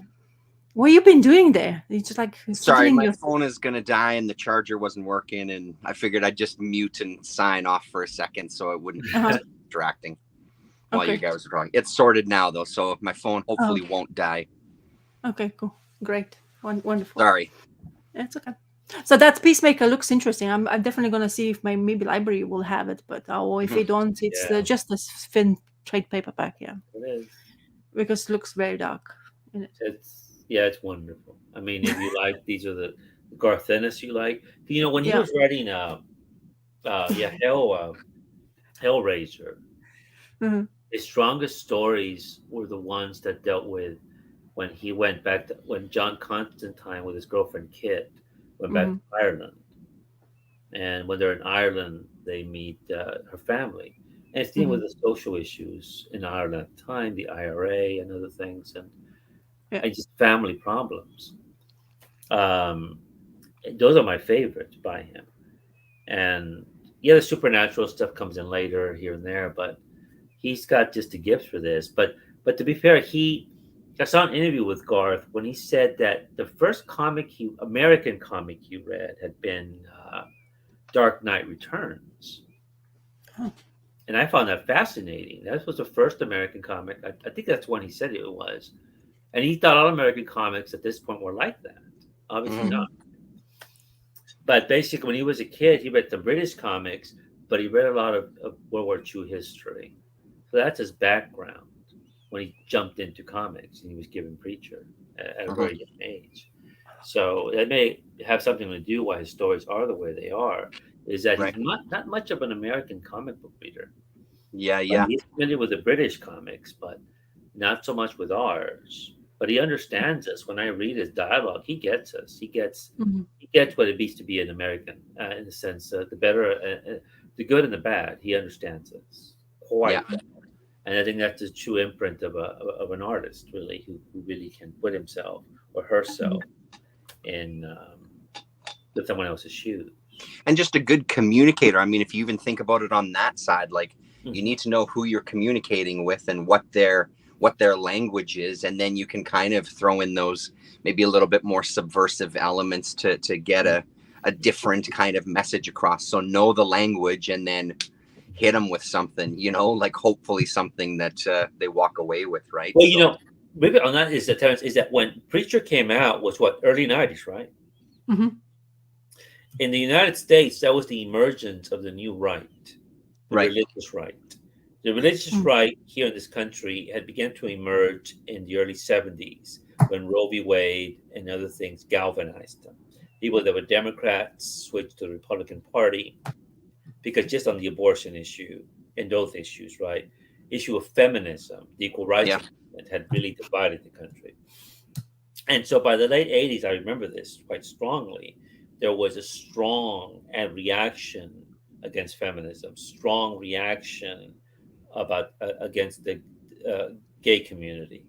What you been doing there? You just like sorry, my phone is gonna die and the charger wasn't working, and I figured I'd just mute and sign off for a second so it wouldn't be distracting while you guys were talking. It's sorted now though, so my phone hopefully won't die. Okay, cool, great, wonderful. Sorry. It's okay. So that Peacemaker looks interesting. I'm definitely gonna see if my maybe library will have it, but or if they don't, it's just a thin trade paperback. Yeah, it is because it looks very dark in it. It's wonderful. I mean, if you like, these are the Garth Ennis you like. When he was writing Hellraiser, his strongest stories were the ones that dealt with when he went back to when John Constantine with his girlfriend Kit went back to Ireland. And when they're in Ireland, they meet her family. And it's dealing with the social issues in Ireland at the time, the IRA and other things, and just family problems. Those are my favorites by him. And the supernatural stuff comes in later here and there, but he's got just a gift for this. But to be fair, I saw an interview with Garth when he said that the first American comic he read had been Dark Knight Returns. Huh. And I found that fascinating. That was the first American comic. I think that's when he said it was. And he thought all American comics at this point were like that. Obviously not. But basically, when he was a kid, he read the British comics, but he read a lot of World War II history. So that's his background when he jumped into comics and he was given Preacher at a very young age. So that may have something to do why his stories are the way they are, is that Right. he's not much of an American comic book reader. Yeah, yeah. He's familiar with the British comics, but not so much with ours. But he understands us. When I read his dialogue, he gets us. He gets what it means to be an American, in the sense the better, the good and the bad. He understands us quite Yeah. well. And I think that's the true imprint of an artist, really, who really can put himself or herself in someone else's shoes. And just a good communicator. I mean, if you even think about it on that side, like you need to know who you're communicating with and what their language is, and then you can kind of throw in those maybe a little bit more subversive elements to get a different kind of message across. So know the language and then hit them with something, like hopefully something that they walk away with, right? Well, maybe on that is that when Preacher came out was early 90s, right? Mm-hmm. In the United States, that was the emergence of the new right, the Right. religious right. The religious right here in this country had begun to emerge in the early 70s when Roe v. Wade and other things galvanized them. People that were Democrats switched to the Republican Party because just on the abortion issue and those issues, right? Issue of feminism, the equal rights movement had really divided the country. And so by the late 80s, I remember this quite strongly, there was a strong reaction against feminism, strong reaction against the gay community.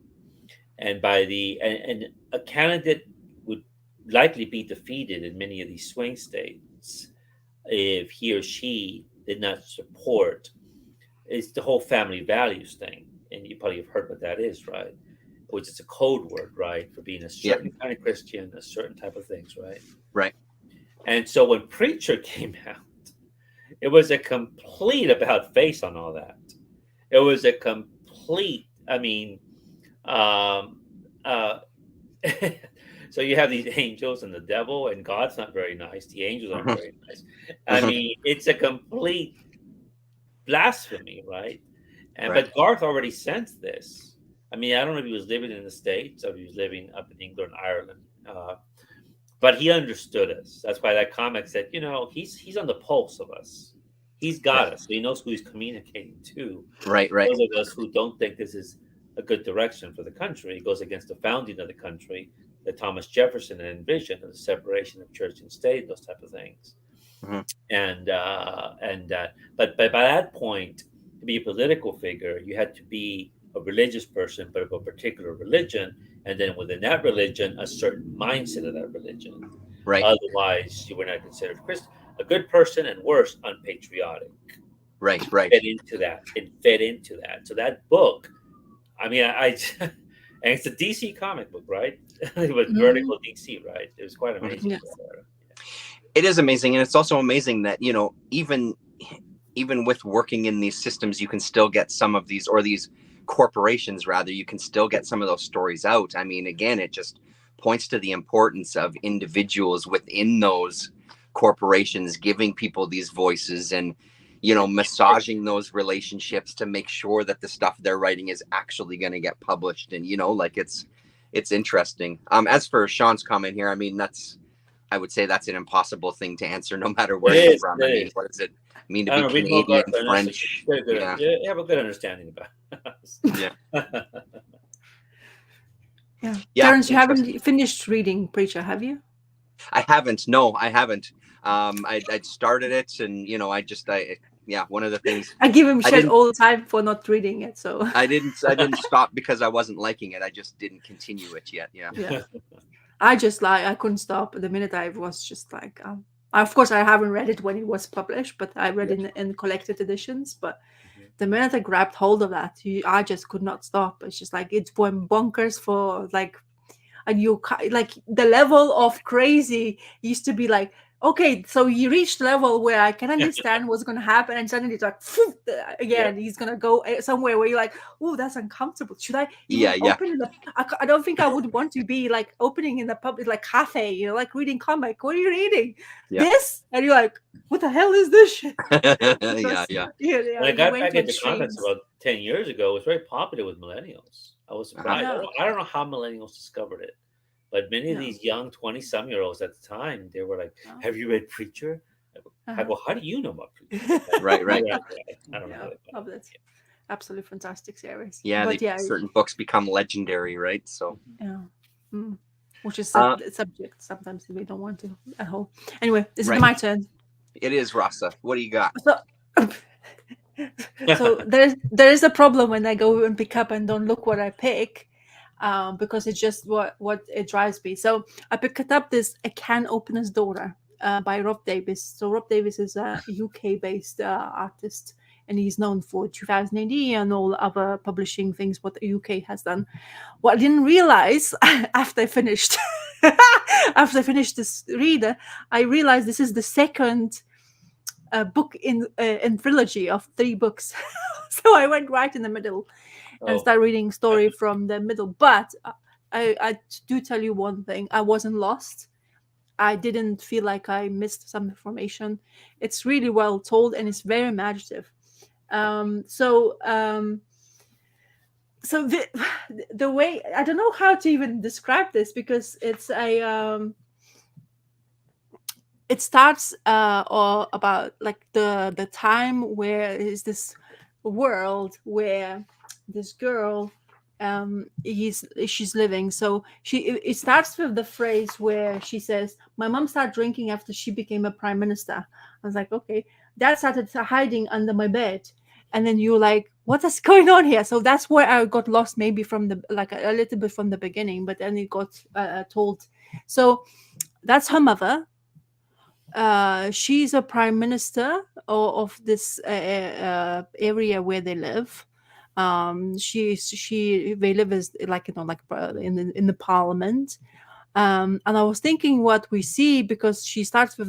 And and a candidate would likely be defeated in many of these swing states if he or she did not support. It's the whole family values thing. And you probably have heard what that is, right? Which is a code word, right? For being a certain kind of Christian, a certain type of things, right? Right. And so when Preacher came out, it was a complete about face on all that. It was a complete, so you have these angels and the devil, and God's not very nice. The angels aren't very nice. I mean, it's a complete blasphemy, right? But Garth already sensed this. I mean, I don't know if he was living in the States or if he was living up in England, Ireland, but he understood us. That's why that comic said, he's on the pulse of us. He's got us. So he knows who he's communicating to. Right. Those of us who don't think this is a good direction for the country. It goes against the founding of the country that Thomas Jefferson envisioned, of the separation of church and state, those type of things. But by that point, to be a political figure, you had to be a religious person, but of a particular religion, and then within that religion, a certain mindset of that religion. Right. Otherwise, you were not considered a good person, and worse, unpatriotic. Right. Fed into that. So that book, I mean, and it's a DC comic book, right? It was Vertical DC, right? It was quite amazing. Yes. It is amazing, and it's also amazing that even with working in these systems, you can still get some of these, or these corporations rather, you can still get some of those stories out. I mean, again, it just points to the importance of individuals within those corporations giving people these voices and massaging those relationships to make sure that the stuff they're writing is actually going to get published. And it's interesting. As for Sean's comment here, I mean, I would say that's an impossible thing to answer no matter where you're from. I mean, what does it mean to be Canadian, French? You have a good understanding about it. Yeah. Terrence, you haven't finished reading Preacher, have you? I haven't. No, I haven't. I started it, and one of the things I give him shit all the time for not reading it. So I didn't stop because I wasn't liking it. I just didn't continue it yet. Yeah. I couldn't stop. The minute I was just like, of course I haven't read it when it was published, but I read it in collected editions. But the minute I grabbed hold of that, I just could not stop. It's just like it's going bonkers for like, and you like the level of crazy used to be like okay, so he reached level where I can understand what's going to happen, and suddenly it's like again, he's going to go somewhere where you're like, oh, that's uncomfortable. Should I even Yeah. open the? I don't think I would want to be like opening in the public, like cafe, like reading comic. What are you reading? Yeah. This, and you're like, what the hell is this shit? Yeah. When I got back into comics about 10 years ago, it was very popular with millennials. I was surprised. Yeah. I don't know how millennials discovered it, but many of Yeah. these young 20-some-year-olds at the time, they were like, "Have you read Preacher?" I go, "How do you know about Preacher?" Right. I don't know. Oh, that's absolutely fantastic series. Yeah, but certain books become legendary, right? So yeah. Which is a subject sometimes we don't want to at home. Anyway, this is my turn. It is, Rasa. What do you got? So there is a problem when I go and pick up and don't look what I pick, because it's just what it drives me. So I picked up this A Can Opener's Daughter by Rob Davis. So Rob Davis is a UK-based artist, and he's known for 2000 AD and all other publishing things what the UK has done. What I didn't realize after I finished this reader, I realized this is the second book in trilogy of 3 books. So I went right in the middle and started reading story from the middle. But I do tell you one thing: I wasn't lost. I didn't feel like I missed some information. It's really well told and it's very imaginative. So the way, I don't know how to even describe this, because it's it starts or about like the time where is this world where this girl she's living. So it starts with the phrase where she says, my mom started drinking after she became a prime minister. I was like, okay. Dad started hiding under my bed, and then you're like, what is going on here? So that's where I got lost, maybe from the like a little bit from the beginning, but then it got told. So that's her mother. She's a prime minister of this area where they live. They live as like in the parliament. And I was thinking what we see, because she starts with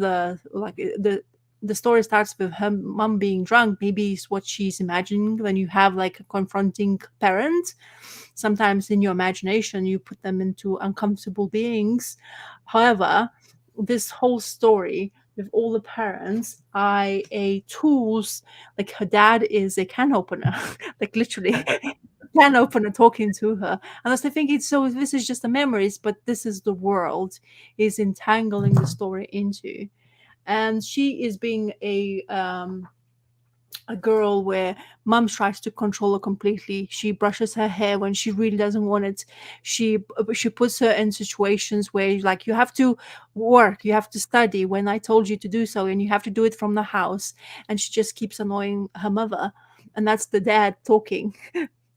the story starts with her mom being drunk. Maybe it's what she's imagining when you have like a confronting parent. Sometimes in your imagination you put them into uncomfortable beings. However, this whole story with all the parents are tools. Like her dad is a can opener, like literally can opener talking to her. And I was thinking, so this is just the memories, but this is the world is entangling the story into. And she is being a girl where mom tries to control her completely. She brushes her hair when she really doesn't want it. She puts her in situations where like, you have to work, you have to study when I told you to do so, and you have to do it from the house. And she just keeps annoying her mother. And that's the dad talking.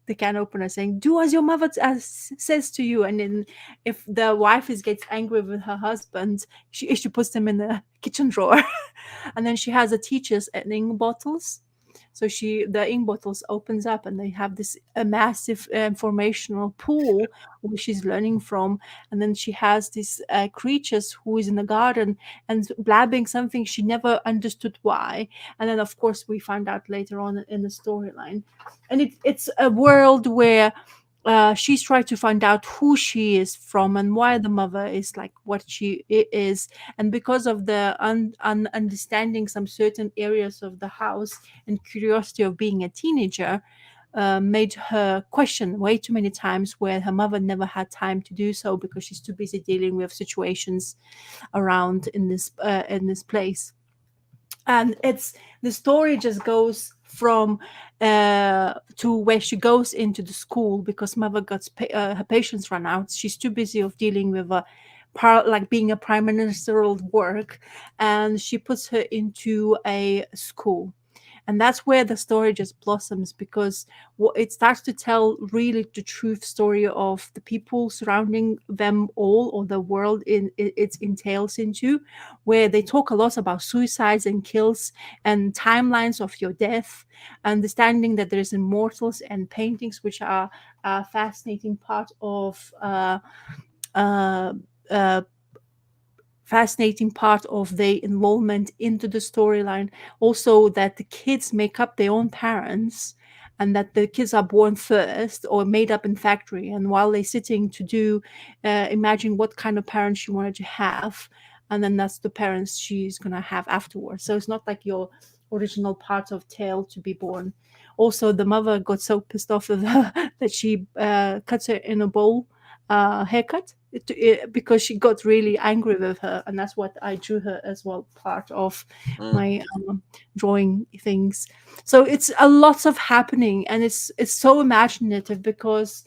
The can opener saying, do as your mother says to you. And then if the wife gets angry with her husband, she puts them in the kitchen drawer. And then she has a teacher's ink bottles. So the ink bottles opens up, and they have this massive informational pool where she's learning from. And then she has these creatures who is in the garden and blabbing something she never understood why. And then of course we find out later on in the storyline. And it's a world where she's trying to find out who she is from and why the mother is like what she is. And because of the understanding some certain areas of the house and curiosity of being a teenager, made her question way too many times where her mother never had time to do so, because she's too busy dealing with situations around in this place. And the story just goes from to where she goes into the school, because mother got her patience run out. She's too busy of dealing with like being a prime ministerial work, and she puts her into a school. And that's where the story just blossoms, because it starts to tell really the truth story of the people surrounding them all, or the world it entails into, where they talk a lot about suicides and kills and timelines of your death, understanding that there's immortals and paintings, which are a fascinating part of fascinating part of their involvement into the storyline. Also, that the kids make up their own parents, and that the kids are born first or made up in factory. And while they're sitting to do, imagine what kind of parents she wanted to have, and then that's the parents she's gonna have afterwards. So it's not like your original part of tale to be born. Also, the mother got so pissed off with her that she cuts her in a bowl haircut because she got really angry with her, and that's what I drew her as well, part of my drawing things. So it's a lot of happening, and it's so imaginative because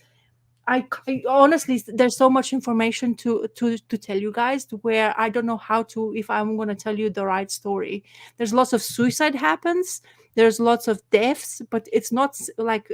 I honestly, there's so much information to tell you guys, to where I don't know how to, if I'm going to tell you the right story. There's lots of suicide happens, there's lots of deaths, but it's not like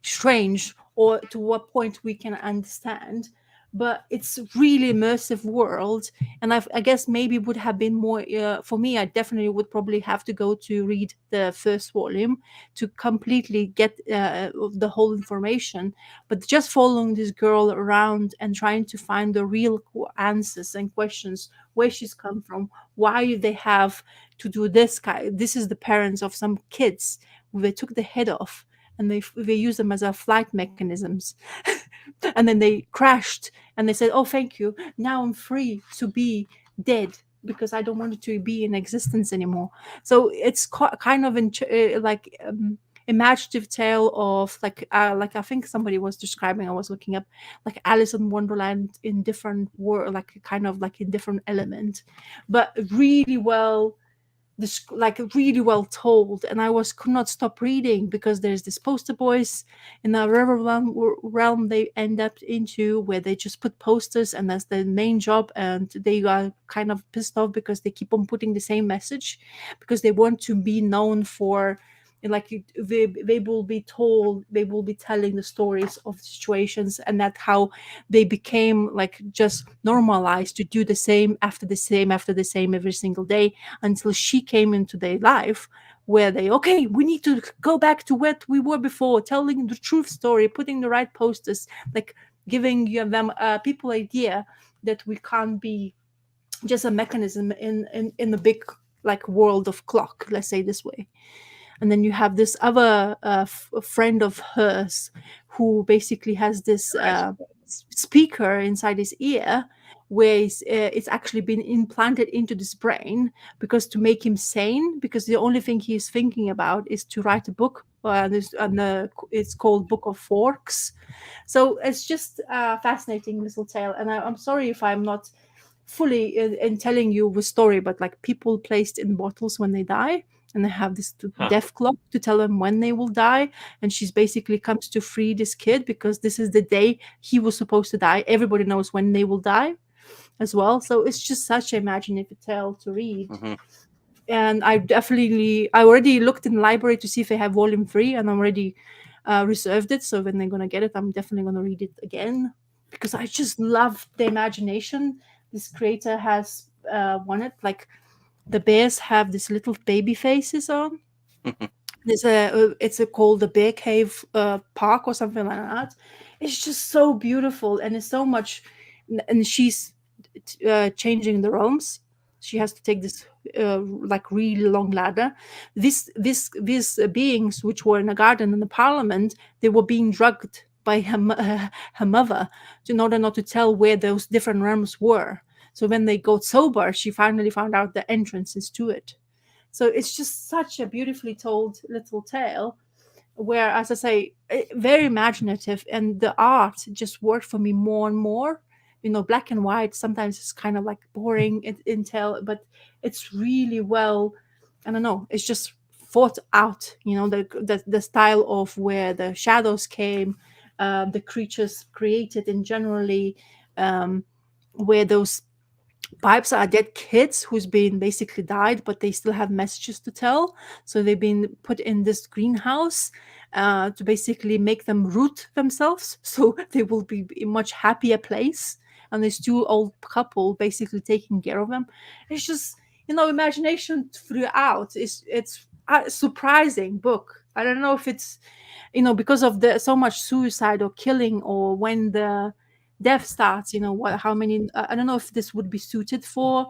strange or to what point we can understand. But it's really immersive world, and I guess maybe would have been more for me. I definitely would probably have to go to read the first volume to completely get the whole information. But just following this girl around and trying to find the real answers and questions, where she's come from, why they have to do this guy. This is the parents of some kids who they took the head off, and they use them as a flight mechanisms. And then they crashed, and they said, oh, thank you, now I'm free to be dead because I don't want it to be in existence anymore. So it's kind of imaginative tale of like I think somebody was describing, I was looking up, like Alice in Wonderland in different world, like kind of like in different element, but really well really well told. And I could not stop reading because there's this poster boys in the river realm they end up into, where they just put posters and that's their main job, and they are kind of pissed off because they keep on putting the same message because they want to be known for, like, they will be told, they will be telling the stories of situations, and that's how they became like just normalized to do the same after the same after the same every single day, until she came into their life where they, okay, we need to go back to what we were before, telling the truth story, putting the right posters, like giving them people idea that we can't be just a mechanism in the big like world of clock, let's say this way. And then you have this other friend of hers who basically has this speaker inside his ear, where it's actually been implanted into this brain because to make him sane, because the only thing he's thinking about is to write a book. It's called Book of Forks. So it's just a fascinating little tale. And I'm sorry if I'm not fully in telling you the story, but like people placed in bottles when they die, and they have this death clock to tell them when they will die. And she's basically comes to free this kid because this is the day he was supposed to die. Everybody knows when they will die as well. So it's just such an imaginative tale to read. Mm-hmm. And I already looked in the library to see if they have volume 3, and I already reserved it. So when they're going to get it, I'm definitely going to read it again because I just love the imagination this creator has wanted. Like, the bears have these little baby faces on. It's called the Bear Cave Park or something like that. It's just so beautiful, and it's so much. And she's changing the realms. She has to take this like really long ladder. These beings, which were in a garden in the parliament, they were being drugged by her mother in order not to tell where those different realms were. So when they got sober, she finally found out the entrances to it. So it's just such a beautifully told little tale where, as I say, very imaginative, and the art just worked for me more and more. Black and white sometimes is kind of like boring in tale, but it's really well, I don't know, it's just thought out, the style of where the shadows came, the creatures created in generally, where those pipes are dead kids who's been basically died, but they still have messages to tell. So they've been put in this greenhouse to basically make them root themselves, so they will be a much happier place. And this 2 old couple basically taking care of them. It's just, imagination throughout. It's a surprising book. I don't know if it's, because of the so much suicide or killing, or when the death starts, how many, I don't know if this would be suited for,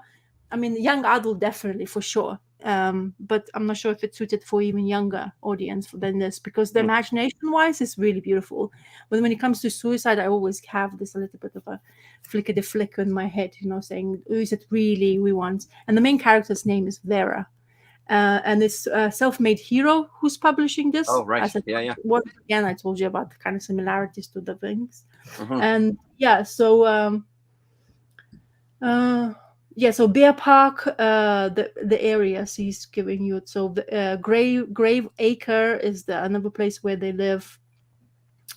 I mean, young adult definitely for sure, but I'm not sure if it's suited for even younger audience than this, because the imagination wise is really beautiful. But when it comes to suicide, I always have this a little bit of a flicker in my head, saying, oh, is it really we want? And the main character's name is Vera. And it's a self-made hero who's publishing this. Oh, right. Yeah. Once again, I told you about the kind of similarities to the things. Mhm. And yeah, so so Bear Park, the areas he's giving you. So the Grave Acre is another place where they live.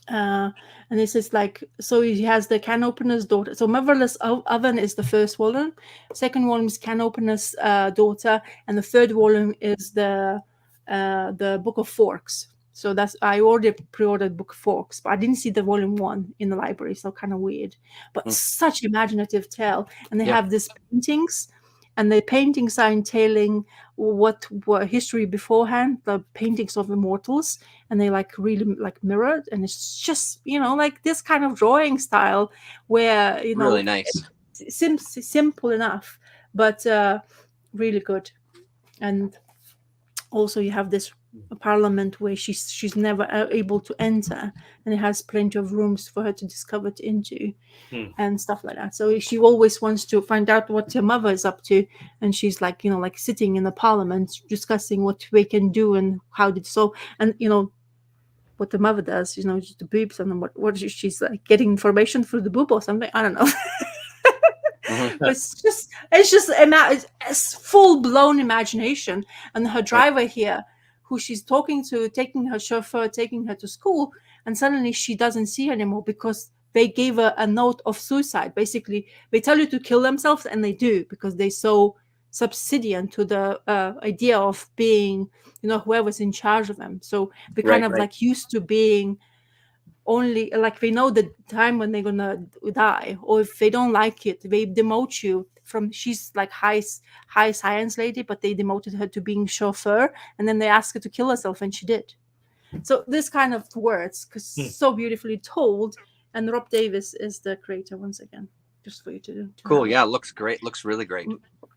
And this is like, so he has the Can Opener's daughter. So Motherless Oven is the first volume. Second volume is Can Opener's daughter, and the third volume is the Book of Forks. So I already pre-ordered Book of Forks, but I didn't see the volume 1 in the library, so kind of weird. But such imaginative tale, and they have these paintings. And the paintings are entailing what were history beforehand, the paintings of immortals, and they like really like mirrored, and it's just like this kind of drawing style where really nice, simple enough, but really good. And also you have this parliament where she's never able to enter, and it has plenty of rooms for her to discover it into and stuff like that. So she always wants to find out what her mother is up to, and she's like like sitting in the parliament discussing what they can do and how did so, and what the mother does, just the boobs, and what she's like getting information through the boob or something, I don't know. But it's full-blown imagination. And her driver here, who she's talking to, taking her chauffeur, taking her to school, and suddenly she doesn't see her anymore because they gave her a note of suicide. Basically, they tell you to kill themselves, and they do, because they're so subservient to the idea of being, whoever's in charge of them. So they're kind of like used to being only, like, they know the time when they're gonna die, or if they don't like it, they demote you from, she's like high science lady, but they demoted her to being chauffeur, and then they asked her to kill herself, and she did. So this kind of words, because so beautifully told. And Rob Davis is the creator, once again, just for you to cool. Yeah, looks great. Looks really great.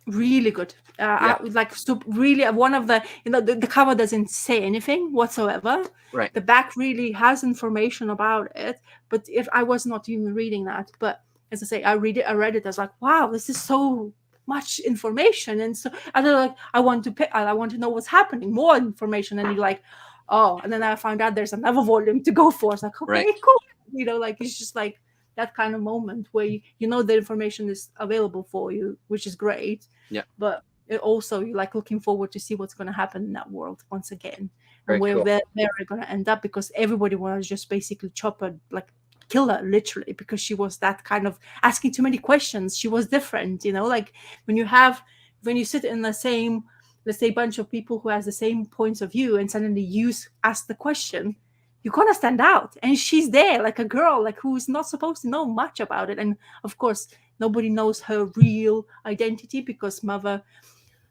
Really good. I would like to really, one of the, the cover doesn't say anything whatsoever. Right. The back really has information about it, but if I was not even reading that, but as I say, I read it. I was like, wow, this is so much information, and so I want to know what's happening, more information, and you're like, oh, and then I found out there's another volume to go for. It's like, okay, cool. Like it's just like that kind of moment where the information is available for you, which is great. Yeah. But it also, you're like looking forward to see what's going to happen in that world once again, Very and where cool. they're going to end up, because everybody wants to just basically chop her, like kill her literally, because she was that kind of asking too many questions. She was different, like when you sit in the same, let's say, bunch of people who has the same points of view, and suddenly you ask the question, you're gonna stand out. And she's there like a girl, like who's not supposed to know much about it. And of course, nobody knows her real identity, because mother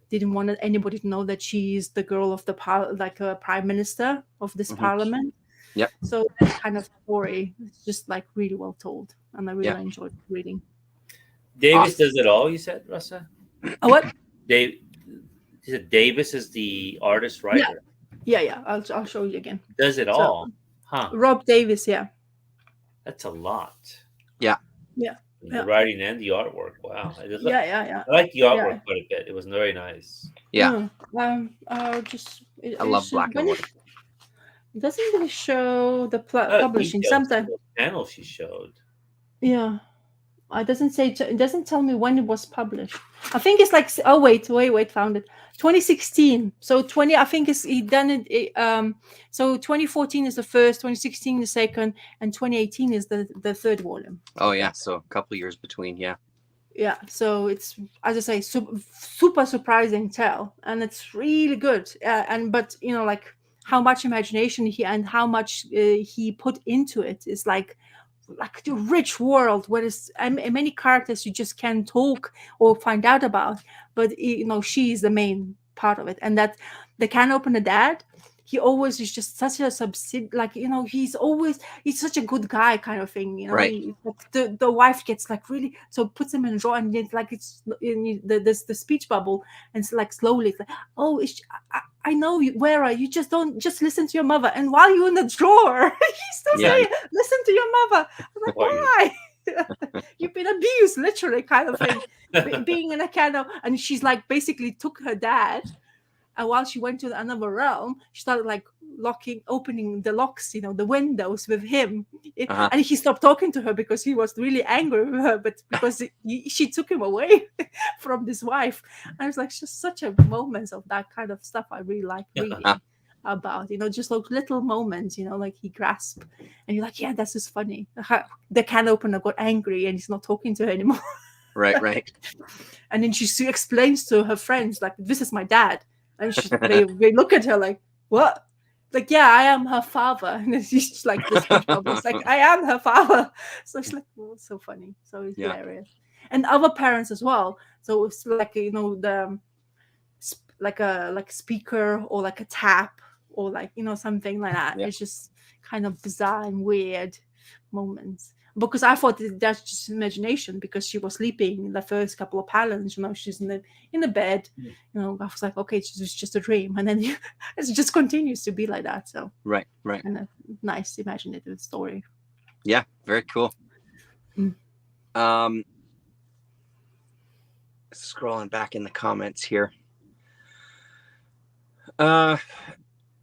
didn't want anybody to know that she's the girl of the prime minister of this parliament. Yep. So that kind of story is just like really well told, and I really enjoyed reading. Davis does it all, you said, Russa? Oh, what? You said Davis is the artist, writer. Yeah. I'll show you again. Does it all? Huh. Rob Davis, yeah. That's a lot. Yeah. The writing and the artwork. Wow. Yeah. I like the artwork quite a bit. It was very nice. Yeah. I love black and white. It doesn't really show the publishing. Sometimes the panel she showed. Yeah. It doesn't say. It doesn't tell me when it was published. I think it's like. Oh wait, found it. 2016. So 20. I think he done it. So 2014 is the first. 2016 the second, and 2018 is the third volume. Oh yeah. So a couple years between. Yeah. Yeah. So it's, as I say, super surprising tale, and it's really good. But like how much imagination and how much he put into it is like the rich world where there's many characters you just can't talk or find out about, but she is the main part of it. And that the Can Opener dad, he always is just such a like, he's such a good guy kind of thing, Right. Like the wife gets like really, so puts him in a drawer, and it's like it's in the speech bubble, and it's like slowly it's like, oh, I know you, Vera, you just don't just listen to your mother, and while you're in the drawer he's still saying, listen to your mother. I'm like, why? You've been abused, literally, kind of thing. Being in a kind of, and she's like basically took her dad, and while she went to another realm, she started like opening the locks, the windows with him. And he stopped talking to her because he was really angry with her, but because she took him away from this wife. And I was like, just such a moments of that kind of stuff I really like reading about, just those little moments, like he grasped, and you're like, yeah, that's just funny. The can opener got angry and he's not talking to her anymore. Right. And then she explains to her friends, like, this is my dad. And they look at her like, what? Like, yeah, I am her father. And she's just like, this speech bubble. It's like, I am her father. So it's like, oh, it's so funny. So it's hilarious. And other parents as well. So it's like, the like a speaker or like a tap or like, something like that. It's just kind of bizarre and weird moments. Because I thought that's just imagination, because she was sleeping in the first couple of panels, she's in the bed, I was like, okay, it's just a dream, and then it just continues to be like that. So right, and a nice imaginative story. Yeah, very cool. Scrolling back in the comments here.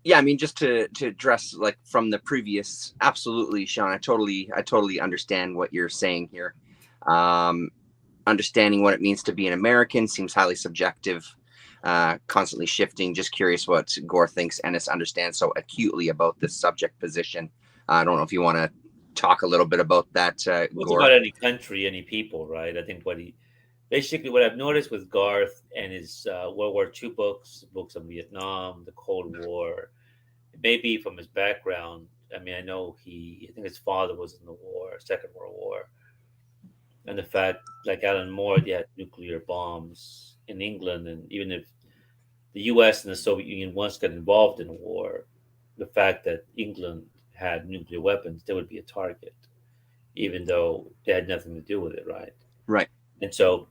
Yeah, I mean, just to address like from the previous, absolutely, Sean, I totally understand what you're saying here. Understanding what it means to be an American seems highly subjective, constantly shifting. Just curious what Gore thinks Ennis understands so acutely about this subject position. I don't know if you want to talk a little bit about that, Gore. It's about any country, any people, right? I think what I've noticed with Garth and his World War II books on Vietnam, the Cold War, maybe from his background. I mean, I think his father was in the war, Second World War. And the fact, like Alan Moore, they had nuclear bombs in England. And even if the US and the Soviet Union once got involved in a war, the fact that England had nuclear weapons, they would be a target, even though they had nothing to do with it, right? Right. And so,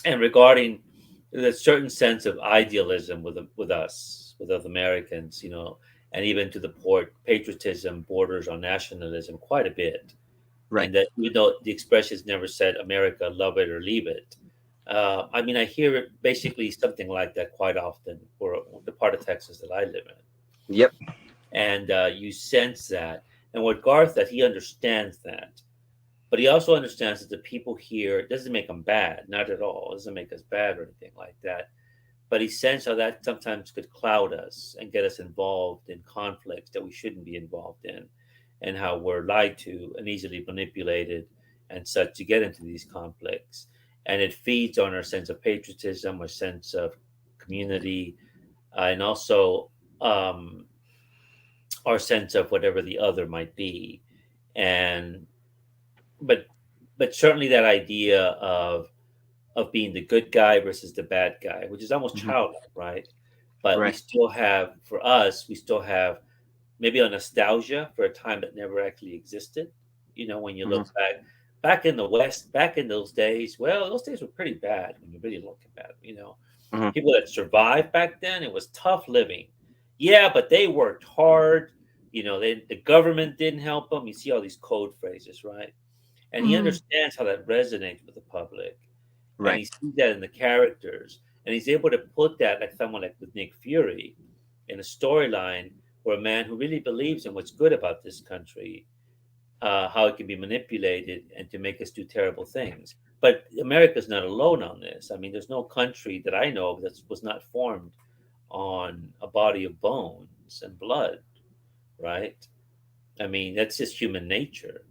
and regarding the certain sense of idealism with us Americans, and even to the patriotism borders on nationalism quite a bit. Right. And that even though the expression is never said, America, love it or leave it. I mean, I hear it basically something like that quite often for the part of Texas that I live in. Yep. And you sense that. And what Garth, that he understands that. But he also understands that the people here, it doesn't make them bad, not at all. It doesn't make us bad or anything like that. But he senses how that sometimes could cloud us and get us involved in conflicts that we shouldn't be involved in, and how we're lied to and easily manipulated and such to get into these conflicts. And it feeds on our sense of patriotism, our sense of community, and also our sense of whatever the other might be. And but certainly that idea of being the good guy versus the bad guy, which is almost childlike, right? But Right. we still have maybe a nostalgia for a time that never actually existed. When you look back in the West, back in those days, well, those days were pretty bad when you really look at it. People that survived back then, it was tough living. Yeah, but they worked hard. The government didn't help them. You see all these code phrases, right? And he understands how that resonates with the public. Right. And he sees that in the characters. And he's able to put that, like someone like with Nick Fury, in a storyline where a man who really believes in what's good about this country, how it can be manipulated and to make us do terrible things. But America's not alone on this. I mean, there's no country that I know of that was not formed on a body of bones and blood, right? I mean, that's just human nature.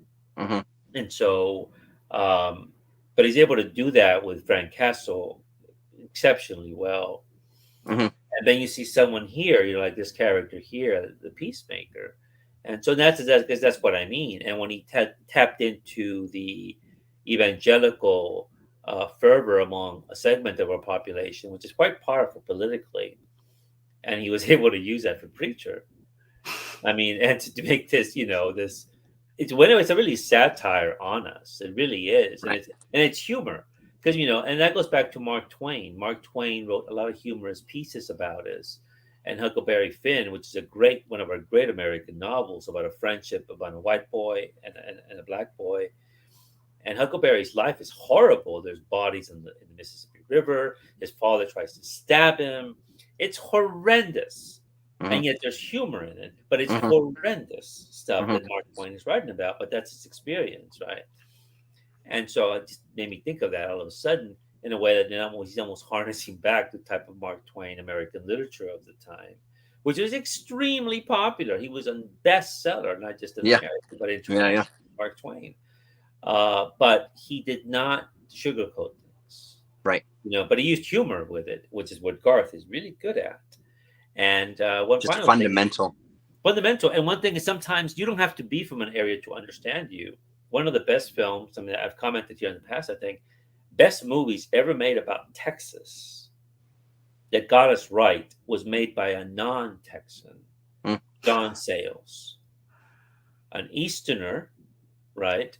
And so, but he's able to do that with Frank Castle exceptionally well. And then you see someone here, like this character here, the Peacemaker. And so that's what I mean. And when he tapped into the evangelical fervor among a segment of our population, which is quite powerful politically, and he was able to use that for Preacher. I mean, and to make this, this it's a really satire on us. It really is, and Right. it's humor because and that goes back to Mark Twain. Mark Twain wrote a lot of humorous pieces about us, and Huckleberry Finn, which is one of our great American novels about a friendship about a white boy and a black boy. And Huckleberry's life is horrible. There's bodies in the Mississippi River. His father tries to stab him. It's horrendous. Mhm. And yet there's humor in it, but it's Mhm. horrendous stuff Mhm. that Mark Twain is writing about, but that's his experience, right? And so it just made me think of that all of a sudden in a way that he's almost harnessing back the type of Mark Twain American literature of the time, which was extremely popular. He was a bestseller, not just in Yeah. America, but Yeah, internationally. yeah. Mark Twain. But he did not sugarcoat things, Right. but he used humor with it, which is what Garth is really good at. And one Just final fundamental. fundamental. And one thing is sometimes you don't have to be from an area to understand you. One of the best films, I mean, I've commented here in the past, I think, best movies ever made about Texas that got us right was made by a non-Texan, Mm. John Sayles, an Easterner, right?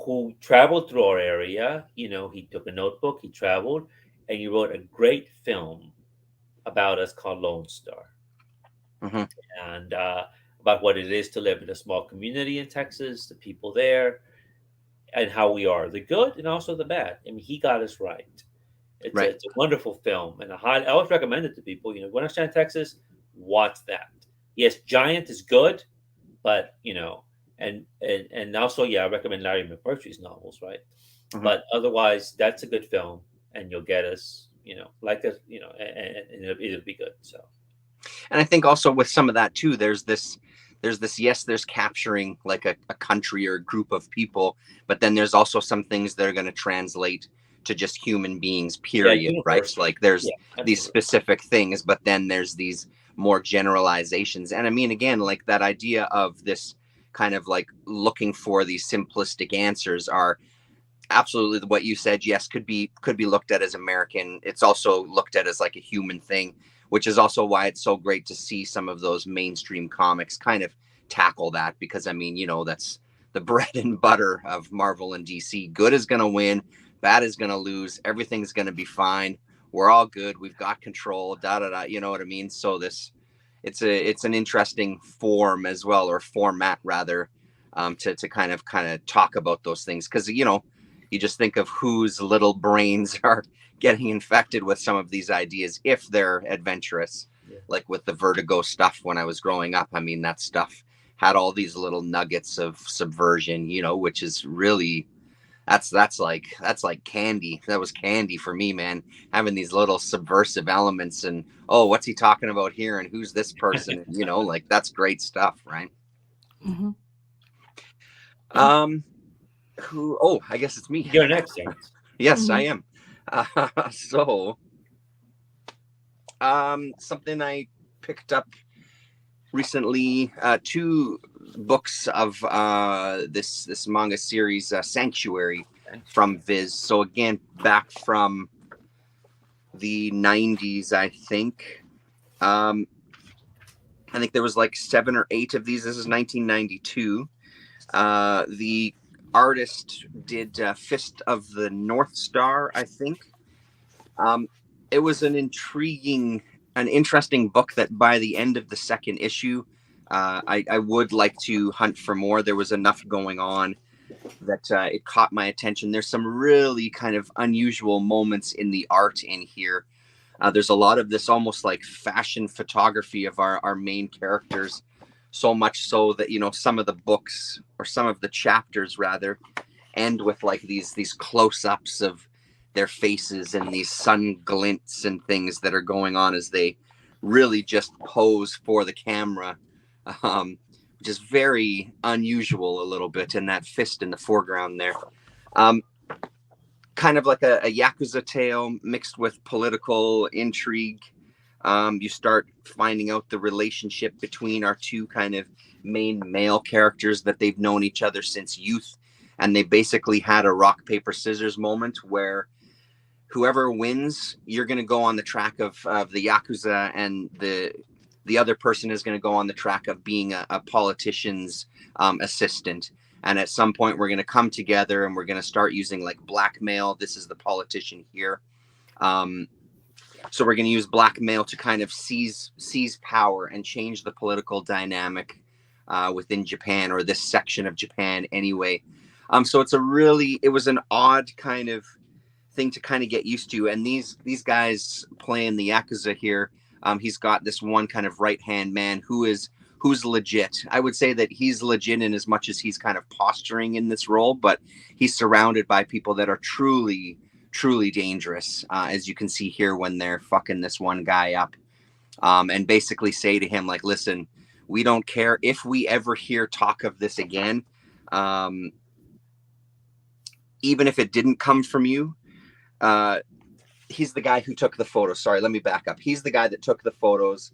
Who traveled through our area. He took a notebook, he traveled, and he wrote a great film about us called Lone Star. Mhm. And about what it is to live in a small community in Texas, the people there, and how we are, the good and also the bad. I mean, he got us right. It's, Right. it's a wonderful film, and I always recommend it to people. When I understand Texas, watch that. Yes, Giant is good, but and also, yeah, I recommend Larry McMurtry's novels, right? Mhm. But otherwise, that's a good film, and you'll get us, like us, and it'll be good. So, And I think also with some of that too, there's yes, there's capturing like a country or a group of people, but then there's also some things that are going to translate to just human beings, period, right? universal. Like there's Yeah, these absolutely. specific things, but then there's these more generalizations. And I mean, again, like that idea of this kind of like looking for these simplistic answers are absolutely what you said. Yes, could be looked at as American. It's also looked at as like a human thing, which is also why it's so great to see some of those mainstream comics kind of tackle that, because I mean, that's the bread and butter of Marvel and DC. Good is going to win, bad is going to lose, everything's going to be fine, we're all good, we've got control, da da da, you know what I mean? So it's an interesting form as well, or format rather, to kind of talk about those things, because you just think of whose little brains are getting infected with some of these ideas if they're adventurous. Yeah. Like with the Vertigo stuff when I was growing up, I mean, that stuff had all these little nuggets of subversion, which is really, that's like candy. That was candy for me, man, having these little subversive elements, and what's he talking about here, and who's this person? Like that's great stuff, right? Mhm. I guess it's me. You're next, Terrence. Yes, Mhm. I am. So something I picked up recently, two books of this manga series, Sanctuary, from Viz. So again, back from the 90s, I think. I think there was like 7 or 8 of these. This is 1992. The artist did Fist of the North Star, I think. It was an interesting book that by the end of the second issue, I would like to hunt for more. There was enough going on that it caught my attention. There's some really kind of unusual moments in the art in here. There's a lot of this almost like fashion photography of our main characters, so much so that some of the books, or some of the chapters rather, end with like these close-ups of their faces and these sun glints and things that are going on as they really just pose for the camera, which is very unusual a little bit, and that fist in the foreground there. Kind of like a Yakuza tale mixed with political intrigue. You start finding out the relationship between our two kind of main male characters, that they've known each other since youth, and they basically had a rock paper scissors moment where whoever wins, you're going to go on the track of the Yakuza, and the other person is going to go on the track of being a politician's assistant. And at some point, we're going to come together and we're going to start using like blackmail. This is the politician here. So we're going to use blackmail to kind of seize power and change the political dynamic within Japan, or this section of Japan anyway. So it was an odd kind of thing to kind of get used to. And these guys playing the Yakuza here, he's got this one kind of right-hand man who's legit. I would say that he's legit in as much as he's kind of posturing in this role, but he's surrounded by people that are truly dangerous, as you can see here when they're fucking this one guy up, and basically say to him, like, listen, we don't care if we ever hear talk of this again, even if it didn't come from you. He's the guy who took the photos. Sorry, let me back up. He's the guy that took the photos.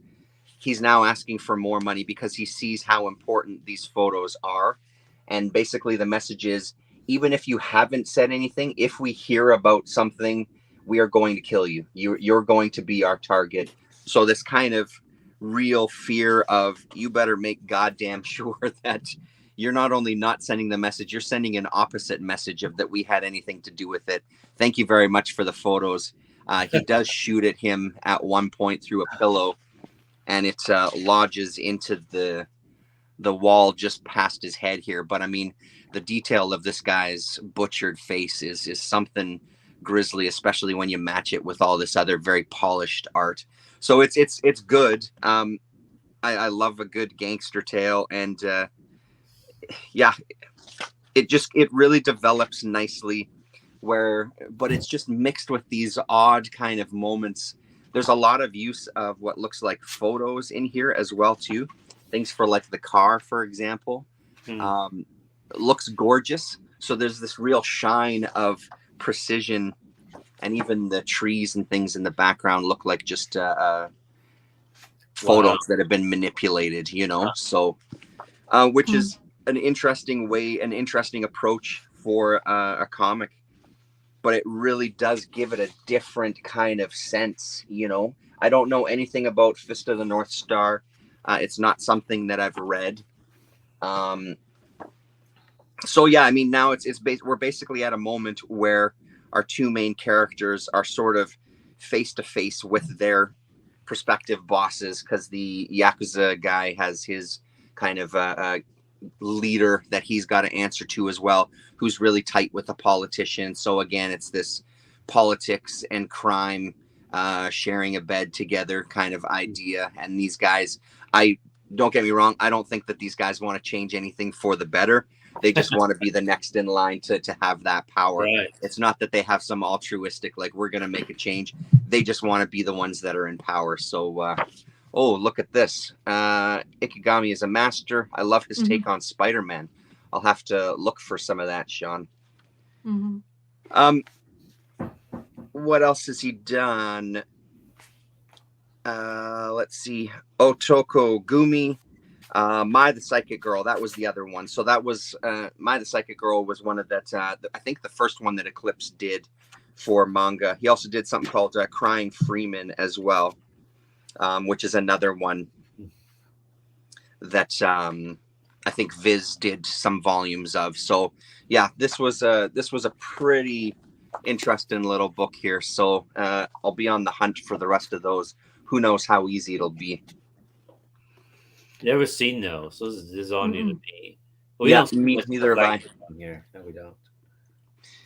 He's now asking for more money because he sees how important these photos are. And basically the message is, even if you haven't said anything, if we hear about something, we are going to kill you. You're going to be our target. So this kind of real fear of, you better make goddamn sure that you're not only not sending the message, you're sending an opposite message of that we had anything to do with it. Thank you very much for the photos. He does shoot at him at one point through a pillow, and it lodges into the wall just past his head here. But I mean, the detail of this guy's butchered face is something grisly, especially when you match it with all this other very polished art. So it's good. I love a good gangster tale, and yeah, it really develops nicely. But it's just mixed with these odd kind of moments. There's a lot of use of what looks like photos in here as well too. Things for like the car, for example. Looks gorgeous. So there's this real shine of precision, and even the trees and things in the background look like just photos that have been manipulated, you know. So which is an interesting approach for a comic. But it really does give it a different kind of sense, you know. I don't know anything about Fist of the North Star. It's not something that I've read. So yeah, I mean, now we're basically at a moment where our two main characters are sort of face to face with their prospective bosses, because the Yakuza guy has his kind of leader that he's got to answer to as well, who's really tight with the politician. So again, it's this politics and crime sharing a bed together kind of idea. And these guys, don't get me wrong, I don't think that these guys want to change anything for the better. They just want to be the next in line to have that power. Right. It's not that they have some altruistic, like, we're going to make a change. They just want to be the ones that are in power. So oh, look at this. Ikegami is a master. I love his take on Spider-Man. I'll have to look for some of that, Sean. What else has he done? Let's see. Otoko Gumi. Mai the Psychic Girl. That was the other one. So that was Mai the Psychic Girl was one of that. I think the first one that Eclipse did for manga. He also did something called Crying Freeman as well. Which is another one that I think Viz did some volumes of. So yeah, this was a pretty interesting little book here. So I'll be on the hunt for the rest of those. Who knows how easy it'll be. Never seen those. So this is all new to me. Well, yeah, neither have I. Here. No, we don't.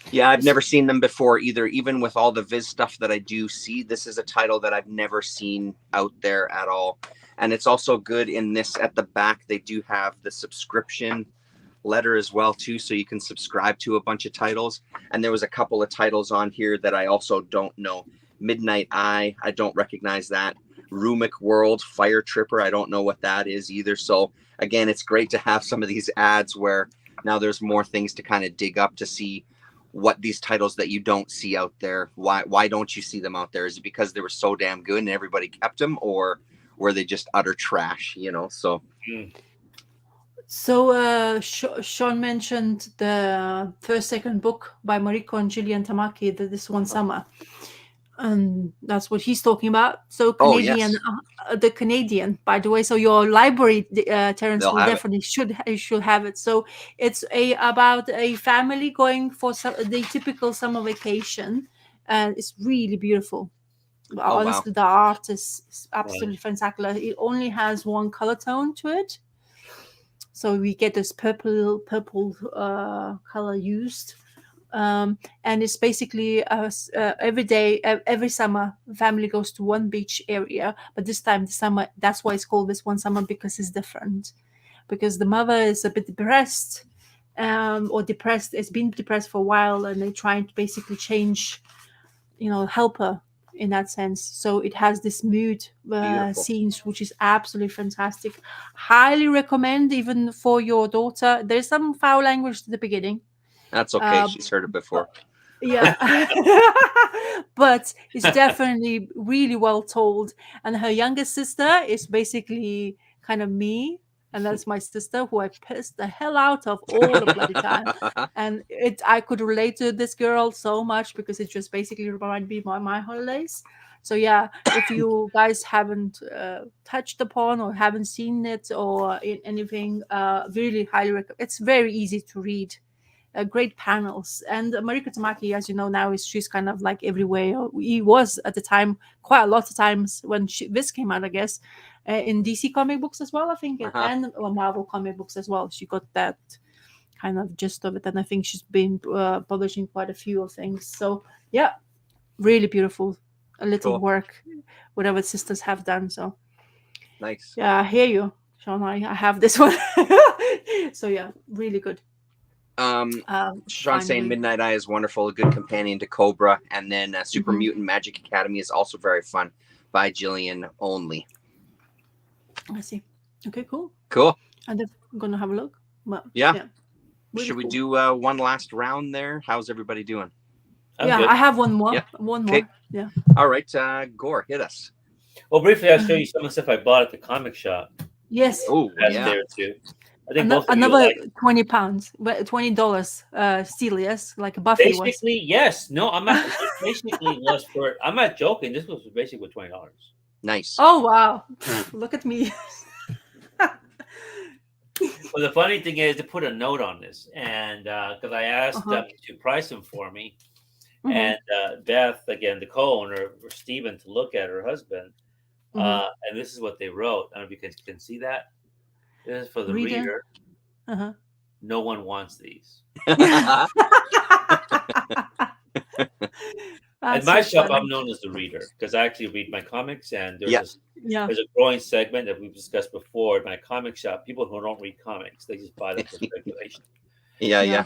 Yeah, I've never seen them before either. Even with all the Viz stuff that I do see, this is a title that I've never seen out there at all. And it's also good in this at the back. They do have the subscription letter as well too, so you can subscribe to a bunch of titles. And there was a couple of titles on here that I also don't know. Midnight Eye, I don't recognize that. Rumic World, Fire Tripper, I don't know what that is either. So again, it's great to have some of these ads where now there's more things to kind of dig up to see what these titles that you don't see out there, why don't you see them out there? Is it because they were so damn good and everybody kept them, or were they just utter trash, you know? So So Sean mentioned the first, second book by Mariko and Gillian Tamaki, This One Summer. And that's what he's talking about. So Oh, Canadian, yes. the Canadian, by the way. So your library, Terrence, They'll will have it. definitely should have it. So it's about a family going for the typical summer vacation, and it's really beautiful. Oh, wow. Honestly, the art is absolutely spectacular. It only has one color tone to it, so we get this purple color used. And it's basically every day, every summer, family goes to one beach area, but this time the summer, that's why it's called This One Summer, because it's different, because the mother is a bit depressed, or depressed, has been depressed for a while, and they're trying to basically change, help her in that sense. So it has this mood Beautiful. scenes, which is absolutely fantastic. Highly recommend, even for your daughter. There's some foul language at the beginning. That's okay. She's heard it before. Yeah. But it's definitely really well told. And her youngest sister is basically kind of me. And that's my sister, who I pissed the hell out of all the bloody time. And I could relate to this girl so much, because it just basically reminded me of my holidays. So yeah, if you guys haven't touched upon or haven't seen it or anything, really highly recommend. It's very easy to read. Great panels. And Mariko Tamaki, as you know now, she's kind of like everywhere. He was at the time quite a lot of times when this came out, I guess, in DC comic books as well, I think, and Marvel comic books as well. She got that kind of gist of it, and I think she's been publishing quite a few of things. So yeah, really beautiful, a little Cool. work, whatever sisters have done. So Nice. yeah, I hear you, Sean. I have this one. So yeah, really good. Sean saying Midnight Eye is wonderful, a good companion to Cobra, and then Super Mutant Magic Academy is also very fun, by Jillian Only. I see. Okay, cool. And I'm gonna have a look. But, yeah. Really Should we cool. do one last round there? How's everybody doing? I'm good. I have one more. Yeah. One more. Okay. Yeah. All right, Gore, hit us. Well, briefly, I'll show you some of the stuff I bought at the comic shop. Yes. Oh, Last yeah. day or two. I think Another £20, but $20 still, yes, like Buffy was. Basically, yes. No, I'm not. Basically, was for. I'm not joking. This was basically $20. Nice. Oh wow! Look at me. Well, the funny thing is, to put a note on this, and because I asked them to price them for me, and Beth, again, the co-owner, or Stephen, to look at her husband, and this is what they wrote. I don't know if you can see that. This is for the reader. No one wants these. At my shop, I'm known as the reader, because I actually read my comics, and there's a growing segment that we've discussed before in my comic shop. People who don't read comics, they just buy them for speculation. Yeah.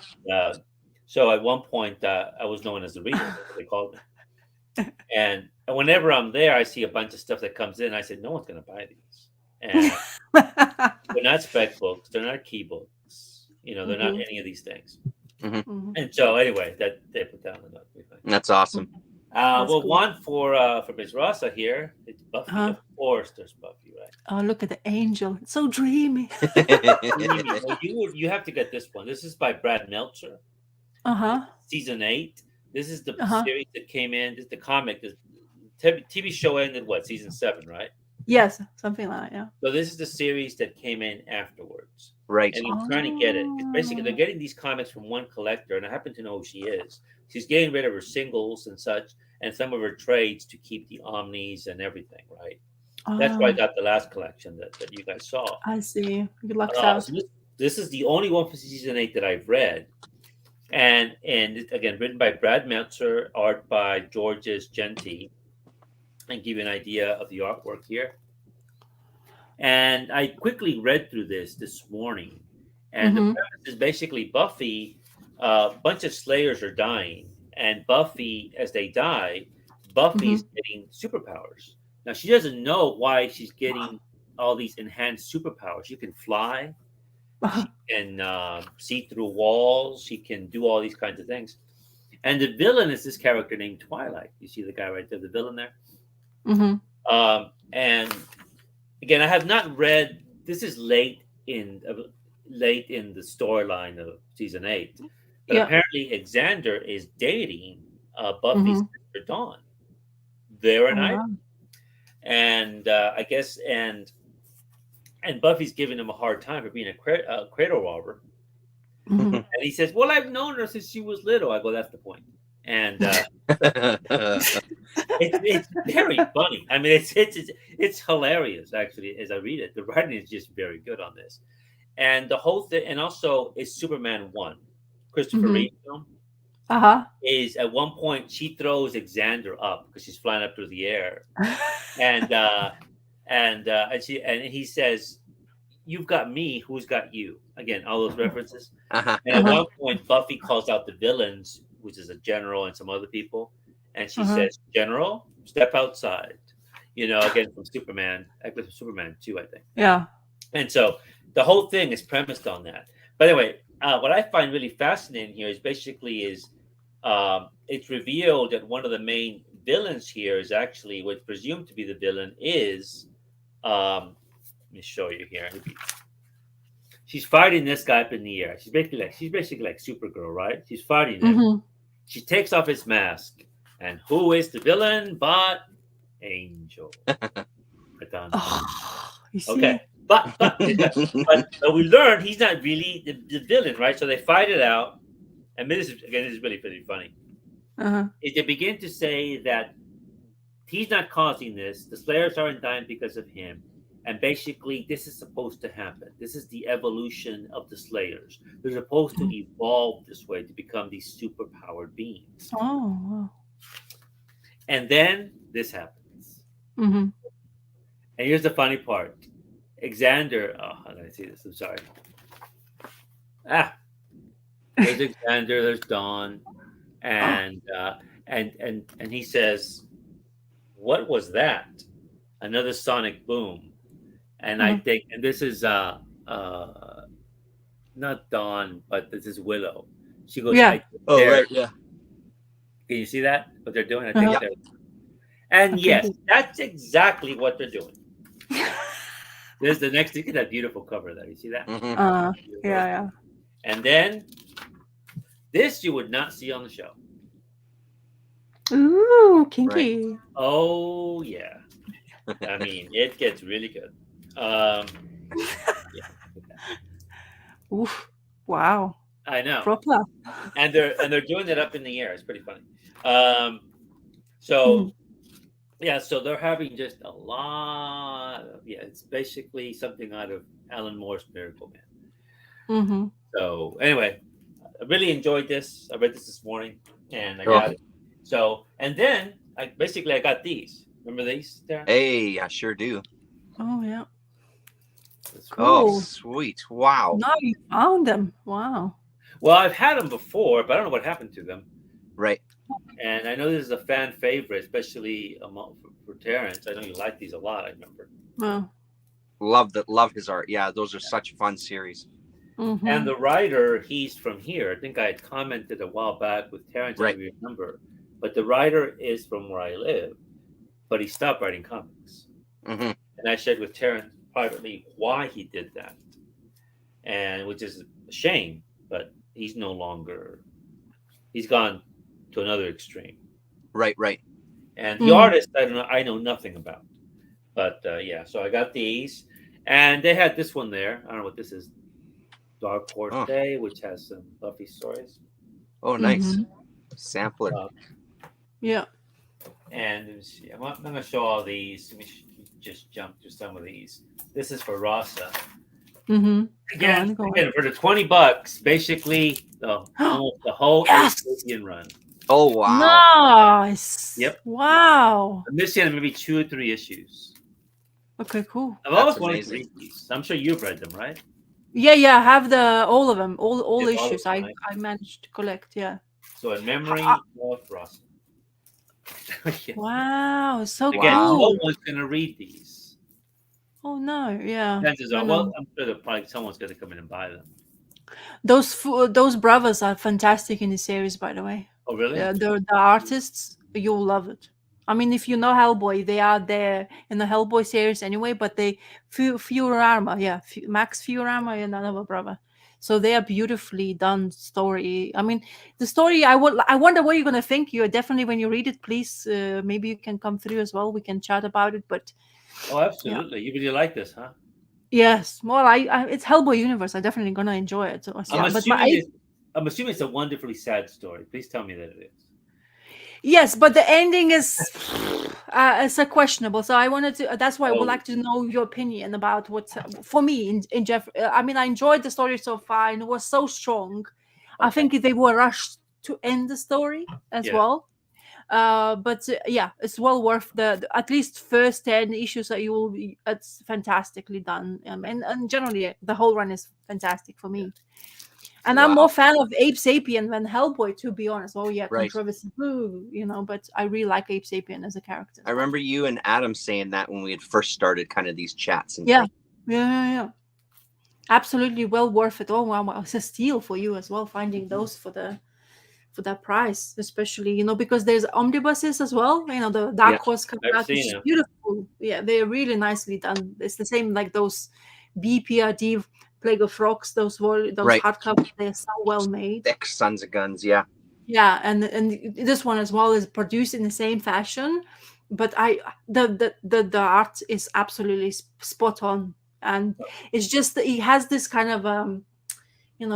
So at one point, I was known as the reader, that's what they called me. And whenever I'm there, I see a bunch of stuff that comes in. I said, no one's going to buy these. And they're not spec books. They're not key books. They're not any of these things. And so anyway, that they put down the note. That's awesome. Cool. One for Ms. Rosa here. It's Buffy. Of course, there's Buffy, right? Oh, look at the angel. It's so dreamy. Well, you have to get this one. This is by Brad Meltzer. Season 8. This is the series that came in. This is the comic. The TV show ended season 7, right? Yes, something like that. Yeah. So this is the series that came in afterwards. Right. And I'm trying to get it. It's basically, they're getting these comics from one collector, and I happen to know who she is. She's getting rid of her singles and such, and some of her trades to keep the omnis and everything, right? That's why I got the last collection that you guys saw. I see. Good luck, out. So this is the only one for season 8 that I've read. And again, written by Brad Meltzer, art by Georges Genty, and give you an idea of the artwork here. And I quickly read through this morning, and the premise is basically Buffy. A bunch of Slayers are dying, and Buffy, as they die, Buffy's getting superpowers. Now she doesn't know why she's getting all these enhanced superpowers. She can fly, she can see through walls, she can do all these kinds of things. And the villain is this character named Twilight. You see the guy right there, the villain there. And again, I have not read. This is late in late in the storyline of season 8. But Yeah. apparently, Xander is dating Buffy's Mhm. sister Dawn. Very Oh, nice. wow. And I guess and Buffy's giving him a hard time for being a cradle robber. Mhm. And he says, "Well, I've known her since she was little." I go, "That's the point." And it's very funny. I mean, it's hilarious actually as I read it. The writing is just very good on this, and the whole thing, and also it's Superman 1, Christopher Mhm. Reeve film. Uh-huh. Is at one point she throws Xander up because she's flying up through the air, and he says, "You've got me. Who's got you?" Again, all those references. Uh-huh. And at Uh-huh. one point, Buffy calls out the villains, which is a general and some other people, and she Uh-huh. says, "General, step outside." Again from Superman, actually from Superman 2, I think. Yeah. And so the whole thing is premised on that. But anyway, what I find really fascinating here is it's revealed that one of the main villains here is actually what's presumed to be the villain is. Let me show you here. She's fighting this guy up in the air. She's basically like Supergirl, right? She's fighting him. Mhm. She takes off his mask, and who is the villain? But Angel. Oh, you see? Okay, but we learned he's not really the villain, right? So they fight it out, and this is really funny. Uh-huh. Is they begin to say that he's not causing this. The Slayers aren't dying because of him. And basically, this is supposed to happen. This is the evolution of the Slayers. They're supposed to evolve this way to become these super-powered beings. Oh, wow. And then this happens. Mm-hmm. And here's the funny part. Xander, how did I see this? I'm sorry. There's Xander, there's Dawn, and he says, "What was that?" Another sonic boom. And I think, and this is not Dawn, but this is Willow. She goes, Yeah. Oh, right, yeah. Can you see that? What they're doing? I think Uh-huh. they're. And Okay. yes, that's exactly what they're doing. There's the next. Look at that beautiful cover there. You see that? Mhm. Yeah. And then this you would not see on the show. Ooh, kinky. Oh yeah. I mean, it gets really good. Yeah. Oof. Wow. I know. Proper. And they're doing it up in the air. It's pretty funny. So they're having just a lot of, it's basically something out of Alan Moore's Miracle Man. Mm-hmm. So anyway, I really enjoyed this. I read this morning and I got it. So, and then I got these. Remember these, Darren? Hey, I sure do. Oh, yeah. Oh, Cool. sweet. Wow. Now you found them. Wow. Well, I've had them before, but I don't know what happened to them. Right. And I know this is a fan favorite, especially for Terrence. I know you like these a lot, I remember. Wow. Love his art. Yeah, those are such fun series. Mm-hmm. And the writer, he's from here. I think I had commented a while back with Terrence, Right. I remember. But the writer is from where I live, but he stopped writing comics. Mm-hmm. And I shared with Terrence privately why he did that, and which is a shame. But he's no longer. He's gone to another extreme. Right. And the artist, I know nothing about. But so I got these, and they had this one there. I don't know what this is. Dark Horse Day, which has some Buffy stories. Oh, nice. Mm-hmm. Sampler. Yeah. And I'm not going to show all these. Let me just jump through some of these. This is for Rasa. Mm-hmm. Again, Go on. for the $20, basically almost the whole Indian run. Oh, wow. Nice. Yep. Wow. I'm missing maybe 2 or 3 issues. Okay, cool. I've always That's wanted to amazing. read these. I'm sure you've read them, right? Yeah. I have all of them, all Yeah, all of issues. them, I managed to collect. Yeah. So in memory of Rasa. Yeah. Wow, so Again, cool. no one's going to read these. Oh no, yeah. Chances are, No. well, I'm sure that probably someone's going to come in and buy them. Those brothers are fantastic in the series, by the way. Oh, really? The artists, you'll love it. I mean, if you know Hellboy, they are there in the Hellboy series anyway, but they Furama, Max Furama and another brother. So they are beautifully done story. I mean, the story. I wonder what you're gonna think. You're definitely when you read it, please. Maybe you can come through as well. We can chat about it. But Oh, absolutely. You really like this, huh? yes, well, it's Hellboy universe. I'm definitely gonna enjoy it. So, I'm yeah, but I'm assuming it's a wonderfully sad story. Please tell me that it is. yes, but the ending is it's a questionable. So I wanted to. That's why I would Oh. like to know your opinion about what's for me in Jeff. I mean, I enjoyed the story so far, and it was so strong. I Okay. think they were rushed to end the story as Yeah. well. But yeah, it's well worth the at least first 10 issues that you will be. It's fantastically done, and generally the whole run is fantastic for me. And I'm Wow. more fan of Ape Sapien than Hellboy, to be honest. Oh yeah, Right. controversy, but I really like Ape Sapien as a character. I remember you and Adam saying that when we had first started kind of these chats. And Yeah. Absolutely well worth it. Oh wow, it's a steal for you as well, finding those for that price, especially because there's omnibuses as well. The Dark Horse coming I've out, which is seen 'em. beautiful. Yeah, they're really nicely done. It's the same like those BPRD Plague of Frogs, those Right. hardcovers. They're so well made. Thick Sons of Guns. Yeah. Yeah, and this one as well is produced in the same fashion, but the art is absolutely spot on, and it's just that he has this kind of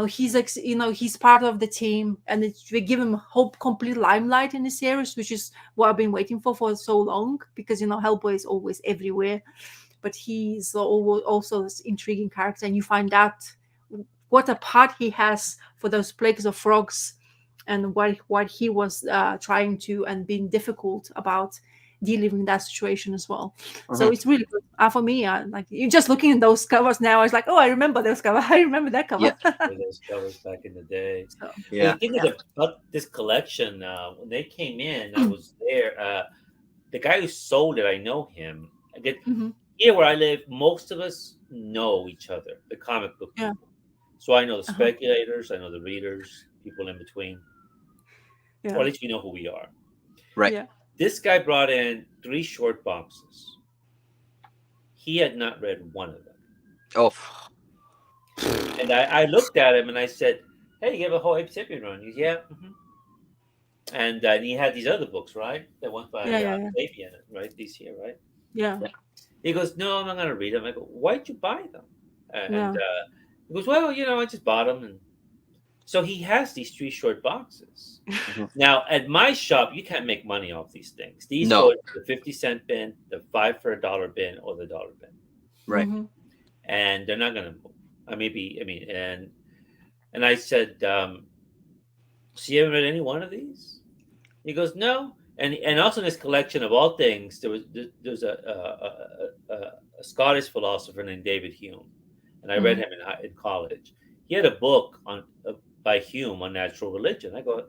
he's part of the team, and we give him complete limelight in the series, which is what I've been waiting for so long, because Hellboy is always everywhere, but he's also this intriguing character, and you find out what a part he has for those plagues of frogs, and what he was trying to and being difficult about dealing with that situation as well. So it's really good for me. Like you just looking at those covers now, I was like, oh, I remember those covers. I remember that cover. Those covers back in the day. So, Yeah. The thing is about this collection, when they came in, I was there. The guy who sold it, I know him. Here where I live, most of us know each other, the comic book people. So I know the speculators, I know the readers, people in between. Or at least we know who we are. Right. Yeah. This guy brought in 3 short boxes. He had not read one of them. Oh. And I looked at him and I said, hey, you have a whole Ape Sapien run? He goes, yeah. And he had these other books, right? That went by Sapien, right? These here, right? Yeah. He goes, no, I'm not going to read them. I go, why'd you buy them? And he goes, well, I just bought them. And so he has these 3 short boxes. Now, at my shop, you can't make money off these things. These go to the 50-cent bin, the 5 for $1 bin, or the $1 bin. Right. And they're not going to move. And I said, so you haven't read any one of these? He goes, no. And also in this collection of all things, there's a Scottish philosopher named David Hume, and I read him in college. He had a book by Hume on natural religion. I go,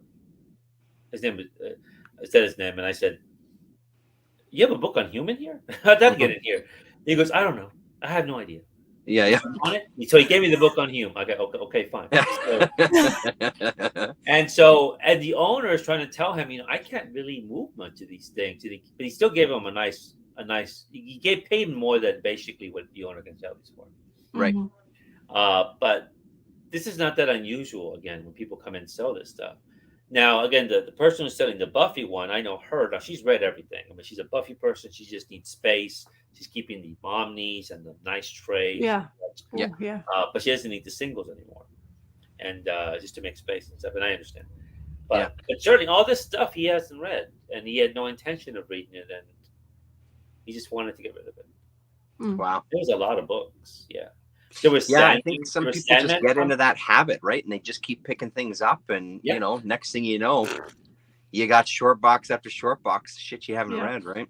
his name was, I said his name, and I said, you have a book on Hume in here? How'd that get in here? He goes, I don't know. I have no idea. Yeah. On it? So he gave me the book on Hume. I go, okay, fine. And the owner is trying to tell him, I can't really move much of these things. But he still gave him a nice. He paid him more than basically what the owner can sell these for. Right. But this is not that unusual. Again, when people come in and sell this stuff. Now, again, the person who's selling the Buffy one, I know her. Now she's read everything. I mean, she's a Buffy person. She just needs space. She's keeping the Omnis and the nice trays. Yeah. Yeah. But she doesn't need the singles anymore, and just to make space and stuff. And I understand. But certainly all this stuff he hasn't read, and he had no intention of reading it, and he just wanted to get rid of it. Wow. There was a lot of books. Yeah. There was I think some people just get into that habit, right? And they just keep picking things up, and next thing you know, you got short box after short box shit you haven't read, right?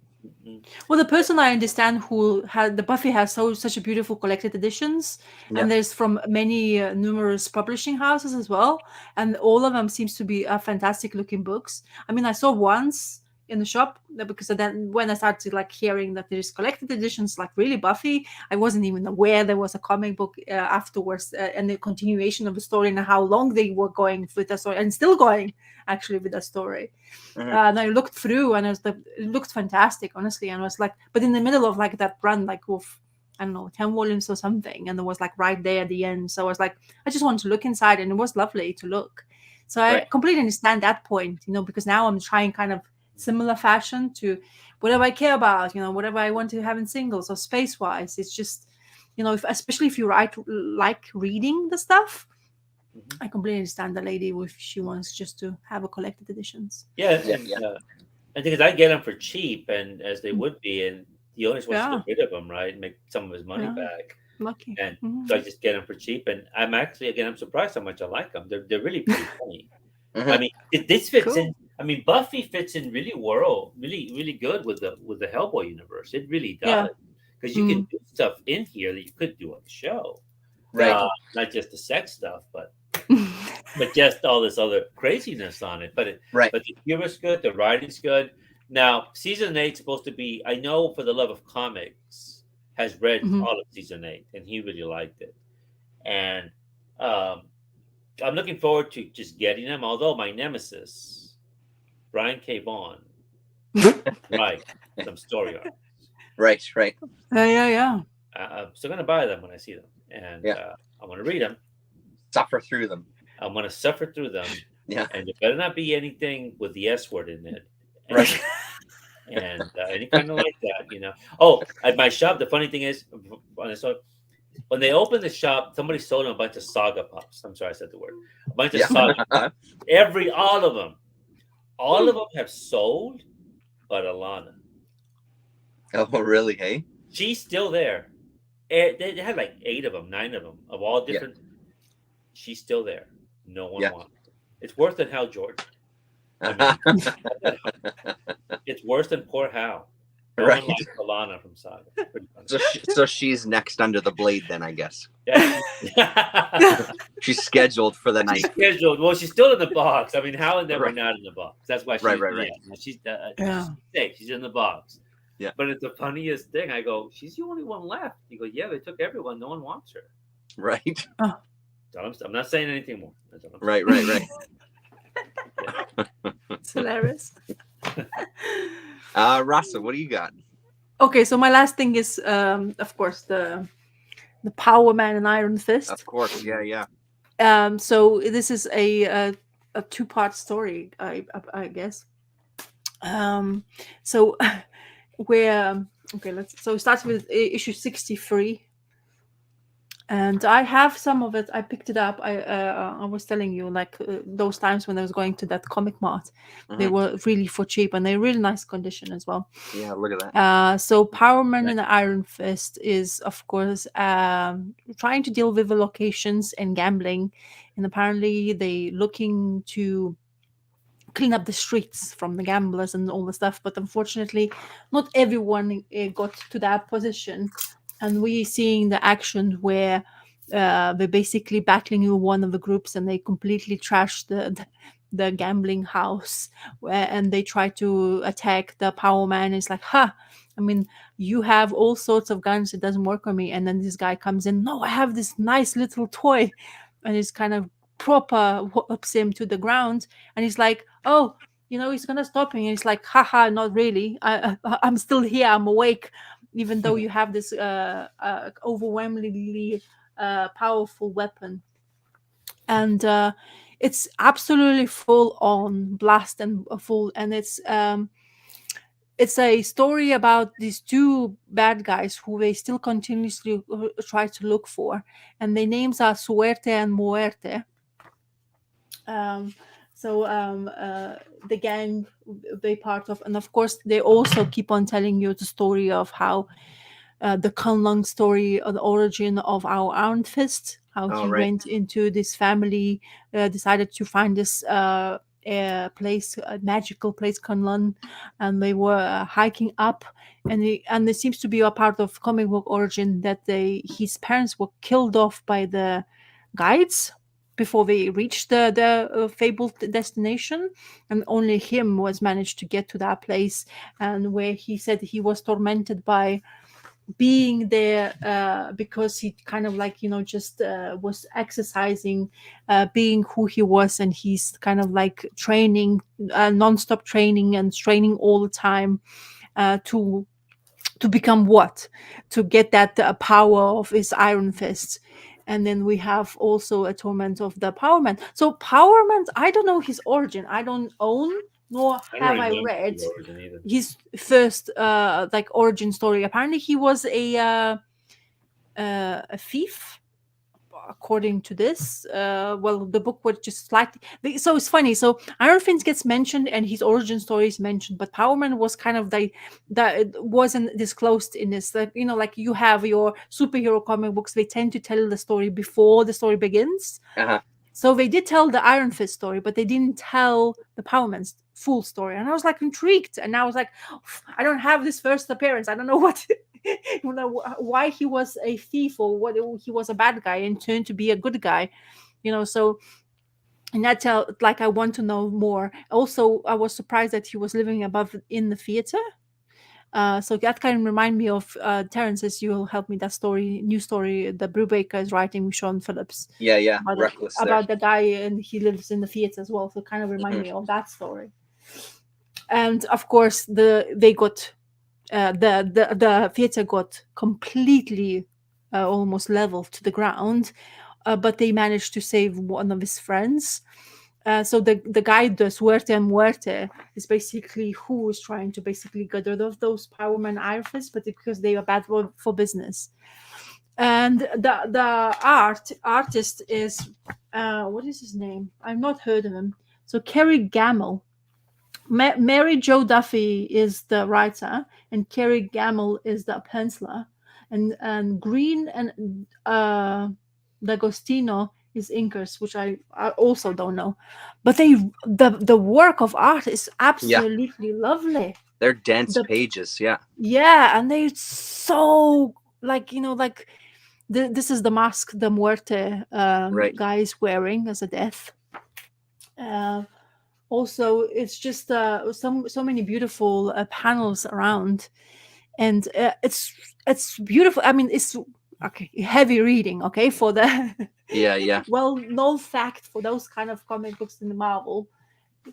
Well, the person I understand who had the Buffy has such a beautiful collected editions, and there's from many numerous publishing houses as well, and all of them seems to be fantastic looking books. I mean, I saw once in the shop, because then when I started like hearing that there's collected editions, like really Buffy, I wasn't even aware there was a comic book afterwards, and the continuation of the story and how long they were going with the story and still going actually with the story. And I looked through and it looked fantastic, honestly. And I was like, but in the middle of like that run, like with, I don't know, 10 volumes or something, and it was like right there at the end. So I was like, I just wanted to look inside, and it was lovely to look. So I completely understand that point, because now I'm trying kind of similar fashion to whatever I care about, whatever I want to have in singles or space wise. It's just, especially if you like reading the stuff, I completely understand the lady if she wants just to have a collected editions. Yeah. I think I get them for cheap, and as they would be, and the owners wants to get rid of them, right, and make some of his money back. Lucky. And so I just get them for cheap, and I'm surprised how much I like them. They're really pretty funny. I mean, this fits in. I mean, Buffy fits in really really good with the Hellboy universe. It really does, because you can do stuff in here that you could do on the show, right? Not just the sex stuff, but just all this other craziness on it. But but the humor's good, the writing's good. Now, season 8 is supposed to be. I know, for the love of comics, has read all of season 8, and he really liked it. And I'm looking forward to just getting them. Although my nemesis, Brian K. Vaughan, right, some story arcs. Right. Yeah. I'm still going to buy them when I see them, and I want to read them. Suffer through them. I'm going to suffer through them. Yeah. And there better not be anything with the S word in it. And, right. And any kind of like that, Oh, at my shop, the funny thing is, when they opened the shop, somebody sold them a bunch of Saga Pups. I'm sorry, I said the word. A bunch of Saga Pups. All of them have sold, but Alana. Oh, really? Hey? She's still there. They had like 8 of them, 9 of them, of all different. Yeah. She's still there. No one wants it. It's worse than Hal Jordan. I mean, it's worse than poor Hal. No one likes Alana from Saga. So she's next under the blade then, I guess. Yeah. She's scheduled for the night. She's scheduled. Well, she's still in the box. I mean, Hal and them are not in the box. That's why she's right. She's safe. She's in the box. Yeah. But it's the funniest thing. I go, she's the only one left. You go, yeah, they took everyone. No one wants her. Right. Oh. I'm not saying anything more. Right. It's hilarious. Rasa, what do you got? Okay, so my last thing is, of course, the Power Man and Iron Fist. Of course, yeah. So this is a 2-part story, I guess. So where so it starts with issue 63. And I have some of it. I picked it up. I was telling you, like those times when I was going to that comic mart, they were really for cheap, and they're really nice condition as well. Yeah, look at that. So Power Man and the Iron Fist is, of course, trying to deal with the locations and gambling, and apparently they looking to clean up the streets from the gamblers and all the stuff. But unfortunately, not everyone got to that position. And we seeing the action where they're basically battling with one of the groups, and they completely trash the gambling house, and they try to attack the Power Man. It's like, I mean, you have all sorts of guns. It doesn't work on me. And then this guy comes in. No, I have this nice little toy, and it's kind of proper whoops him to the ground. And he's like, oh, he's gonna stop me. And he's like, haha, not really. I'm still here. I'm awake. Even though you have this overwhelmingly powerful weapon. And it's absolutely full on blast and full. And it's a story about these 2 bad guys who they still continuously try to look for. And their names are Suerte and Muerte. The gang they part of, and of course they also keep on telling you the story of how the Kunlun story, or the origin of our Iron Fist, how he went into this family, decided to find this place, a magical place, Kunlun, and they were hiking up, and it seems to be a part of comic book origin that his parents were killed off by the guides. before they reached the fabled destination, and only him was managed to get to that place, and where he said he was tormented by being there because he kind of like just was exercising, being who he was, and he's kind of like training, non-stop training and training all the time to become what, to get that power of his iron fist. And then we have also a torment of the Power Man. So Power Man, I don't know his origin. I don't own, nor I don't have I remember read the origin either. his first like origin story. Apparently he was a thief, according to this. Well, the book was just slightly, so it's funny. So Iron Fist gets mentioned and his origin story is mentioned, but Power Man was kind of that it wasn't disclosed in this. Like, like you have your superhero comic books, they tend to tell the story before the story begins. Uh-huh. So they did tell the Iron Fist story, but they didn't tell the Power Man's full story. And I was like intrigued. And I was like, I don't have this first appearance. I don't know what, why he was a thief or what he was a bad guy and turned to be a good guy, So, and that's like I want to know more. Also, I was surprised that he was living above in the theater. So that kind of remind me of Terrence, as you'll help me, that story, new story that Brubaker is writing with Sean Phillips. Yeah. About, Reckless about the guy, and he lives in the theater as well. So kind of remind me of that story. And of course, they got the theater got completely almost leveled to the ground, but they managed to save one of his friends. So the guy, the Suerte Muerte, is basically who is trying to basically get rid of those Power Man Iron Fists, but because they are bad for business. And the artist is what is his name? I've not heard of him. So Kerry Gamble. Mary Jo Duffy is the writer, and Kerry Gamble is the penciler, and Green and D'Agostino is inkers, which I also don't know. But the work of art is absolutely lovely. They're dense pages, yeah. Yeah, and they're so like this is the mask the Muerte guy is wearing as a death. Also, it's just so many beautiful panels around, and it's beautiful. I mean, it's okay, heavy reading, okay, for the yeah well known fact for those kind of comic books in the Marvel.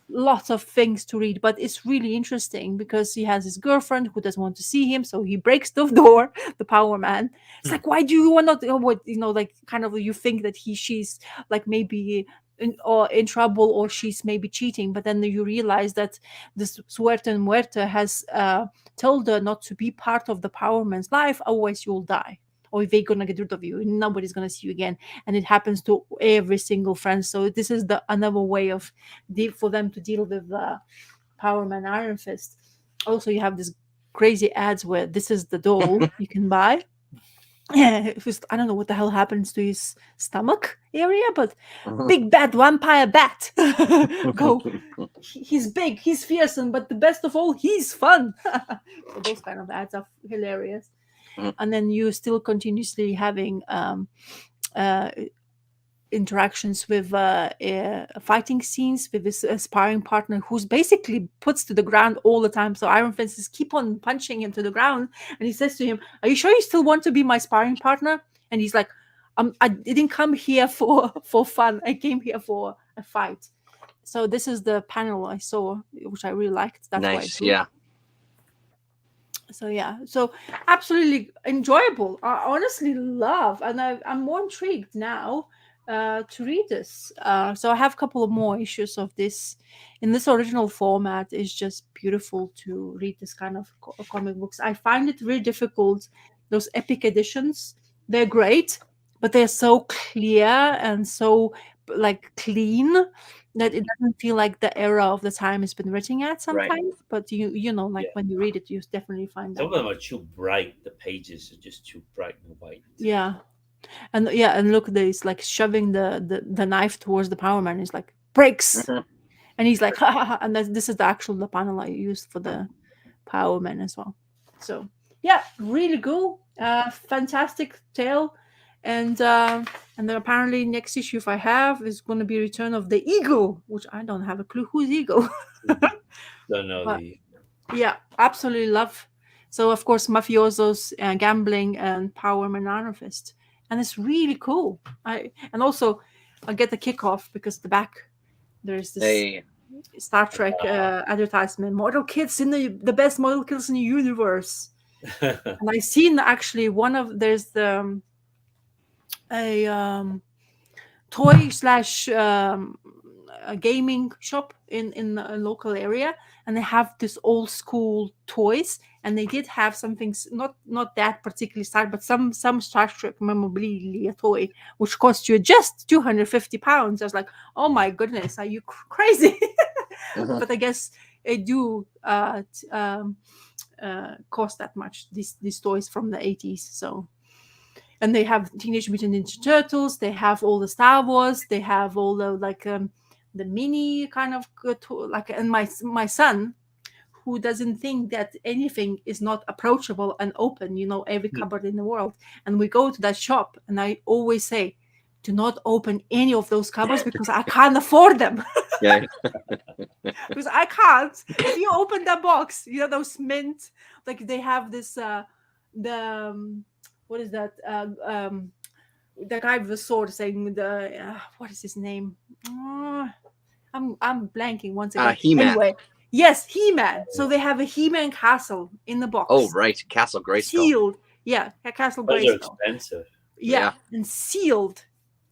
Lots of things to read, but it's really interesting because he has his girlfriend who doesn't want to see him, so he breaks the door, the Power Man. It's like, why do you want to what like kind of you think that she's like maybe in trouble, or she's maybe cheating, but then you realize that this Suerte Muerte has told her not to be part of the Power Man's life, otherwise you'll die, or they're gonna get rid of you and nobody's gonna see you again. And it happens to every single friend. So this is another way of for them to deal with Power Man Iron Fist. Also, you have these crazy ads where this is the doll you can buy. Yeah, I don't know what the hell happens to his stomach area, but big bad vampire bat. Go. He's big, he's fearsome, but the best of all, he's fun. So those kind of ads are hilarious. And then you still continuously having interactions with fighting scenes with his sparring partner, who's basically puts to the ground all the time. So Iron Fist is keep on punching him to the ground, and he says to him, "Are you sure you still want to be my sparring partner?" And he's like, "I didn't come here for fun. I came here for a fight." So this is the panel I saw, which I really liked. That's nice, why yeah. So yeah, so absolutely enjoyable. I honestly love, and I'm more intrigued now to read this. So I have a couple of more issues of this in this original format. It's just beautiful to read this kind of comic books. I find it very difficult. Those epic editions, they're great, but they're so clear and so like clean that it doesn't feel like the era of the time it's been written at sometimes. Right. But you know, like when you read it, you definitely find Some that. of them are too bright. The pages are just too bright and white. Yeah. And look, there's like shoving the knife towards the Power Man. He's like, breaks. And he's like, ha, ha, ha. And this is the panel I used for the Power Man as well. So yeah, really cool. Fantastic tale. And then apparently next issue if I have is going to be Return of the Eagle, which I don't have a clue who's Eagle. Don't know But the. yeah, absolutely love. So of course, mafiosos, gambling, and power manifest, and it's really cool. And also I get the kickoff because the back there's this Hey, Star Trek advertisement: model kits in the best model kits in the universe. And I seen actually one of there's the a toy slash a gaming shop in a local area, and they have this old school toys, and they did have some things not that particularly style, but some Star Trek memorabilia toy which cost you just 250 pounds. I was like, oh my goodness, are you crazy? Mhm. But I guess they do cost that much, these toys from the 80s. So, and they have Teenage Mutant Ninja Turtles, they have all the Star Wars, they have all the the mini kind of like, and my son, who doesn't think that anything is not approachable and open, every cupboard in the world, and we go to that shop, and I always say, do not open any of those cupboards because I can't afford them. Yeah. Because I can't. If you open that box, those mint, like they have this the what is that the guy with the sword saying the what is his name? I'm blanking once again. He-Man. Anyway, yes, He-Man. So they have a He-Man castle in the box. Oh, right. Castle Grayskull. Sealed. Yeah, Castle Those are Grayskull. expensive. Yeah, and sealed.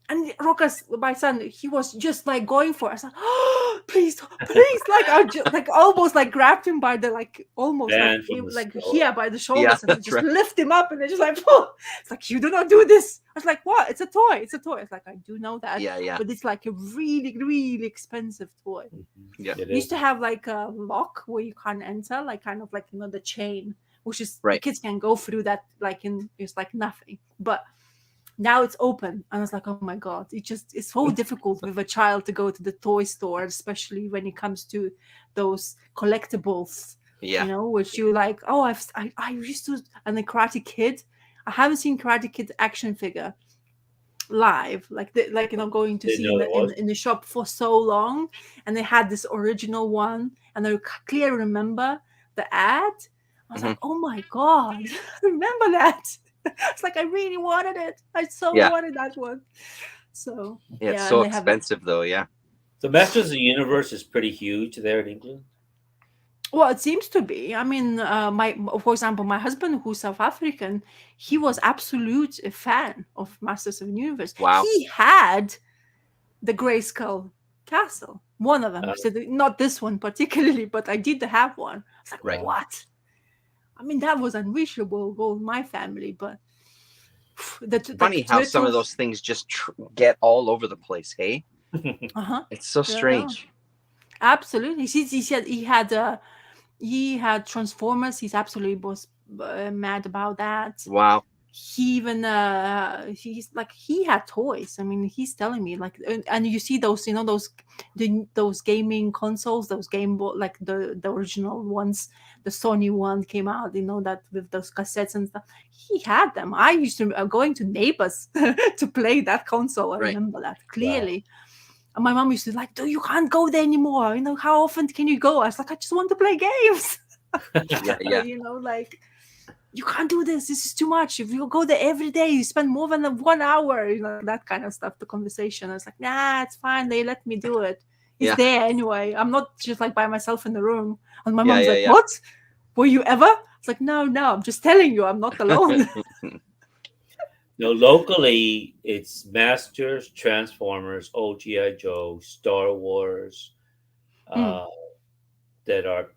And Rokas, my son, he was just like going for it. I said, oh, please, like I just like almost like grabbed him by the almost Banned from the like store. here by the shoulders, Yeah, and I that's just right. lift him up, and it's just like, oh, it's like, you do not do this. I was like, what? It's a toy. It's a toy. It's like, I do know that. Yeah. But it's like a really, really expensive toy. Yeah. It We used is. to have like a lock where you can't enter, like kind of like the chain, which is the Right. kids can go through that it's like nothing. But now it's open, and I was like, oh my god, it's so difficult with a child to go to the toy store, especially when it comes to those collectibles. Yeah. Which you like, oh, I used to. And the Karate Kid, I haven't seen Karate Kid action figure live, going to Didn't see know there was. in the shop for so long, and they had this original one, and I clearly remember the ad. I was like, oh my god, remember that. It's like, I really wanted it. I so Yeah. wanted that one. So Yeah, it's yeah, so and they have it. expensive though. Yeah. The Masters of the Universe is pretty huge there in England. Well, it seems to be. I mean, for example, my husband, who's South African, he was absolute a fan of Masters of the Universe. Wow. He had the Grayskull castle, one of them. So not this one particularly, but I did have one. I was like, Right. what? I mean, that was unreachable goal in my family, but Funny how some of those things just get all over the place. Hey, it's so strange. Absolutely. He said he had Transformers. He's absolutely was mad about that. Wow. He even he's like, he had toys. I mean, he's telling me like, and you see those those gaming consoles, those Game Boy, like the original ones, the Sony one came out, that with those cassettes and stuff. He had them. I used to going to neighbors to play that console. I remember that clearly. Wow. And my mom used to like, you can't go there anymore. How often can you go? I was like, I just want to play games. Yeah. Like, you can't do this. This is too much. If you go there every day, you spend more than 1 hour, that kind of stuff, the conversation. I was like, nah, it's fine. They let me do it. It's there anyway. I'm not just like by myself in the room. And my mom's like, what? Were you ever? It's like, no, I'm just telling you, I'm not alone. No, locally, it's Masters, Transformers, OGI Joe, Star Wars, that are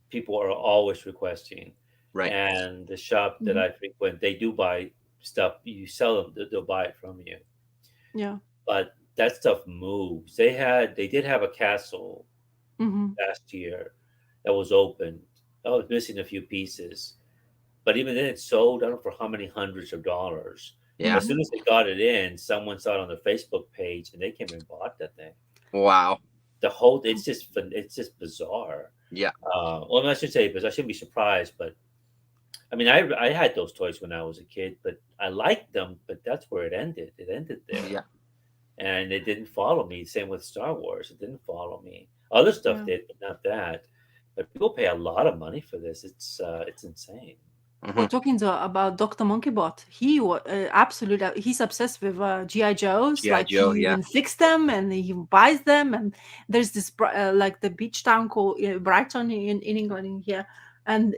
people are always requesting. Right. And the shop that I frequent, they do buy stuff. You sell them, they'll buy it from you. Yeah. But that stuff moves. They did have a castle last year that was open. I was missing a few pieces. But even then, it sold, I don't know for how many hundreds of dollars. Yeah. As soon as they got it in, someone saw it on their Facebook page, and they came and bought that thing. Wow. It's just bizarre. Yeah. Well, I should say, because I shouldn't be surprised, but I mean, I had those toys when I was a kid, but I liked them. But that's where it ended. It ended there, Yeah. and it didn't follow me. Same with Star Wars. It didn't follow me. Other stuff Yeah. did, but not that. But people pay a lot of money for this. It's insane. We're talking about Dr. Monkeybot. He was absolutely, he's obsessed with GI Joes. G.I. Like Joe, he yeah. even fixed them and he buys them. And there's this like the beach town called Brighton in England in here, and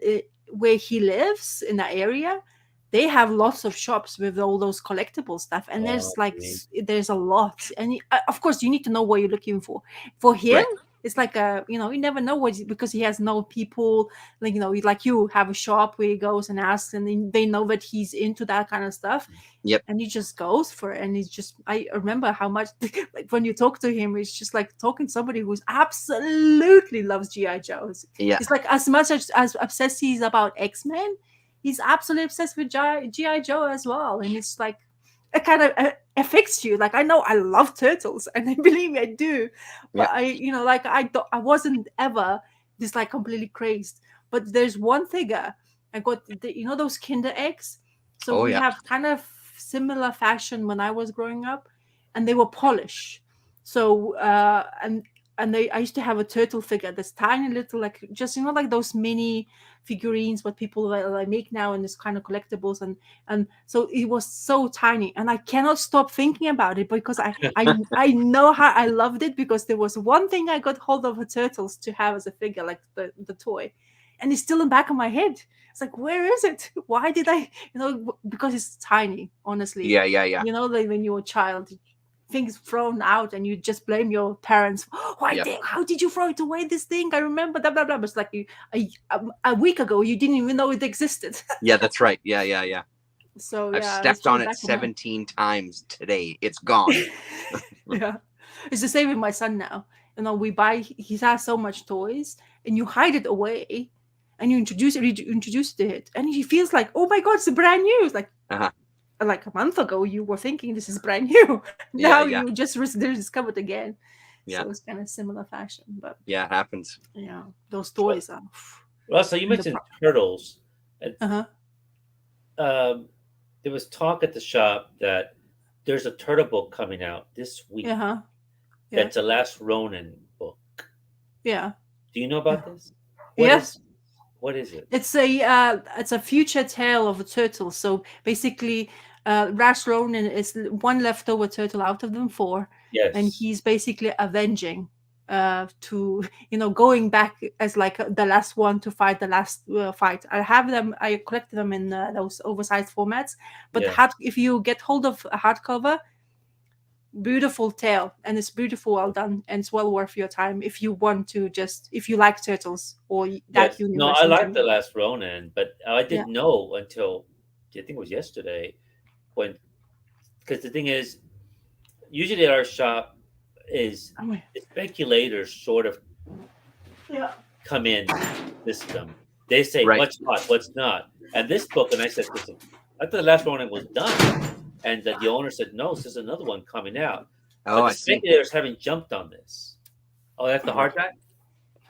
where he lives in that area, they have lots of shops with all those collectible stuff. And there's like there's a lot. And of course, you need to know what you're looking for. For him. Right. It's like you never know what, because he has no people, like, like you have a shop where he goes and asks, and they know that he's into that kind of stuff. Yep. And he just goes for it. And he's just, I remember how much, like when you talk to him, it's just like talking to somebody who's absolutely loves G.I. Joes. Yeah. It's like as much as obsessed he's about X-Men, he's absolutely obsessed with G.I. Joe as well. And it's like, it kind of affects you. Like, I know I love turtles, and I believe me, I do. But I wasn't ever just like completely crazed. But there's one figure I got. Those Kinder eggs. So we have kind of similar fashion when I was growing up, and they were polished. So I used to have a turtle figure, this tiny little, like, just like those mini figurines what people like make now, and this kind of collectibles, and so it was so tiny, and I cannot stop thinking about it, because I know how I loved it, because there was one thing I got hold of turtles to have as a figure, like the toy, and it's still in the back of my head. It's like, where is it? Why did I, because it's tiny, honestly. Yeah. Like when you're a child, things thrown out and you just blame your parents. How did you throw it away, this thing? I remember blah blah blah. It's like a week ago you didn't even know it existed. Yeah, that's right. Yeah. So I've stepped on it 17 times today. It's gone. Yeah, it's the same with my son now. He has so much toys, and you hide it away, and you introduce it to it, and he feels like, oh my god, it's brand new. It's like, like a month ago you were thinking this is brand new. Now you just discovered again. So it's kind of similar fashion, but yeah, it happens. Yeah, those toys are. Well, so you mentioned turtles. There was talk at the shop that there's a turtle book coming out this week. That's a Last Ronin book. Yeah. Do you know about this? Yes. What is it? It's a future tale of a turtle. So basically, Last Ronin is one leftover turtle out of them 4. Yes. And he's basically avenging to going back as like the last one to fight the last fight. I collected them in those oversized formats, but if you get hold of a hardcover, beautiful tale, and it's beautiful, well done, and it's well worth your time if you want to if you like turtles or that universe. No, I like the Last Ronin, but I didn't know until I think it was yesterday, because the thing is, usually at our shop is the speculators sort of come in system. They say what's hot, what's not. And this book, and I said, listen, I thought the Last Ronin was done. And the owner said, no, there's another one coming out. Oh, the speculators haven't jumped on this. Oh, that's the hardback?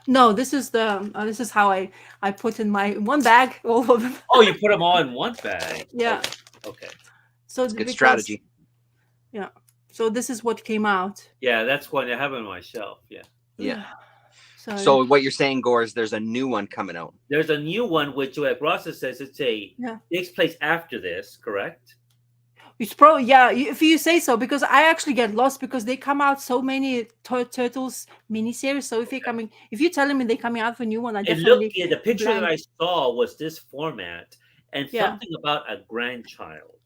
No, this is this is how I put in my one bag all of them. Oh, you put them all in one bag. Yeah. Okay. So it's good strategy. Yeah. So this is what came out. Yeah, that's one I have on my shelf. Yeah. So what you're saying, Gore, is there's a new one coming out. There's a new one, which, like Rossa says, it takes place after this, correct? It's probably, if you say so, because I actually get lost because they come out so many Turtles miniseries. So if you're telling me they're coming out for a new one, I definitely. The picture that I saw was this format and something about a grandchild.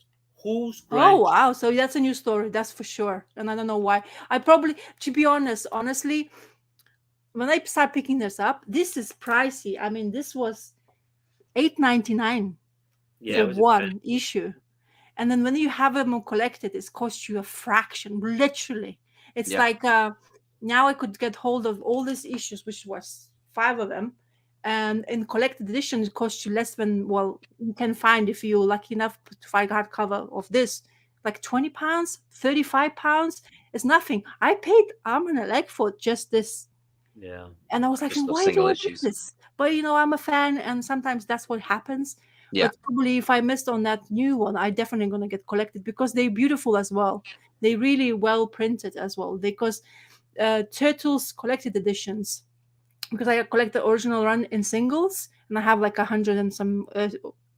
Who's grandchild? Oh wow! So that's a new story, that's for sure. And I don't know why. I probably, to be honestly, when I start picking this up, this is pricey. I mean, this was $8.99 for one issue. And then when you have them collected, it costs you a fraction, literally. It's like now I could get hold of all these issues, which was 5 of them. And in collected edition, it costs you less than, you can find if you're lucky enough to find hardcover of this, like £20, £35. It's nothing. I paid arm and a leg for just this. Yeah. And I was like, why do I do this? But, I'm a fan, and sometimes that's what happens. Yeah. But probably if I missed on that new one, I definitely gonna get collected because they're beautiful as well. They really well printed as well. Because Turtles collected editions, because I collect the original run in singles, and I have like 100 and some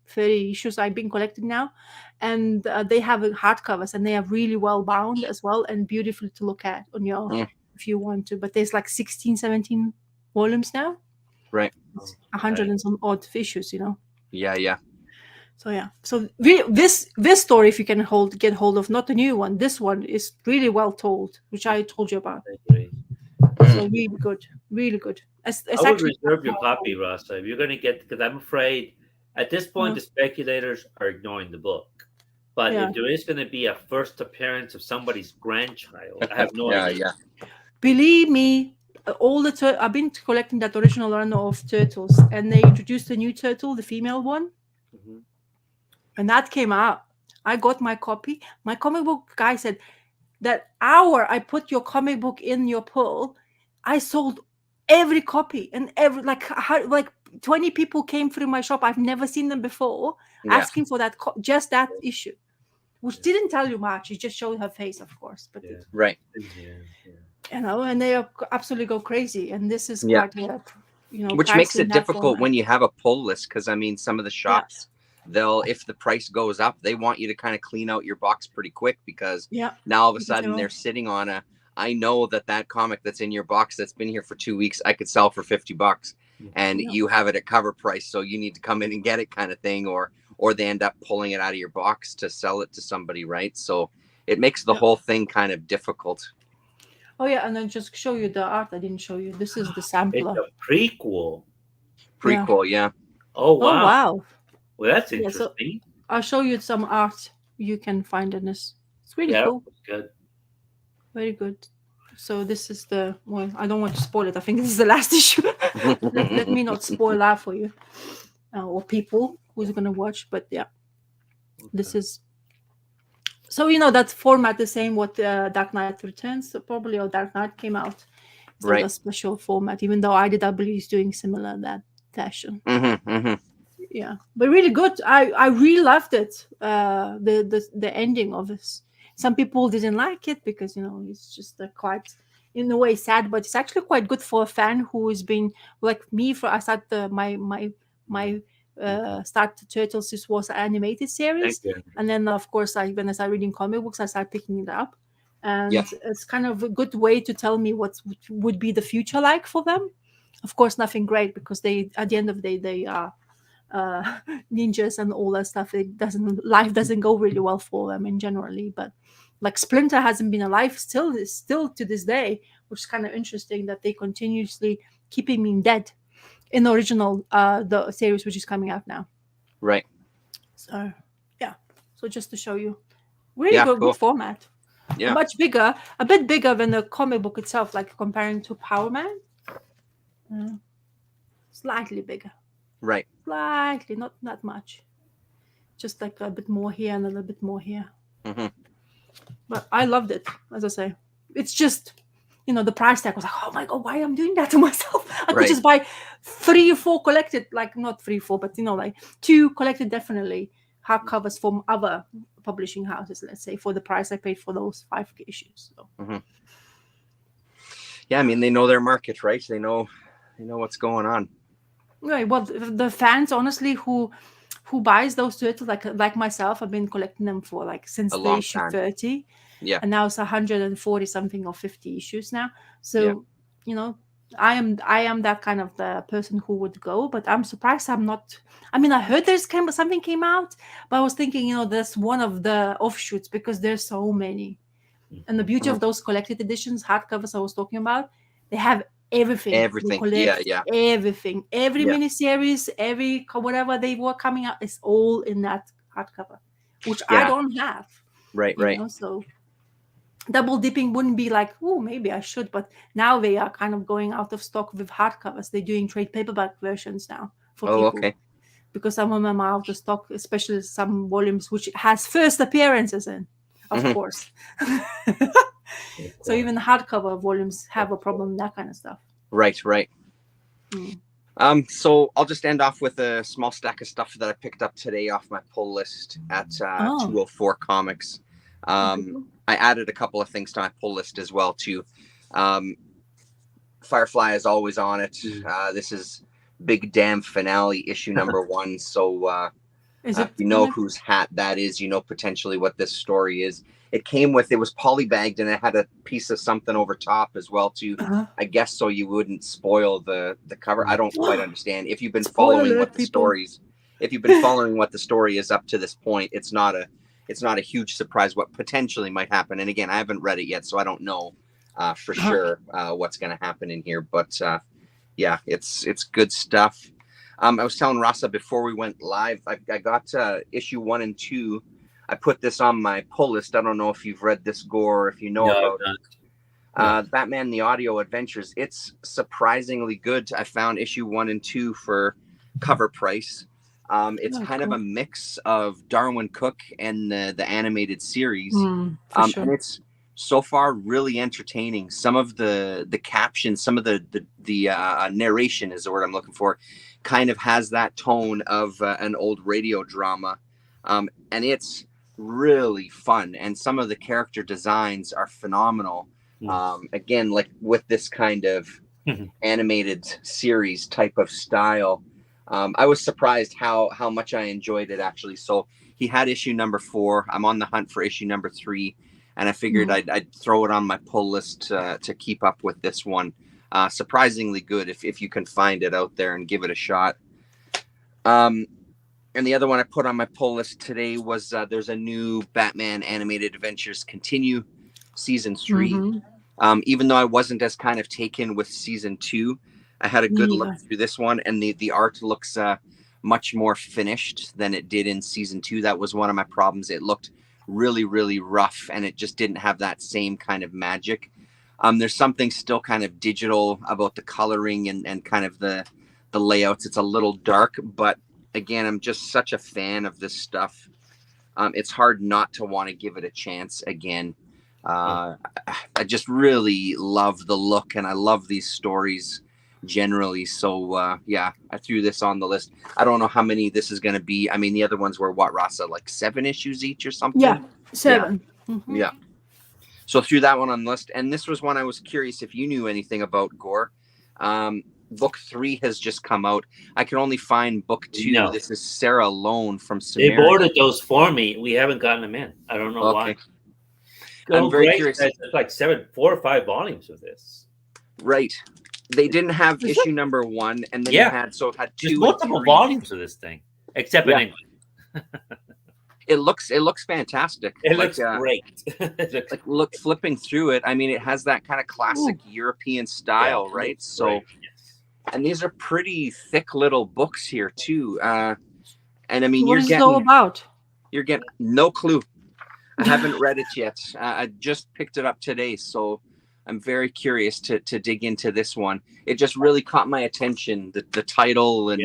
30 issues I've been collecting now, and they have hardcovers, and they are really well bound as well and beautiful to look at on your if you want to. But there's like 16, 17 volumes now. Right. It's 100 and some odd issues, Yeah. Yeah. So yeah, so this story, if you can get hold of, not the new one, this one is really well told, which I told you about. I agree. So really good, really good. It's I would actually reserve your copy, Rasa, if you're going to get, because I'm afraid at this point the speculators are ignoring the book. But Yeah. if there is going to be a first appearance of somebody's grandchild, I have no Yeah. idea. Yeah. Believe me, I've been collecting that original run of Turtles, and they introduced a new turtle, the female one, Mhm. and that came out. I got my copy. My comic book guy said that hour I put your comic book in your pull, I sold every copy, and every like 20 people came through my shop. I've never seen them before, Yeah. asking for that just that issue, which didn't tell you much. It just showed her face, of course, but Yeah. Right. Yeah. and they absolutely go crazy. And this is Yeah. quite Which makes pricey in it that difficult format. when you have a pull list, because I mean, some of the shops, they'll, if the price goes up, they want you to kind of clean out your box pretty quick, because now all of a sudden they're sitting on I know that comic that's in your box that's been here for 2 weeks, I could sell for $50, and you have it at cover price, so you need to come in and get it, kind of thing, or they end up pulling it out of your box to sell it to somebody, right? So it makes the whole thing kind of difficult. Oh yeah, and then just show you the art. I didn't show you. This is the sampler. It's a prequel. Prequel, yeah. Oh wow. Oh wow. Well, that's Yeah, so interesting. I'll show you some art you can find in this. It's really cool. Good. Very good. So this is I don't want to spoil it. I think this is the last issue. let me not spoil that for you or people who's going to watch. But yeah, this is. So that format, the same what Dark Knight Returns, so probably, or Dark Knight came out. It's not a special format, even though IDW is doing similar that fashion. Yeah, but really good. I really loved it. The ending of this. Some people didn't like it because it's just quite, in a way, sad, but it's actually quite good for a fan who has been like me. I started my start Turtles. This was an animated series, and then of course when I started reading comic books, I started picking it up, and it's kind of a good way to tell me what would be the future like for them. Of course, nothing great, because they, at the end of the day, they are ninjas and all that stuff. Life doesn't go really well for them in generally, but like Splinter hasn't been alive still to this day, which is kind of interesting that they continuously keep him dead in the original the series which is coming out now. Right. So yeah, so just to show you, really good format. Yeah, much bigger, a bit bigger than the comic book itself, like comparing to Power Man. Slightly bigger. Right. Slightly, not that much. Just like a bit more here and a little bit more here. But I loved it, as I say. It's just, the price tag was like, oh my God, why am I doing that to myself? I could just buy 3 or 4 collected, like not 3 or 4, but like 2 collected definitely hardcovers from other publishing houses, let's say, for the price I paid for those 5 issues. So. Yeah, I mean, they know their market, right? They know what's going on. Right. Well, the fans, honestly, who buys those turtles, like myself, I've been collecting them for since the issue 30. Yeah. And now it's 140 something or 50 issues now. So, I am that kind of the person who would go, but I'm surprised I'm not. I mean, I heard something came out, but I was thinking, that's one of the offshoots, because there's so many. And the beauty of those collected editions, hardcovers I was talking about, they have everything. Yeah. Everything. Every miniseries, every whatever they were coming out is all in that hardcover, which I don't have. Right. So double dipping wouldn't be like, oh, maybe I should, but now they are kind of going out of stock with hardcovers. They're doing trade paperback versions now for people. Okay. Because some of them are out of stock, especially some volumes which has first appearances in, of course. So even hardcover volumes have a problem, that kind of stuff. Right. So I'll just end off with a small stack of stuff that I picked up today off my pull list at 204 Comics. I added a couple of things to my pull list as well too. Firefly is always on it. This is Big Damn Finale issue number 1. So you know whose hat that is. You know potentially what this story is. It was polybagged and it had a piece of something over top as well too. I guess so you wouldn't spoil the cover. I don't quite understand. If you've been following what the stories, if you've been following what the story is up to this point, it's not a huge surprise what potentially might happen. And again, I haven't read it yet, so I don't know for sure what's going to happen in here. But yeah, it's good stuff. I was telling Rasa before we went live, I got issue 1 and 2. I put this on my pull list. I don't know if you've read this, Gore, or if you know about it. Batman the Audio Adventures. It's surprisingly good. I found issue 1 and 2 for cover price. It's kind of a mix of Darwin Cook and the animated series. And it's so far really entertaining. Some of the captions, some of the narration is the word I'm looking for, kind of has that tone of an old radio drama. And it's really fun, and some of the character designs are phenomenal. Again, like with this kind of animated series type of style, I was surprised how much I enjoyed it actually. So he had issue number 4. I'm on the hunt for issue number 3, and I figured I'd throw it on my pull list to keep up with this one. Surprisingly good if you can find it out there and give it a shot. And the other one I put on my pull list today was there's a new Batman Animated Adventures Continue Season 3. Even though I wasn't as kind of taken with Season 2, I had a good look through this one, and the art looks much more finished than it did in Season 2. That was one of my problems. It looked really, really rough, and it just didn't have that same kind of magic. There's something still kind of digital about the coloring and kind of the layouts. It's a little dark, but again, I'm just such a fan of this stuff. It's hard not to want to give it a chance again. I just really love the look, and I love these stories generally. So yeah, I threw this on the list. I don't know how many this is going to be. I mean, the other ones were what, Rasa, like 7 issues each or something? Yeah, 7. Yeah. So threw that one on the list. And this was one I was curious if you knew anything about, Gore. Book 3 has just come out. I can only find book 2. No. This is Sarah Lone from Sumerian. They've ordered those for me. We haven't gotten them in. I don't know why. I'm very curious. There's like 4 or 5 volumes of this. Right. They didn't have issue number 1, and then it had 2. There's multiple volumes of this thing, except in English. It looks fantastic. It looks great. Look, flipping through it, I mean, it has that kind of classic European style, right? So. And these are pretty thick little books here too. And I mean, what is it all about? You're getting no clue. I haven't read it yet. I just picked it up today, so I'm very curious to dig into this one. It just really caught my attention, the title and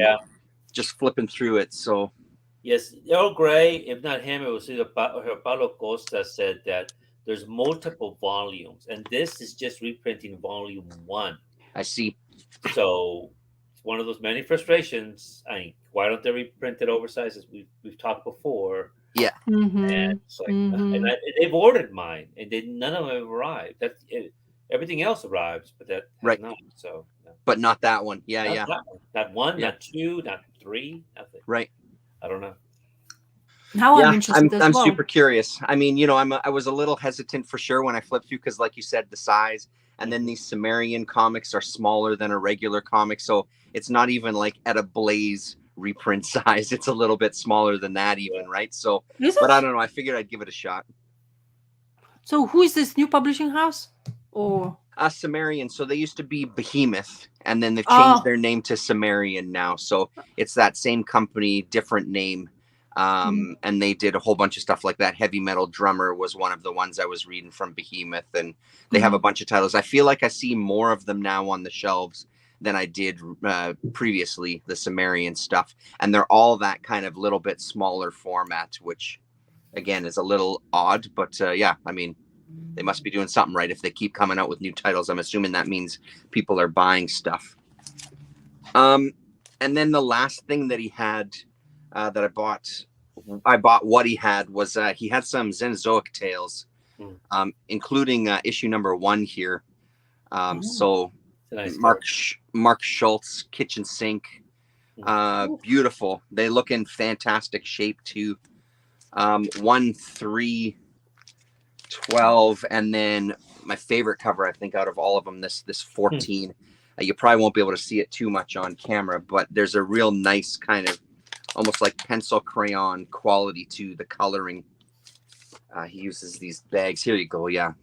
just flipping through it. So yes, Earl Grey, if not him, it was either Paulo Costa said that there's multiple volumes, and this is just reprinting volume 1. I see. So it's one of those many frustrations. I mean, why don't they reprint it oversized as we've talked before? Yeah. And it's like, and they've ordered mine, and none of them have arrived. Everything else arrives, but that has not. So, but not that one. Yeah, not 1, not 2, not 3, nothing. Right. I don't know. Now I'm interested I'm super curious. I mean, you know, I was a little hesitant for sure when I flipped through because, like you said, the size. And then these Sumerian comics are smaller than a regular comic. So it's not even like at a Blaze reprint size. It's a little bit smaller than that even, right? So, but I don't know. I figured I'd give it a shot. So who is this new publishing house? Or Sumerian. So they used to be Behemoth, and then they've changed their name to Sumerian now. So it's that same company, different name. And they did a whole bunch of stuff like that. Heavy Metal Drummer was one of the ones I was reading from Behemoth, and they have a bunch of titles. I feel like I see more of them now on the shelves than I did previously, the Sumerian stuff. And they're all that kind of little bit smaller format, which again is a little odd, but yeah, I mean, they must be doing something right if they keep coming out with new titles. I'm assuming that means people are buying stuff. And then the last thing that he had that I bought what he had was he had some Xenozoic tales, including issue number 1 here. So Nice Mark Schultz kitchen sink, beautiful. They look in fantastic shape too. 1, 3, 12, and then my favorite cover, I think, out of all of them, this 14. You probably won't be able to see it too much on camera, but there's a real nice kind of almost like pencil crayon quality to the coloring. He uses these bags. Here you go. Yeah.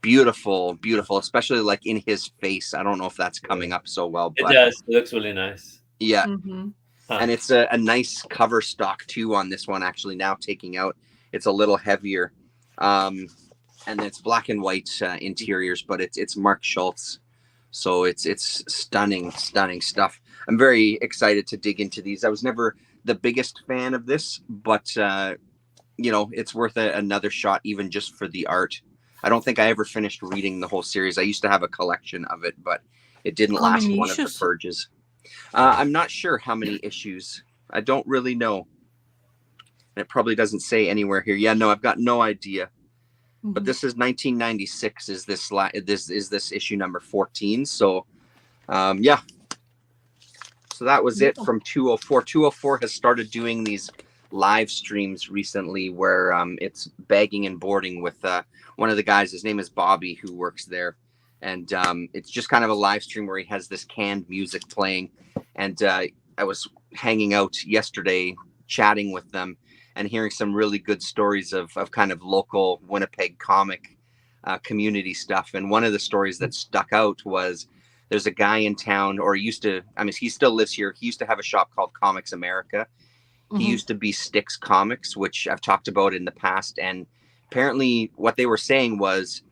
Beautiful, beautiful, especially like in his face. I don't know if that's coming up so well, but it does. It looks really nice. Yeah. And it's a nice cover stock too on this one, actually, now taking out. It's a little heavier. And it's black and white interiors, but it's Mark Schultz. So it's stunning stuff. I'm very excited to dig into these. I was never the biggest fan of this, but it's worth another shot, even just for the art. I don't think I ever finished reading the whole series. I used to have a collection of it, but it didn't last one of the purges. I'm not sure how many issues. I don't really know. And it probably doesn't say anywhere here. Yeah, no, I've got no idea. But this is 1996. Is this issue number 14? So, yeah. So that was it from 204. 204 has started doing these live streams recently where it's bagging and boarding with one of the guys. His name is Bobby, who works there, and it's just kind of a live stream where he has this canned music playing. And I was hanging out yesterday, chatting with them, and hearing some really good stories of kind of local Winnipeg comic community stuff. And one of the stories that stuck out was there's a guy in town, or he still lives here. He used to have a shop called Comics America. He used to be Styx Comics, which I've talked about in the past. And apparently what they were saying was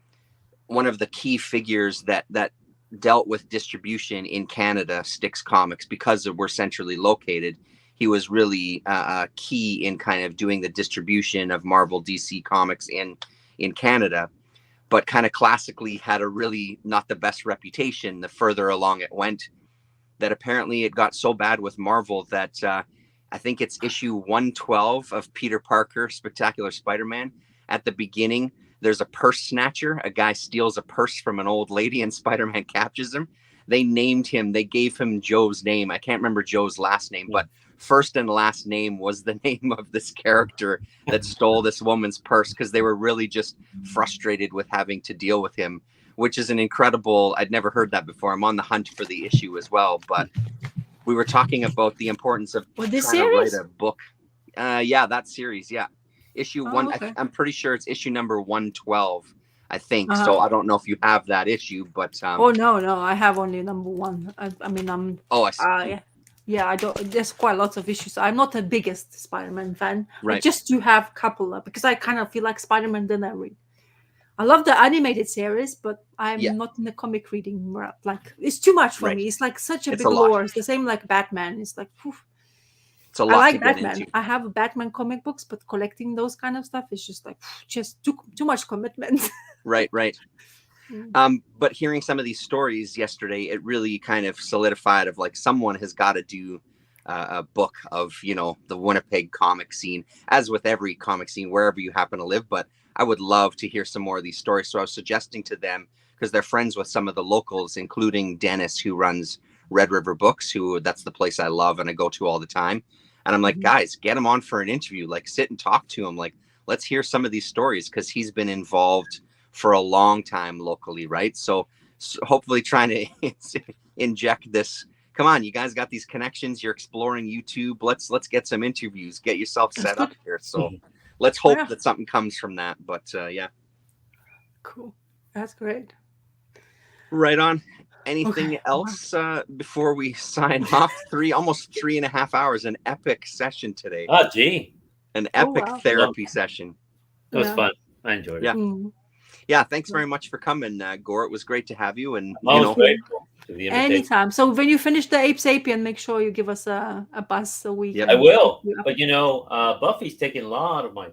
one of the key figures that dealt with distribution in Canada, Styx Comics, because we're centrally located. He was really key in kind of doing the distribution of Marvel, DC comics in Canada, but kind of classically had a really not the best reputation the further along it went, that apparently it got so bad with Marvel that I think it's issue 112 of Peter Parker, Spectacular Spider-Man. At the beginning, there's a purse snatcher. A guy steals a purse from an old lady and Spider-Man captures him. They named him, they gave him Joe's name. I can't remember Joe's last name, but first and last name was the name of this character that stole this woman's purse, because they were really just frustrated with having to deal with him, which is an incredible, I'd never heard that before. I'm on the hunt for the issue as well, but we were talking about the importance of trying to write a book. Yeah, that series. Yeah. Issue 1. Okay. I'm pretty sure it's issue number 112, I think. So I don't know if you have that issue, but no, I have only number 1. I see. Yeah, I don't. There's quite lots of issues. I'm not the biggest Spider-Man fan. Right. I just do have a couple because I kind of feel like Spider-Man. Then I read. I love the animated series, but I'm not in the comic reading. Like it's too much for me. It's like such a big lore. It's the same like Batman. It's like, poof. It's a lot. I like Batman. I have Batman comic books, but collecting those kind of stuff is just like just too much commitment. Right. But hearing some of these stories yesterday, it really kind of solidified of like someone has got to do a book of, the Winnipeg comic scene, as with every comic scene, wherever you happen to live. But I would love to hear some more of these stories. So I was suggesting to them, because they're friends with some of the locals, including Dennis, who runs Red River Books, that's the place I love and I go to all the time. And I'm like, guys, get him on for an interview, like sit and talk to him. Like, let's hear some of these stories, because he's been involved for a long time locally, right? So hopefully trying to inject this. Come on, you guys got these connections. You're exploring YouTube. Let's get some interviews. Get yourself set up here. So let's hope that something comes from that. But yeah. Cool. That's great. Right on. Anything else before we sign off? Almost 3.5 hours. An epic session today. Oh, gee. An epic therapy session. It was fun. I enjoyed it. Yeah. Yeah, thanks very much for coming, Gor. It was great to have you. And grateful for the invitation. Anytime. So when you finish the Ape Sapien, make sure you give us a buzz so we can. I will. But Buffy's taking a lot of my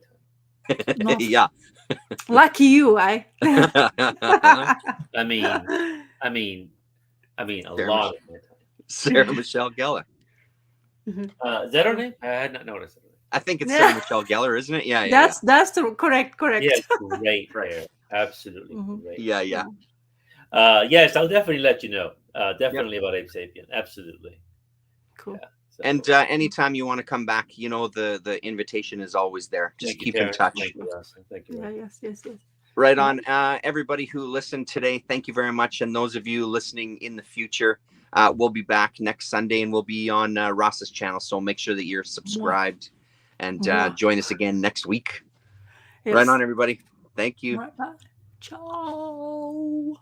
time. Yeah. Lucky you, eh? I mean, a lot of my time. Sarah Michelle Gellar. Is that her name? I had not noticed it. I think it's Yeah. Sarah Michelle Gellar, isn't it? Yeah. That's the correct. Yeah, great Right. hair. Absolutely Mhm. great. Yeah. Yes, I'll definitely let you know. Definitely about Ape Sapien. Absolutely. Cool. Yeah. So, And anytime you want to come back, the invitation is always there. Just thank you, keep in Terrence. touch. Thank you, Russ. Thank you. Yeah. Russ. Yes. Right on. Everybody who listened today, thank you very much. And those of you listening in the future, we'll be back next Sunday and we'll be on Ross's channel. So make sure that you're subscribed and join us again next week. Yes. Right on, everybody. Thank you. Right. Bye. Ciao.